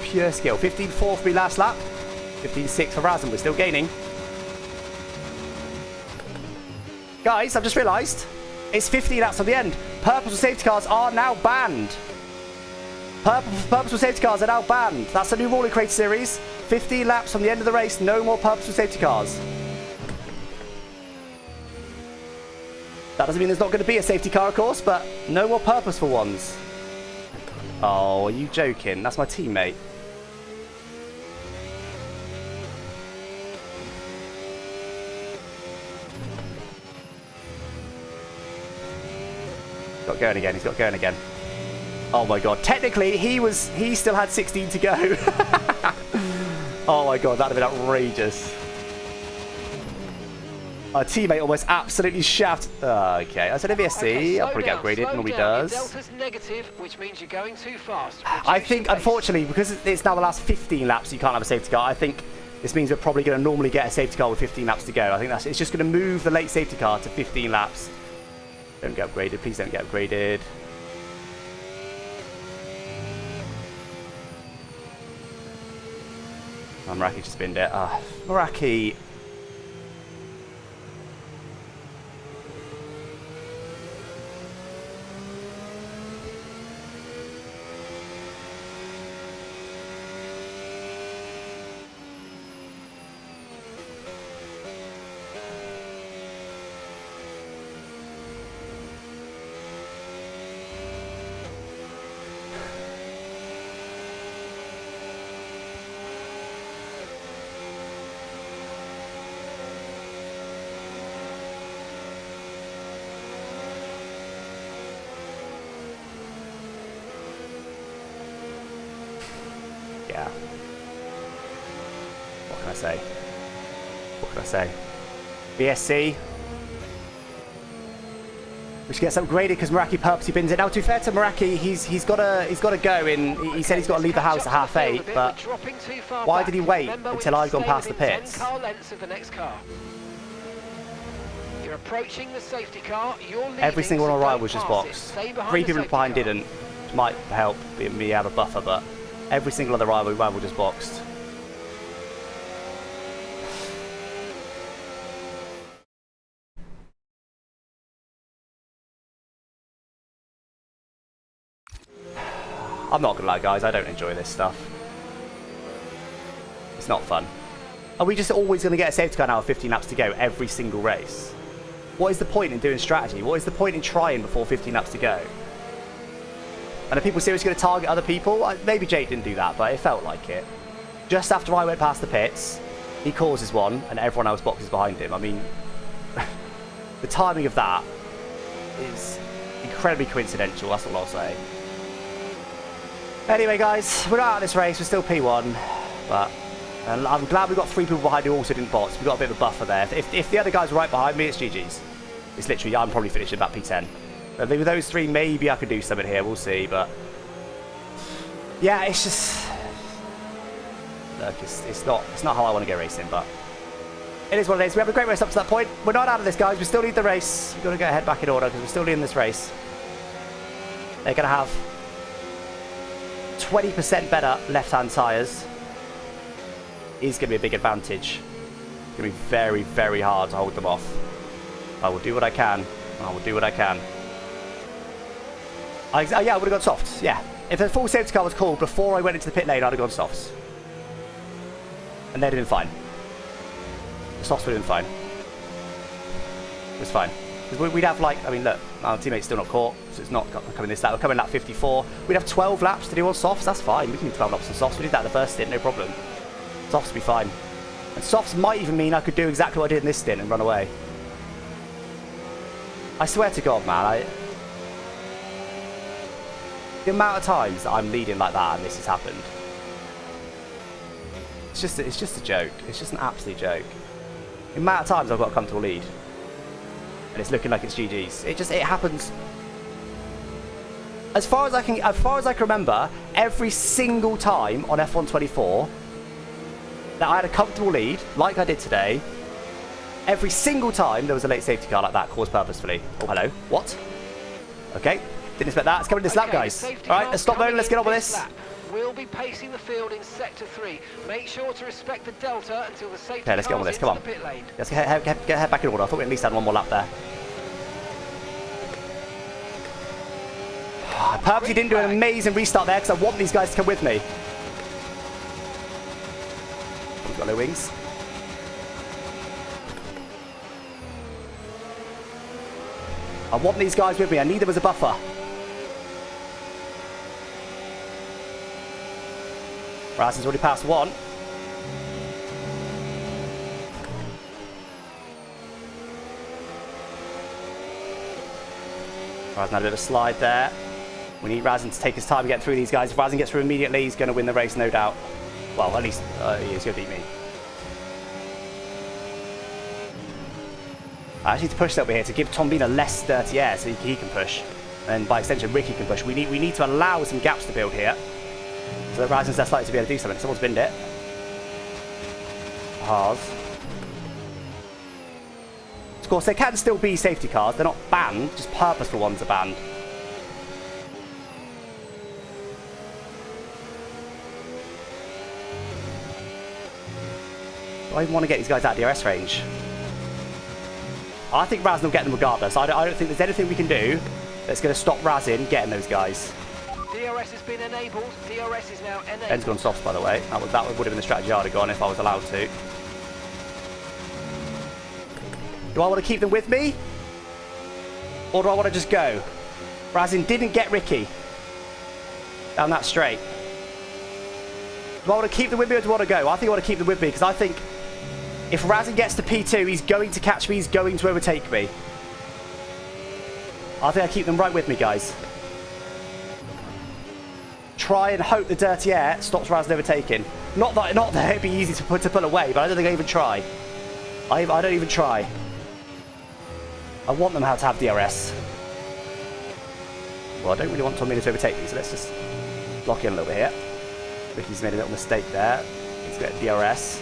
Pure skill. 15.4 for me last lap. 15.6 for Razin. We're still gaining. Guys, I've just realised it's 15 laps on the end. Purpose for safety cars are now banned. Purposeful safety cars are now banned. That's a new rule in Creator Series. 15 laps from the end of the race, no more purposeful safety cars. That doesn't mean there's not going to be a safety car, of course, but no more purposeful ones. Oh, are you joking? That's my teammate. Got going again. He's got going again. Oh my god. Technically, he still had 16 to go. Oh my god, that'd have been outrageous. Our teammate almost absolutely shafted. Okay, I said a VSC. I'll probably get upgraded. Normally does. Delta's negative, which means you're going too fast. I think, unfortunately, because it's now the last 15 laps, you can't have a safety car. I think this means we're probably going to normally get a safety car with 15 laps to go. I think it's just going to move the late safety car to 15 laps. Don't get upgraded. Please don't get upgraded. Oh, Meraki just binned it. Meraki. Yeah. What can I say? What can I say? BSC. Which gets upgraded because Meraki purposely bins it. Now, to be fair to Meraki, he's got to go in. He said he's got to leave the house at 8:30, but why did he wait until I'd gone past the pits? You're approaching the safety car. Every single one on right was just boxed. 3 people behind didn't. Which might help me have a buffer, but every single other rival just boxed. I'm not gonna lie, guys, I don't enjoy this stuff. It's not fun. Are we just always gonna get a safety car now with 15 laps to go every single race? What is the point in doing strategy? What is the point in trying before 15 laps to go? And are people seriously going to target other people? Maybe Jake didn't do that, but it felt like it. Just after I went past the pits, he causes one, and everyone else boxes behind him. I mean, the timing of that is incredibly coincidental, that's all I'll say. Anyway, guys, we're out of this race. We're still P1, but I'm glad we got 3 people behind who also didn't box. We got a bit of a buffer there. If the other guys were right behind me, it's GG's. It's literally, I'm probably finishing about P10. With those 3, maybe I could do something here. We'll see, but yeah, it's just look, it's not how I want to go racing, but it is what it is. We have a great race up to that point. We're not out of this, guys. We still need the race. We've got to get ahead back in order because we're still in this race. They're going to have 20% better left-hand tyres. Is going to be a big advantage. It's going to be very, very hard to hold them off. I will do what I can. I will do what I can. Yeah, I would have gone softs. Yeah. If a full safety car was called before I went into the pit lane, I'd have gone softs. And they'd have been fine. The softs would have been fine. It was fine. Because we'd have like, I mean, look, our teammate's still not caught, so it's not coming this lap. We're coming lap 54. We'd have 12 laps to do on softs. That's fine. We can do 12 laps on softs. We did that in the first stint, no problem. Softs will be fine. And softs might even mean I could do exactly what I did in this stint and run away. I swear to God, man, the amount of times that I'm leading like that and this has happened, it's just a joke. It's just an absolute joke. The amount of times I've got a comfortable lead and it's looking like it's GG's. It happens. As far as I can remember, every single time on F1 24 that I had a comfortable lead, like I did today, every single time there was a late safety car like that caused purposefully. Oh, hello. What? Okay. Didn't expect that. It's coming this lap, guys. All right, let's stop moaning. Let's get on with this. We'll be pacing the field in sector 3. Make sure to respect the delta until the safety okay, let's get on with this. Come on. Let's get head back in order. I thought we at least had one more lap there. I purposely didn't do an amazing restart there because I want these guys to come with me. We've got no wings. I want these guys with me. I need them as a buffer. Rasmussen's already passed one. Razin had a bit of a slide there. We need Razin to take his time to get through these guys. If Razin gets through immediately, he's going to win the race, no doubt. Well, at least he's going to beat me. I actually need to push over here to give Tombina less dirty air so he can push. And by extension, Ricky can push. We need to allow some gaps to build here so that Razin's less likely to be able to do something. Someone's binned it. Cars. Of course, there can still be safety cars. They're not banned, just purposeful ones are banned. Do I even want to get these guys out of DRS range? I think Razin will get them regardless. I don't think there's anything we can do that's going to stop Razin getting those guys. DRS has been enabled. DRS is now enabled. Ben's gone softs, by the way. That would have been the strategy I'd have gone if I was allowed to. Do I want to keep them with me? Or do I want to just go? Razin didn't get Ricky down that straight. Do I want to keep them with me or do I want to go? I think I want to keep them with me because I think if Razin gets to P2, he's going to catch me, he's going to overtake me. I think I keep them right with me, guys. Try and hope the dirty air stops Razin overtaking. Not that it'd be easy to pull away, but I don't think I even try. I don't even try. I want them to have DRS. Well, I don't really want Tombina to overtake me, so let's just lock in a little bit here. Ricky's made a little mistake there. He's got DRS.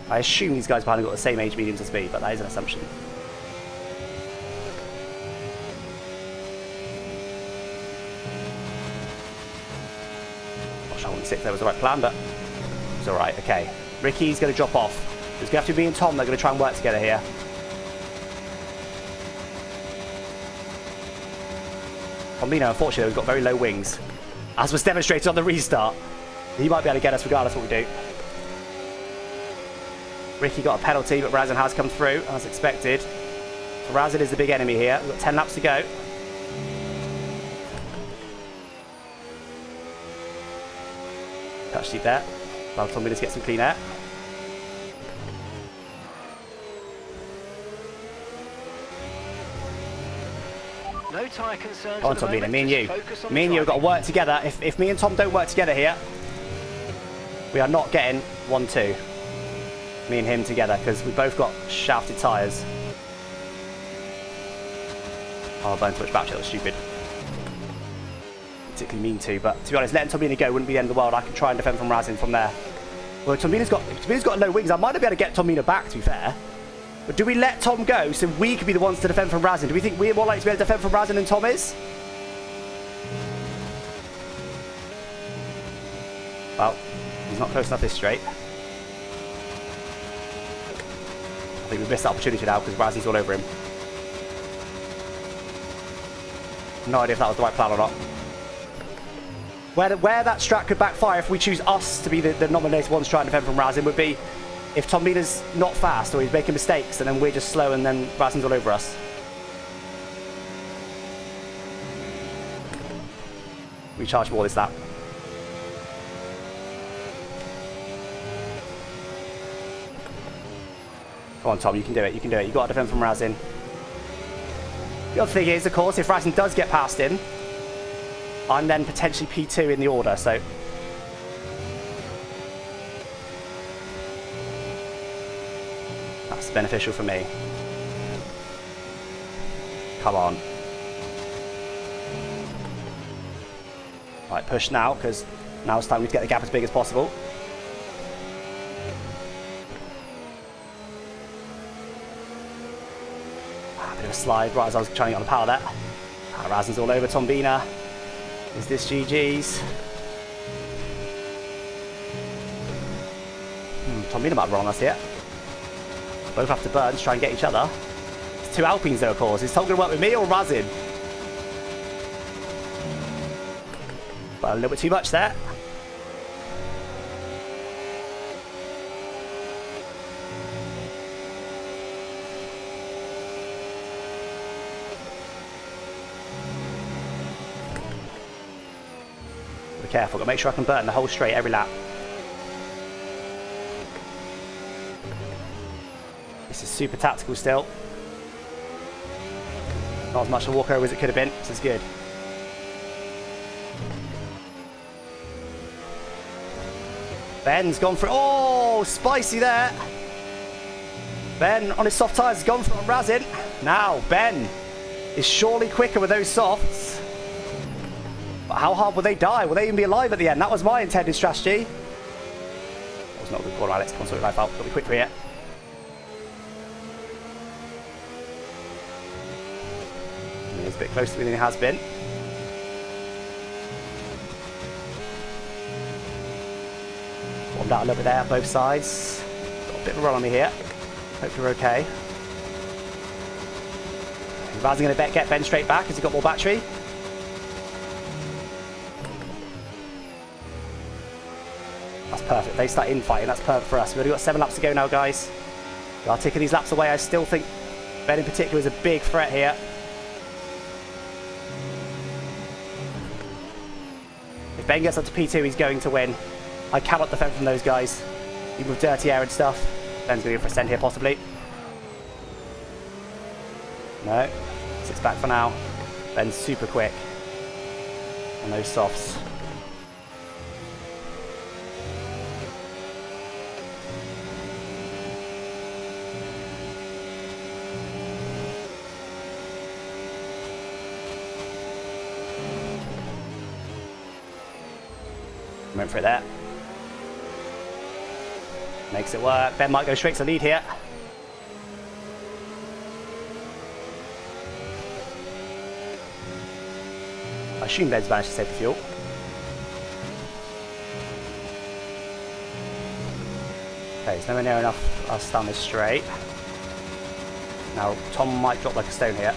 I assume these guys behind have got the same age mediums as me, but that is an assumption. Not sure I wouldn't say if that was the right plan, but it's alright, okay. Ricky's going to drop off. It's going to have to be me and Tom that are going to try and work together here. Tombina, unfortunately, we've got very low wings, as was demonstrated on the restart. He might be able to get us regardless of what we do. Ricky got a penalty, but Razin has come through, as expected. So Razin is the big enemy here. We've got 10 laps to go. Touch deep there. Allow Tombina to get some clean air. No tyre concerns. Come on, Tombina, me and you. Me and you have got to work together. If me and Tom don't work together here, we are not getting 1-2. Me and him together, because we both got shafted tyres. Oh, I burned too much battery, that was stupid. Particularly mean to, but to be honest, letting Tombina go wouldn't be the end of the world. I can try and defend from Razin from there. Well, Tombina's got low wings. I might not be able to get Tombina back, to be fair. But do we let Tom go so we could be the ones to defend from Razin? Do we think we're more likely to be able to defend from Razin than Tom is? Well, he's not close enough this straight. I think we've missed that opportunity now because Razin's all over him. No idea if that was the right plan or not. Where that strat could backfire if we choose us to be the nominated ones trying to defend from Razin would be if Tombina's not fast or he's making mistakes and then we're just slow and then Razin's all over us. Recharge more this lap. Come on, Tom, you can do it, you can do it. You've got to defend from Razin. The other thing is, of course, if Razin does get past him, I'm then potentially P2 in the order, so... that's beneficial for me. Come on. Right, push now, because now it's time to get the gap as big as possible. Bit of a slide right as I was trying to get on the power there. Razin's all over Tombina. Is this GG's? Tombina might run on us here. Both have to burn to try and get each other. It's two Alpines though, of course. Is Tom going to work with me or Razin? But a little bit too much there. Be careful, got to make sure I can burn the whole straight every lap. super tactical still. Not as much a walkover as it could have been. This is good. Ben's gone for it. Oh, spicy there. Ben on his soft tyres has gone for it on Razin. Now, Ben is surely quicker with those softs. But how hard will they die? Will they even be alive at the end? That was my intended strategy. That was not a good call, Alex. Come on, sort your life out. Got to be quick for it. He's a bit closer than he has been. Warmed out a little bit there, both sides. Got a bit of a run on me here. Hopefully we're okay. Razin going to get Ben straight back as he got more battery. That's perfect. They start infighting. That's perfect for us. We've only got 7 laps to go now, guys. We are taking these laps away. I still think Ben in particular is a big threat here. If Ben gets up to P2, he's going to win. I cannot defend from those guys. Even with dirty air and stuff. Ben's going to go for a send here, possibly. No. Sits back for now. Ben's super quick. On those softs. Went for it there. Makes it work. Ben might go straight to lead here. I assume Ben's managed to save the fuel. Okay, he's nowhere near enough us down this straight. Now, Tom might drop like a stone here.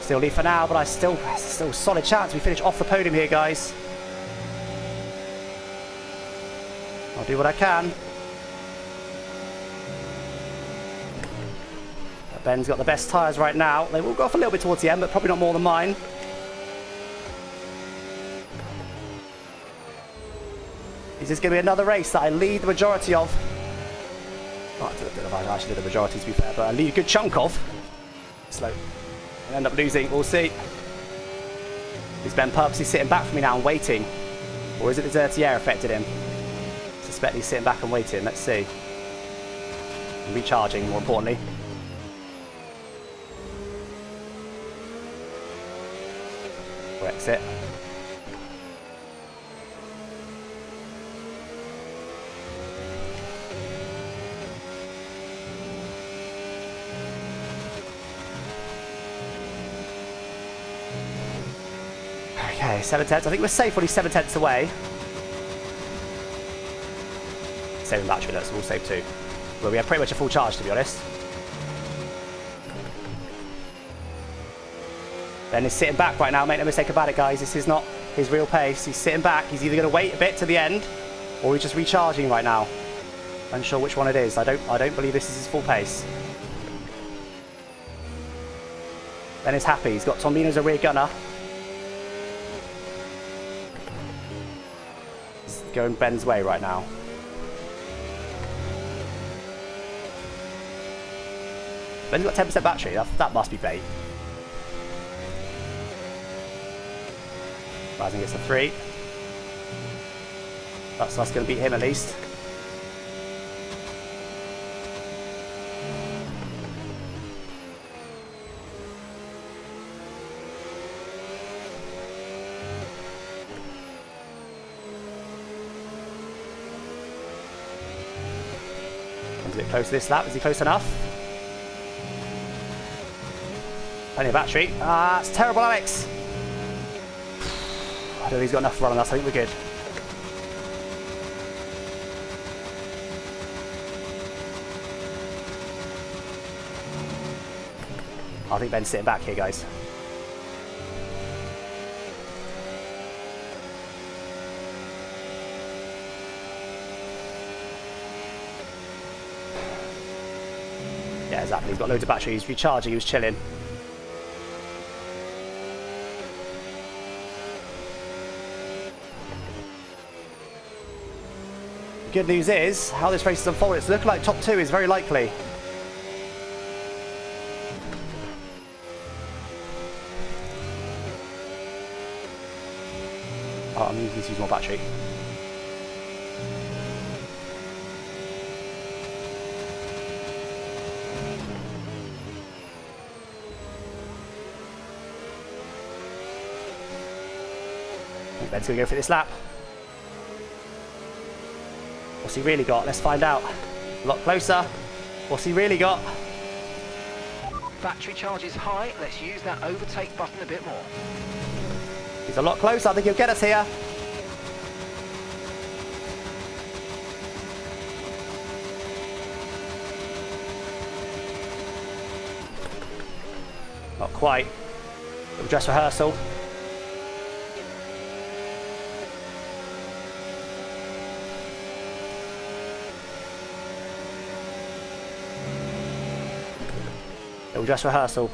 Still lead for now, but I still a solid chance we finish off the podium here, guys. I'll do what I can. Ben's got the best tyres right now. They will go off a little bit towards the end, but probably not more than mine. Is this going to be another race that I lead the majority of? Oh, I don't know if I actually did the majority, to be fair, but I lead a good chunk of. Slow. And end up losing, we'll see. Is Ben purposely sitting back for me now and waiting? Or is it the dirty air affected him? I suspect he's sitting back and waiting, let's see. And recharging, more importantly. We'll exit. Okay, 7 tenths. I think we're safe when he's 7 tenths away. Saving battery, so we'll save 2. Well, we have pretty much a full charge, to be honest. Ben is sitting back right now. Make no mistake about it, guys. This is not his real pace. He's sitting back. He's either going to wait a bit to the end, or he's just recharging right now. Unsure which one it is. I don't believe this is his full pace. Ben is happy. He's got Tombino as a rear gunner. He's going Ben's way right now. Ben's got 10% battery. That must be bait. Razin gets the 3. That's us going to beat him at least. Comes a bit close to this lap. Is he close enough? Plenty of battery. Ah, it's terrible, Alex. I don't think he's got enough to run on us. I think we're good. I think Ben's sitting back here, guys. Yeah, exactly. He's got loads of battery. He's recharging. He was chilling. Good news is, how this race is unfolding, it's looking like top 2 is very likely. Oh, I'm going to use more battery. Ben's going to go for this lap. What's he really got? Let's find out. A lot closer. What's he really got? Battery charge is high. Let's use that overtake button a bit more. He's a lot closer. I think he'll get us here. Not quite. Little dress rehearsal. Little dress rehearsal.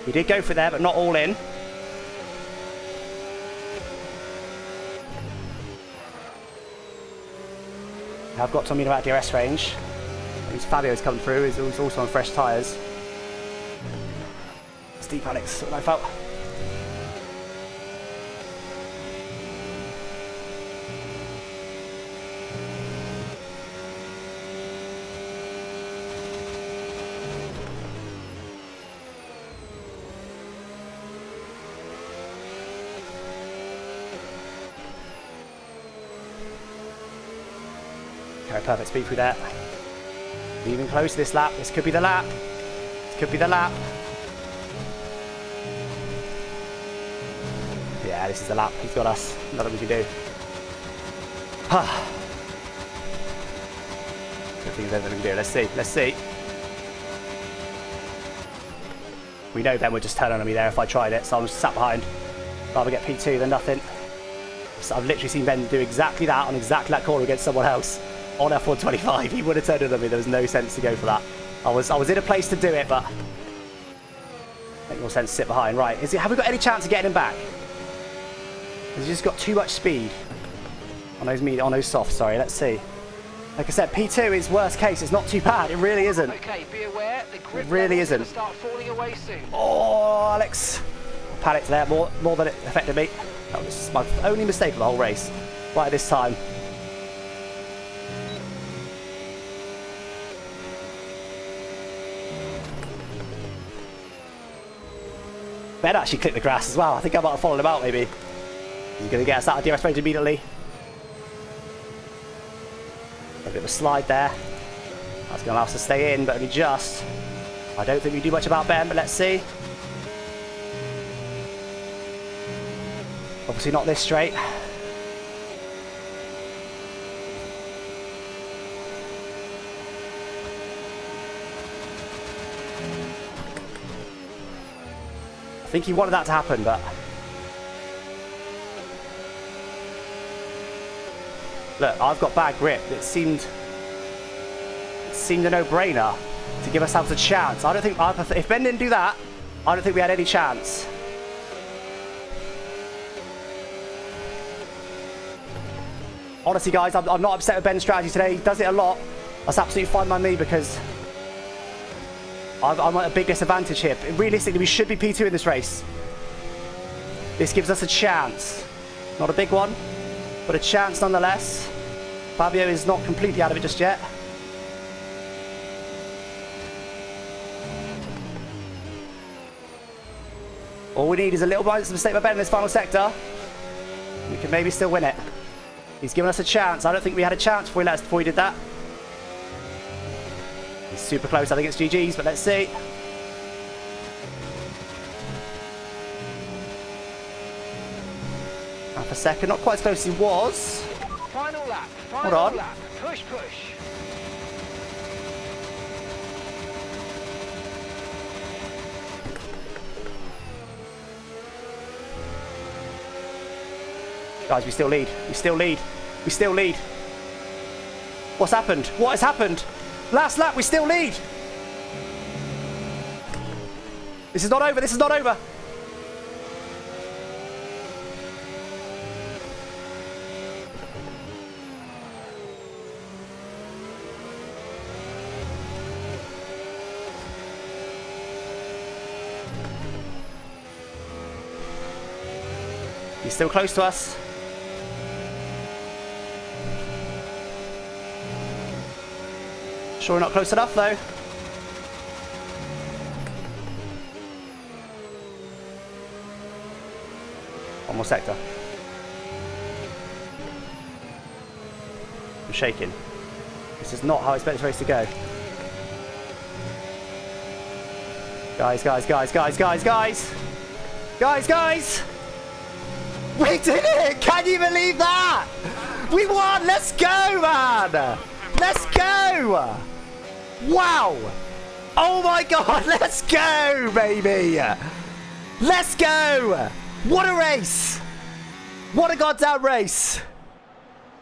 He did go for it there, but not all in. I've got Tommy about DRS range. Fabio's come through. He's also on fresh tyres. Steep Alex, what I felt. Okay, perfect speed through that. Even close to this lap. This could be the lap. This could be the lap. Yeah, this is the lap. He's got us. Nothing we can do. Good thing there's anything we can do. Let's see. Let's see. We know Ben would just turn on me there if I tried it, so I'm just sat behind. Rather get P2 than nothing. So I've literally seen Ben do exactly that on exactly that corner against someone else. On F125, he would have turned it on me. There was no sense to go for that. I was in a place to do it, but make more sense to sit behind. Right, have we got any chance of getting him back? He's just got too much speed on those softs. Sorry, let's see. Like I said, P2 is worst case. It's not too bad. It really isn't. Okay, be aware. The grip really isn't. Going to start falling away soon. Oh, Alex, panicked there more than it affected me. That was my only mistake of the whole race. Right at this time. Ben actually clipped the grass as well. I think I might have followed him out maybe. He's going to get us out of DRS range immediately. A bit of a slide there. That's going to allow us to stay in, but only just. I don't think we do much about Ben, but let's see. Obviously not this straight. I think he wanted that to happen, but look, I've got bad grip. It seemed a no-brainer to give ourselves a chance. I don't think if Ben didn't do that, I don't think we had any chance. Honestly, guys, I'm not upset with Ben's strategy today. He does it a lot. That's absolutely fine by me because I'm at a big disadvantage here. Realistically, we should be P2 in this race. This gives us a chance. Not a big one, but a chance nonetheless. Fabio is not completely out of it just yet. All we need is a little mistake by Ben in this final sector. We can maybe still win it. He's given us a chance. I don't think we had a chance before he did that. He's super close. I think it's GG's, but let's see. And for second, not quite as close as he was. Final lap. Hold on. Lap. Push, push. Guys, we still lead. We still lead. We still lead. What's happened? What has happened? Last lap, we still lead. This is not over. This is not over. He's still close to us. Sure we're not close enough, though. One more sector. I'm shaking. This is not how I expect this race to go. Guys. We did it! Can you believe that? We won! Let's go, man! Let's go! Wow! Oh my god, let's go, baby! Let's go! What a race! What a goddamn race!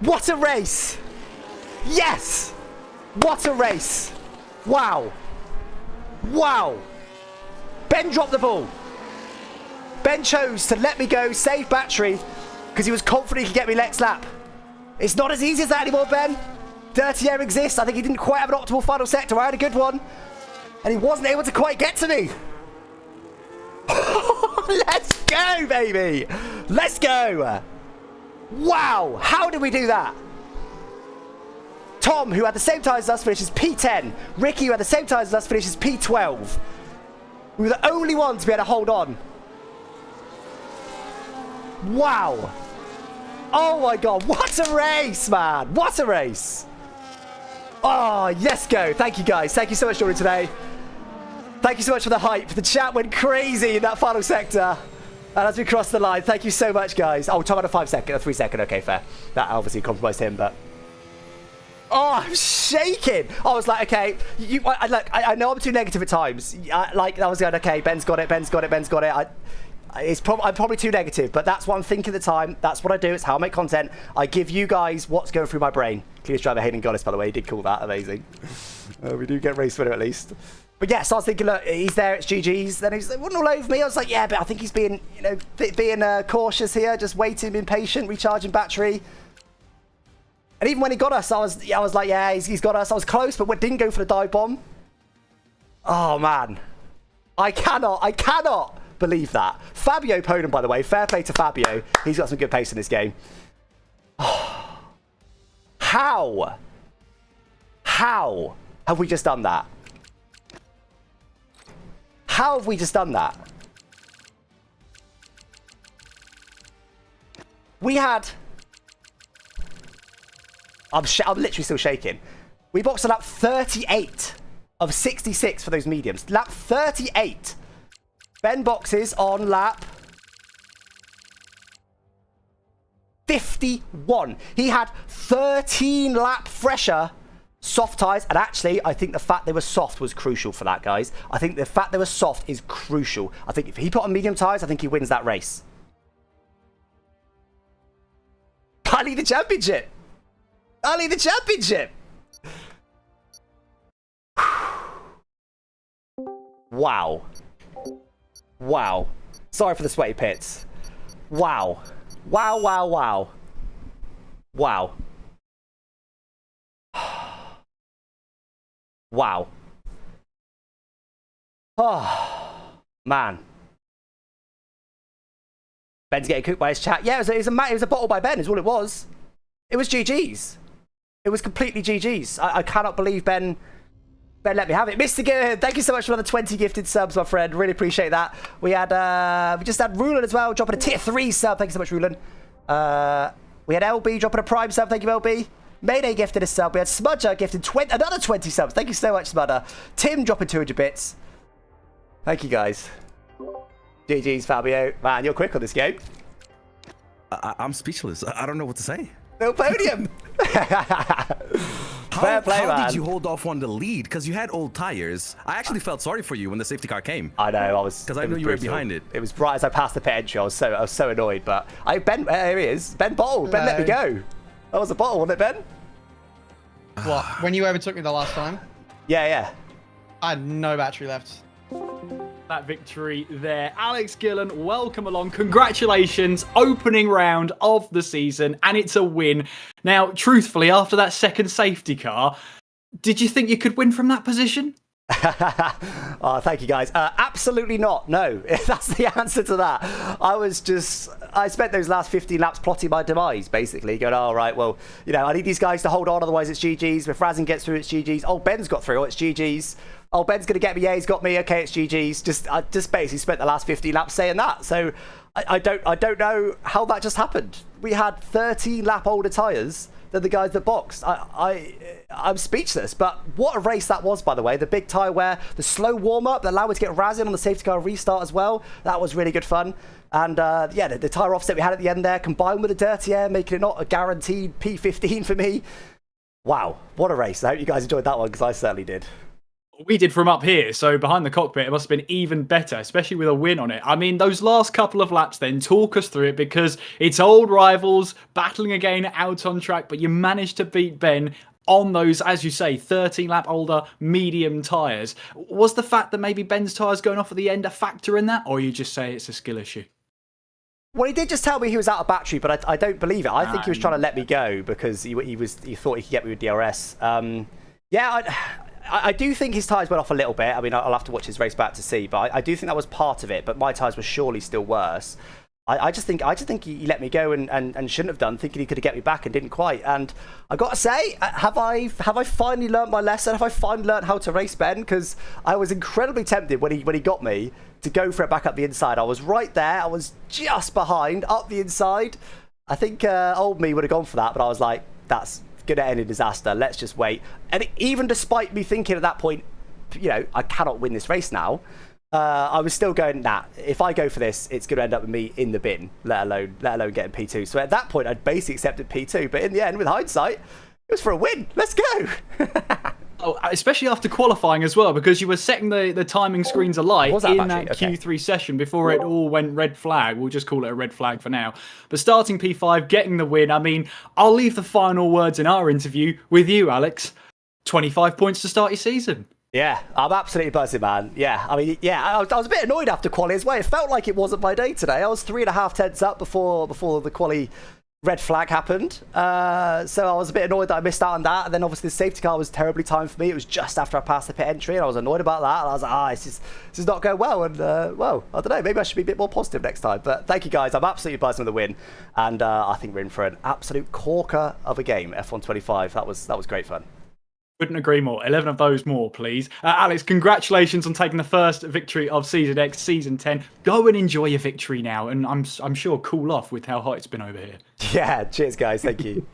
What a race! Yes! What a race! Wow! Wow! Ben dropped the ball. Ben chose to let me go, save battery, because he was confident he could get me next lap. It's not as easy as that anymore, Ben. Dirty air exists. I think he didn't quite have an optimal final sector. I had a good one, and he wasn't able to quite get to me. Let's go, baby. Let's go. Wow. How did we do that? Tom, who had the same tyres as us, finishes P10. Ricky, who had the same tyres as us, finishes P12. We were the only ones to be able to hold on. Wow. Oh my god, what a race, man. What a race. Oh, let's go. Thank you, guys. Thank you so much for joining today. Thank you so much for the hype. The chat went crazy in that final sector. And as we crossed the line, thank you so much, guys. Oh, we're talking about a 5 second, a 3 second. Okay, fair. That obviously compromised him, but... Oh, I'm shaking. I was like, okay, I know I'm too negative at times. I was going, okay, Ben's got it. I'm probably too negative, but that's what I'm thinking at the time. That's what I do. It's how I make content. I give you guys what's going through my brain. Clearest driver Hayden Goddess, by the way. He did call that amazing. We do get race winner at least. But yeah, so I was thinking, look, he's there, it's GG's. Then he's like, wasn't all over me. I was like, yeah, but I think he's being, being cautious here, just waiting, being patient, recharging battery. And even when he got us, I was like, yeah, he's got us. I was close, but didn't go for the dive bomb. Oh, man. I cannot believe that. Fabio Poden, by the way. Fair play to Fabio. He's got some good pace in this game. How have we just done that? How have we just done that? We had... I'm literally still shaking. We boxed on lap 38 of 66 for those mediums. Lap 38. Ben boxes on lap 51. He had 13 lap fresher soft tyres. And actually, I think the fact they were soft was crucial for that, guys. I think the fact they were soft is crucial. I think if he put on medium tyres, I think he wins that race. I lead the championship. I lead the championship. Wow. Wow. Sorry for the sweaty pits. Wow. Wow, wow, wow. Wow. Wow. Oh, man. Ben's getting cooked by his chat. Yeah, it was a bottle by Ben is all it was. It was GG's. It was completely GG's. I cannot believe Ben let me have it. Mr. Good, thank you so much for another 20 gifted subs, my friend. Really appreciate that. We just had Rulin as well, dropping a tier 3 sub. Thank you so much, Rulin. We had LB dropping a prime sub. Thank you, LB. Mayday gifted a sub. We had Smudger gifted another 20 subs. Thank you so much, Smudger. Tim dropping 200 bits. Thank you, guys. GG's, Fabio. Man, you're quick on this game. I'm speechless. I don't know what to say. No podium. Fair play, man. How did you hold off on the lead? Because you had old tires. I actually felt sorry for you when the safety car came. I know, I was. Because I knew you were behind it. It was right as I passed the pit entry. I was so annoyed. But Ben, here he is. Ben bottled. Ben let me go. That was a bottle, wasn't it, Ben? What? When you overtook me the last time? Yeah. I had no battery left. That victory there. Alex Gillon, welcome along. Congratulations. Opening round of the season, and it's a win. Now, truthfully, after that second safety car, did you think you could win from that position? Oh, thank you guys. Absolutely not. No, that's the answer to that. I spent those last 15 laps plotting my demise, basically, going, all right, well, you know, I need these guys to hold on, otherwise it's GG's. If Razin gets through, it's GG's. Oh, Ben's got through, oh, it's GG's. Oh, Ben's going to get me, yeah, he's got me, okay, it's GG's. I just basically spent the last 15 laps saying that. So I don't know how that just happened. We had 13 lap older tyres than the guys that boxed. I'm speechless, but what a race that was, by the way. The big tyre wear, the slow warm-up that allowed me to get Razin on the safety car restart as well. That was really good fun. And yeah, the tyre offset we had at the end there, combined with the dirty air, making it not a guaranteed P15 for me. Wow, what a race. I hope you guys enjoyed that one, because I certainly did. We did from up here, so behind the cockpit it must have been even better, especially with a win on it. I mean, those last couple of laps then, talk us through it, because it's old rivals battling again out on track, but you managed to beat Ben on those, as you say, 13-lap older medium tyres. Was the fact that maybe Ben's tyres going off at the end a factor in that, or you just say it's a skill issue? Well, he did just tell me he was out of battery, but I don't believe it. I think he was trying to let me go because he thought he could get me with DRS. Yeah, I do think his tyres went off a little bit. I mean, I'll have to watch his race back to see, but I do think that was part of it. But my tyres were surely still worse. I just think he let me go and shouldn't have done, thinking he could get me back and didn't quite. And I got to say, have I finally learnt my lesson? Have I finally learnt how to race Ben? Because I was incredibly tempted when he got me to go for it back up the inside. I was right there. I was just behind up the inside. I think old me would have gone for that, but I was like, that's going to end in disaster. Let's just wait. And even despite me thinking at that point, you know, I cannot win this race now, I was still going, nah, if I go for this, it's going to end up with me in the bin, let alone getting P2. So at that point, I'd basically accepted P2. But in the end, with hindsight, it was for a win. Let's go. Oh, especially after qualifying as well, because you were setting the timing screens alight in that Q3 session before it all went red flag. We'll just call it a red flag for now. But starting P5, getting the win, I mean, I'll leave the final words in our interview with you, Alex. 25 points to start your season. Yeah, I'm absolutely buzzing, man. Yeah, I mean, yeah, I was a bit annoyed after quali as well. It felt like it wasn't my day today. I was 3.5 tenths up before the quali red flag happened. So I was a bit annoyed that I missed out on that. And then obviously the safety car was terribly timed for me. It was just after I passed the pit entry, and I was annoyed about that. And I was like, this is not going well. And well, I don't know, maybe I should be a bit more positive next time. But thank you guys. I'm absolutely buzzing with the win, and I think we're in for an absolute corker of a game. F1 25. That was great fun. Couldn't agree more. 11 of those more, please. Alex, congratulations on taking the first victory of Season X, Season 10. Go and enjoy your victory now, and I'm sure cool off with how hot it's been over here. Yeah, cheers, guys. Thank you.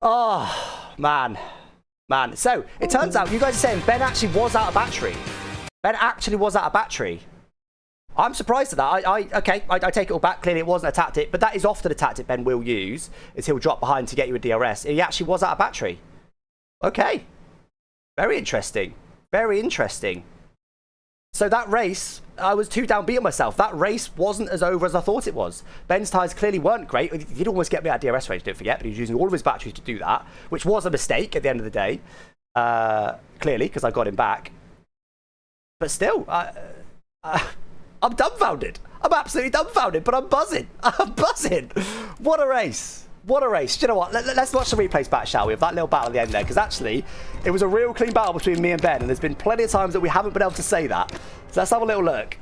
Oh, man. So, it turns out, you guys are saying Ben actually was out of battery. Ben actually was out of battery. I'm surprised at that. I take it all back. Clearly, it wasn't a tactic, but that is often a tactic Ben will use, is he'll drop behind to get you a DRS. He actually was out of battery. Okay. Very interesting. Very interesting. So that race, I was too downbeat on myself. That race wasn't as over as I thought it was. Ben's tyres clearly weren't great. He did almost get me out of DRS range, don't forget, but he was using all of his batteries to do that, which was a mistake at the end of the day, clearly, because I got him back. But still, I'm dumbfounded. I'm absolutely dumbfounded, but I'm buzzing. I'm buzzing. What a race. What a race. Do you know what? Let's watch the replays back, shall we, of that little battle at the end there, because actually, it was a real clean battle between me and Ben, and there's been plenty of times that we haven't been able to say that. So let's have a little look.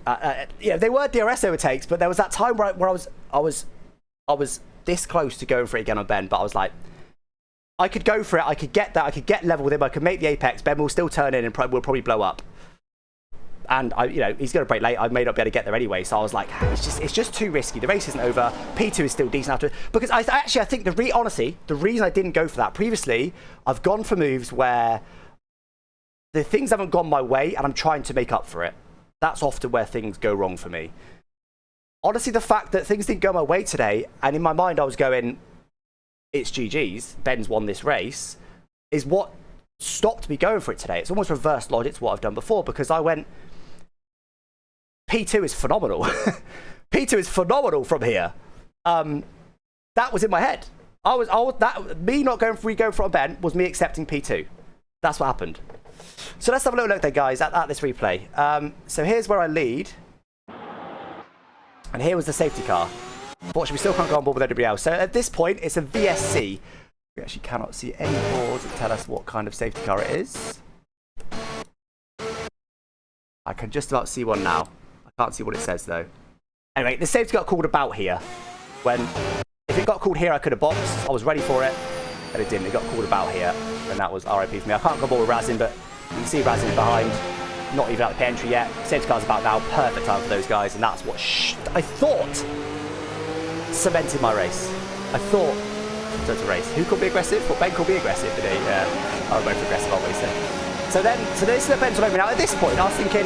Yeah, they were DRS overtakes, but there was that time where I was this close to going for it again on Ben, but I was like, I could go for it. I could get that. I could get level with him. I could make the apex. Ben will still turn in and will probably blow up. And he's going to break late. I may not be able to get there anyway. So I was like, it's just too risky. The race isn't over. P2 is still decent after. Because I think honestly, the reason I didn't go for that previously, I've gone for moves where the things haven't gone my way, and I'm trying to make up for it. That's often where things go wrong for me. Honestly, the fact that things didn't go my way today, and in my mind I was going, it's GG's. Ben's won this race, is what stopped me going for it today. It's almost reverse logic to what I've done before, because I went, P2 is phenomenal. P2 is phenomenal from here. That was in my head. Me not going for Ben was me accepting P2. That's what happened. So let's have a little look there, guys, at this replay. So here's where I lead. And here was the safety car. Fortunately, we still can't go on board with anybody else. So at this point, it's a VSC. We actually cannot see any boards that tell us what kind of safety car it is. I can just about see one now. I can't see what it says though. Anyway, the safety got called about here. If it got called here, I could have boxed. I was ready for it, but it didn't. It got called about here, and that was RIP for me. I can't go ball with Razin, but you can see Razin behind. Not even out the pit entry yet. Safety car's about now. Perfect time for those guys, and that's what I thought cemented my race. I thought so it's a race. Who could be aggressive? Well, Ben could be aggressive today. I was both aggressive, obviously. So this is the Ben's moment. Now at this point, I was thinking,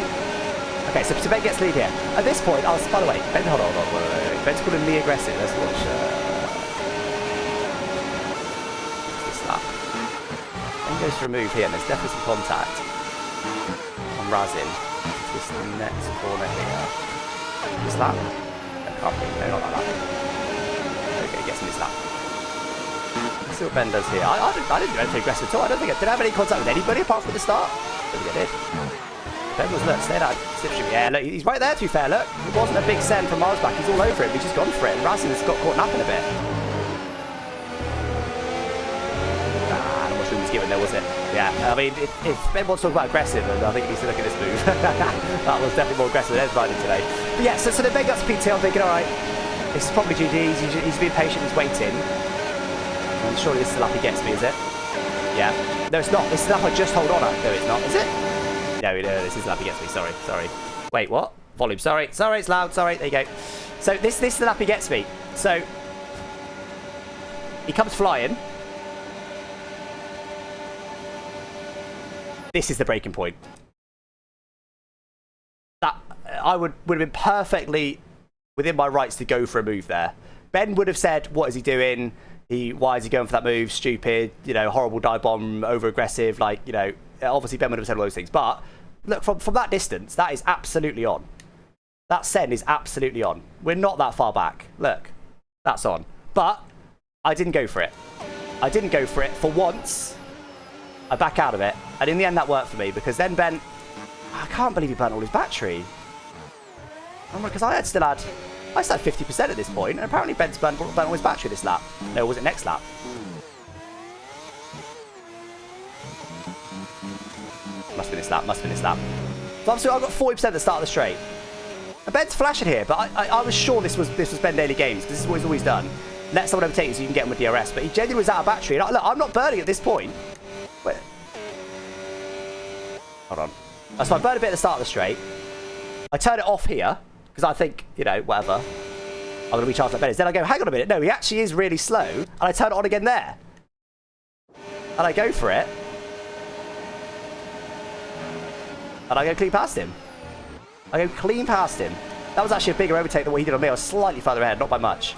okay, so Ben gets lead here. At this point, I was, by the way, Ben, hold on, wait. Ben's calling me aggressive. Let's watch this lap. Ben goes for a move here, and there's definitely some contact on Razin. This next corner here. This lap? That can't be. No, not that lap. Okay, gets in this lap. Let's see what Ben does here. I didn't do anything aggressive at all. Did I have any contact with anybody apart from the start? I don't think I did. Ben was, look, staying out. Yeah, look, he's right there, to be fair, look. It wasn't a big send from miles back. He's all over it. He's just gone for it. And Razin's got caught napping a bit. Nah, not much room was given there, was it? Yeah, I mean, if Ben wants to talk about aggressive, then I think he needs to look at this move. That was definitely more aggressive than Ed's riding today. But yeah, so the Ben got to PT. I'm thinking, all right, this is probably GG. He's being patient. He's waiting. And surely this is the lap he gets me, is it? Yeah. No, it's not. This is the lap I just hold on at. No, it's not. Is it? No, this is the lap he gets me. Sorry. Wait, what? Volume. Sorry, it's loud. Sorry. There you go. So this is the lap he gets me. So he comes flying. This is the breaking point. That I would have been perfectly within my rights to go for a move there. Ben would have said, "What is he doing? Why is he going for that move? Stupid, horrible dive bomb, over aggressive." Obviously Ben would have said all those things. But look, from that distance, that is absolutely on. That send is absolutely on. We're not that far back. Look, that's on. But I didn't go for it. I didn't go for it for once. I back out of it, and in the end that worked for me because then Ben, I can't believe he burnt all his battery. Because I still had 50% at this point, and apparently Ben's burnt all his battery this lap. No, was it next lap? Must be this lap. So obviously I've got 40% at the start of the straight. And Ben's flashing here, but I was sure this was Ben Daily Games, because this is what he's always done. Let someone overtake you so you can get him with DRS, but he genuinely was out of battery. And look, I'm not burning at this point. Wait. Hold on. So I burned a bit at the start of the straight. I turn it off here, because I think, whatever. I'm going to recharge that Ben. Then I go, hang on a minute. No, he actually is really slow. And I turn it on again there. And I go for it. And I go clean past him. That was actually a bigger overtake than what he did on me. I was slightly further ahead, not by much.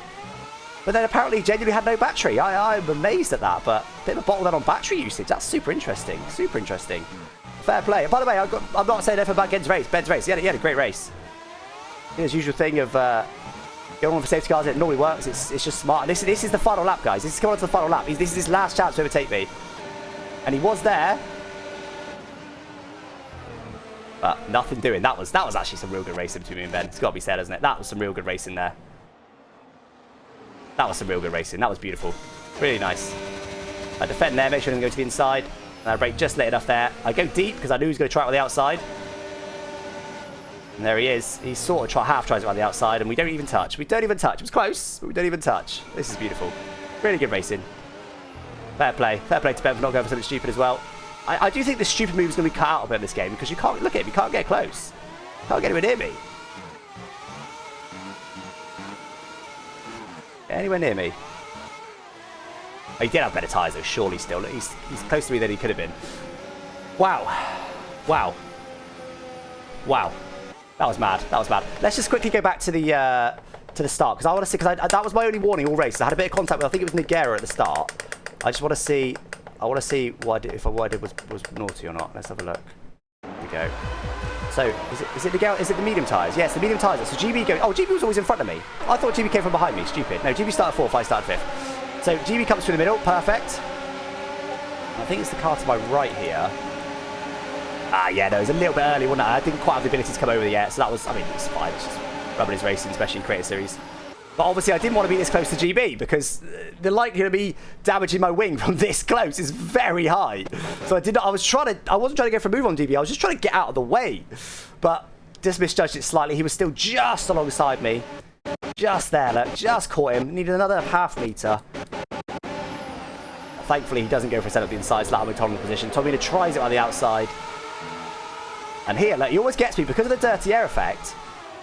But then apparently he genuinely had no battery. I'm amazed at that, but a bit of a bottleneck on battery usage. That's super interesting. Fair play. By the way, I'm not saying anything about Ben's race. He had a great race. His usual thing of going on for safety cars. It normally works. It's just smart. This is the final lap, guys. This is coming on to the final lap. This is his last chance to overtake me. And he was there. But nothing doing. That was actually some real good racing between me and Ben. It's got to be said, hasn't it? That was some real good racing there. That was beautiful. Really nice. I defend there, make sure I didn't go to the inside. And I brake just late enough there. I go deep because I knew he was going to try it on the outside. And there he is. He sort of half tries it on the outside, and we don't even touch. It was close, but we don't even touch. This is beautiful. Really good racing. Fair play to Ben for not going for something stupid as well. I do think the stupid move is going to be cut out a bit in this game because you can't look at him. You can't get close. You can't get anywhere near me. Get anywhere near me. Oh, he did have better tyres though, surely still. He's closer to me than he could have been. Wow. That was mad. Let's just quickly go back to the start because I want to see, because that was my only warning all race. I had a bit of contact with, I think it was Nigera at the start. I just want to see. I want to see what I did was naughty or not. Let's have a look. There we go. So, is it the medium tyres? Yes, the medium tyres. So GB goes. Oh, GB was always in front of me. I thought GB came from behind me. Stupid. No, GB started fourth. I started fifth. So GB comes through the middle. Perfect. I think it's the car to my right here. Yeah, no, it was a little bit early, wasn't it? I didn't quite have the ability to come over yet. So that was. I mean, it's fine. It's just rubbish racing, especially in Creator Series. But obviously, I didn't want to be this close to GB because the likelihood of me damaging my wing from this close is very high. So I wasn't trying to go for a move on DB. I was just trying to get out of the way. But just misjudged it slightly. He was still just alongside me. Just there, look. Just caught him. Needed another half meter. Thankfully, he doesn't go for a set up the inside, so that'll be Tomlin's position. Tomlin tries it on the outside. And here, look, he always gets me because of the dirty air effect.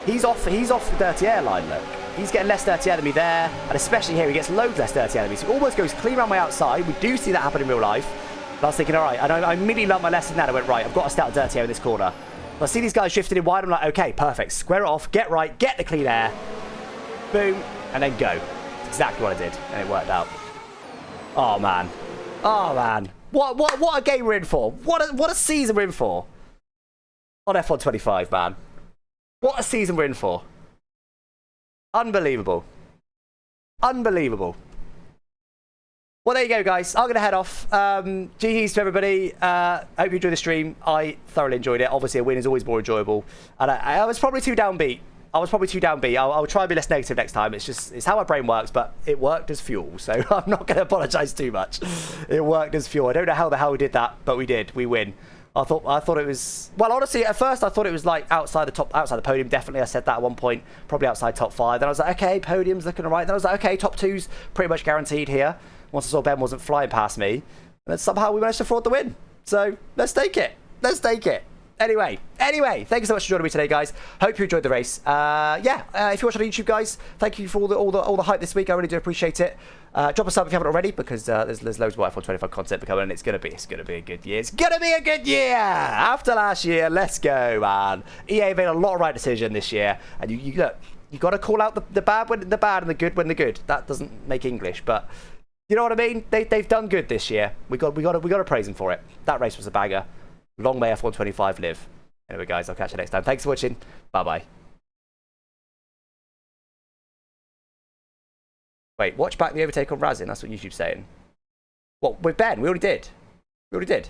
He's off the dirty air line, look. He's getting less dirty air than me there, and especially here, he gets loads less dirty air than me. So he almost goes clean around my outside. We do see that happen in real life. But I was thinking, all right, I immediately learned my lesson there. I went, right, I've got to stay out of dirty air in this corner. But I see these guys shifting in wide. I'm like, okay, perfect. Square it off, get right, get the clean air. Boom, and then go. That's exactly what I did, and it worked out. Oh, man. Oh, man. What a game we're in for. What a season we're in for. On F1 25, man. What a season we're in for. Unbelievable. Unbelievable. Well, there you go, guys. I'm going to head off. GG's to everybody. Hope you enjoyed the stream. I thoroughly enjoyed it. Obviously, a win is always more enjoyable. And I was probably too downbeat. I'll try and be less negative next time. It's how my brain works, but it worked as fuel. So I'm not going to apologise too much. It worked as fuel. I don't know how the hell we did that, but we did. We win. I thought it was, well, honestly, at first I thought it was like outside the podium. Definitely, I said that at one point, probably outside top 5. Then I was like, okay, podium's looking all right. Then I was like, okay, top 2's pretty much guaranteed here. Once I saw Ben wasn't flying past me, and then somehow we managed to fraud the win. So let's take it. Let's take it. Anyway, thank you so much for joining me today, guys. Hope you enjoyed the race. If you're watching on YouTube, guys, thank you for all the hype this week. I really do appreciate it. Drop a sub if you haven't already, because there's loads more F1 25 content coming, and it's gonna be a good year. It's gonna be a good year. After last year, let's go, man. EA made a lot of right decision this year, and you look, you got to call out the bad when the bad and the good when the good. That doesn't make English, but you know what I mean. They've done good this year. We got to praise them for it. That race was a banger. Long may F1 25 live. Anyway, guys, I'll catch you next time. Thanks for watching. Bye-bye. Wait, watch back the overtake on Razin. That's what YouTube's saying. What, with Ben? We already did.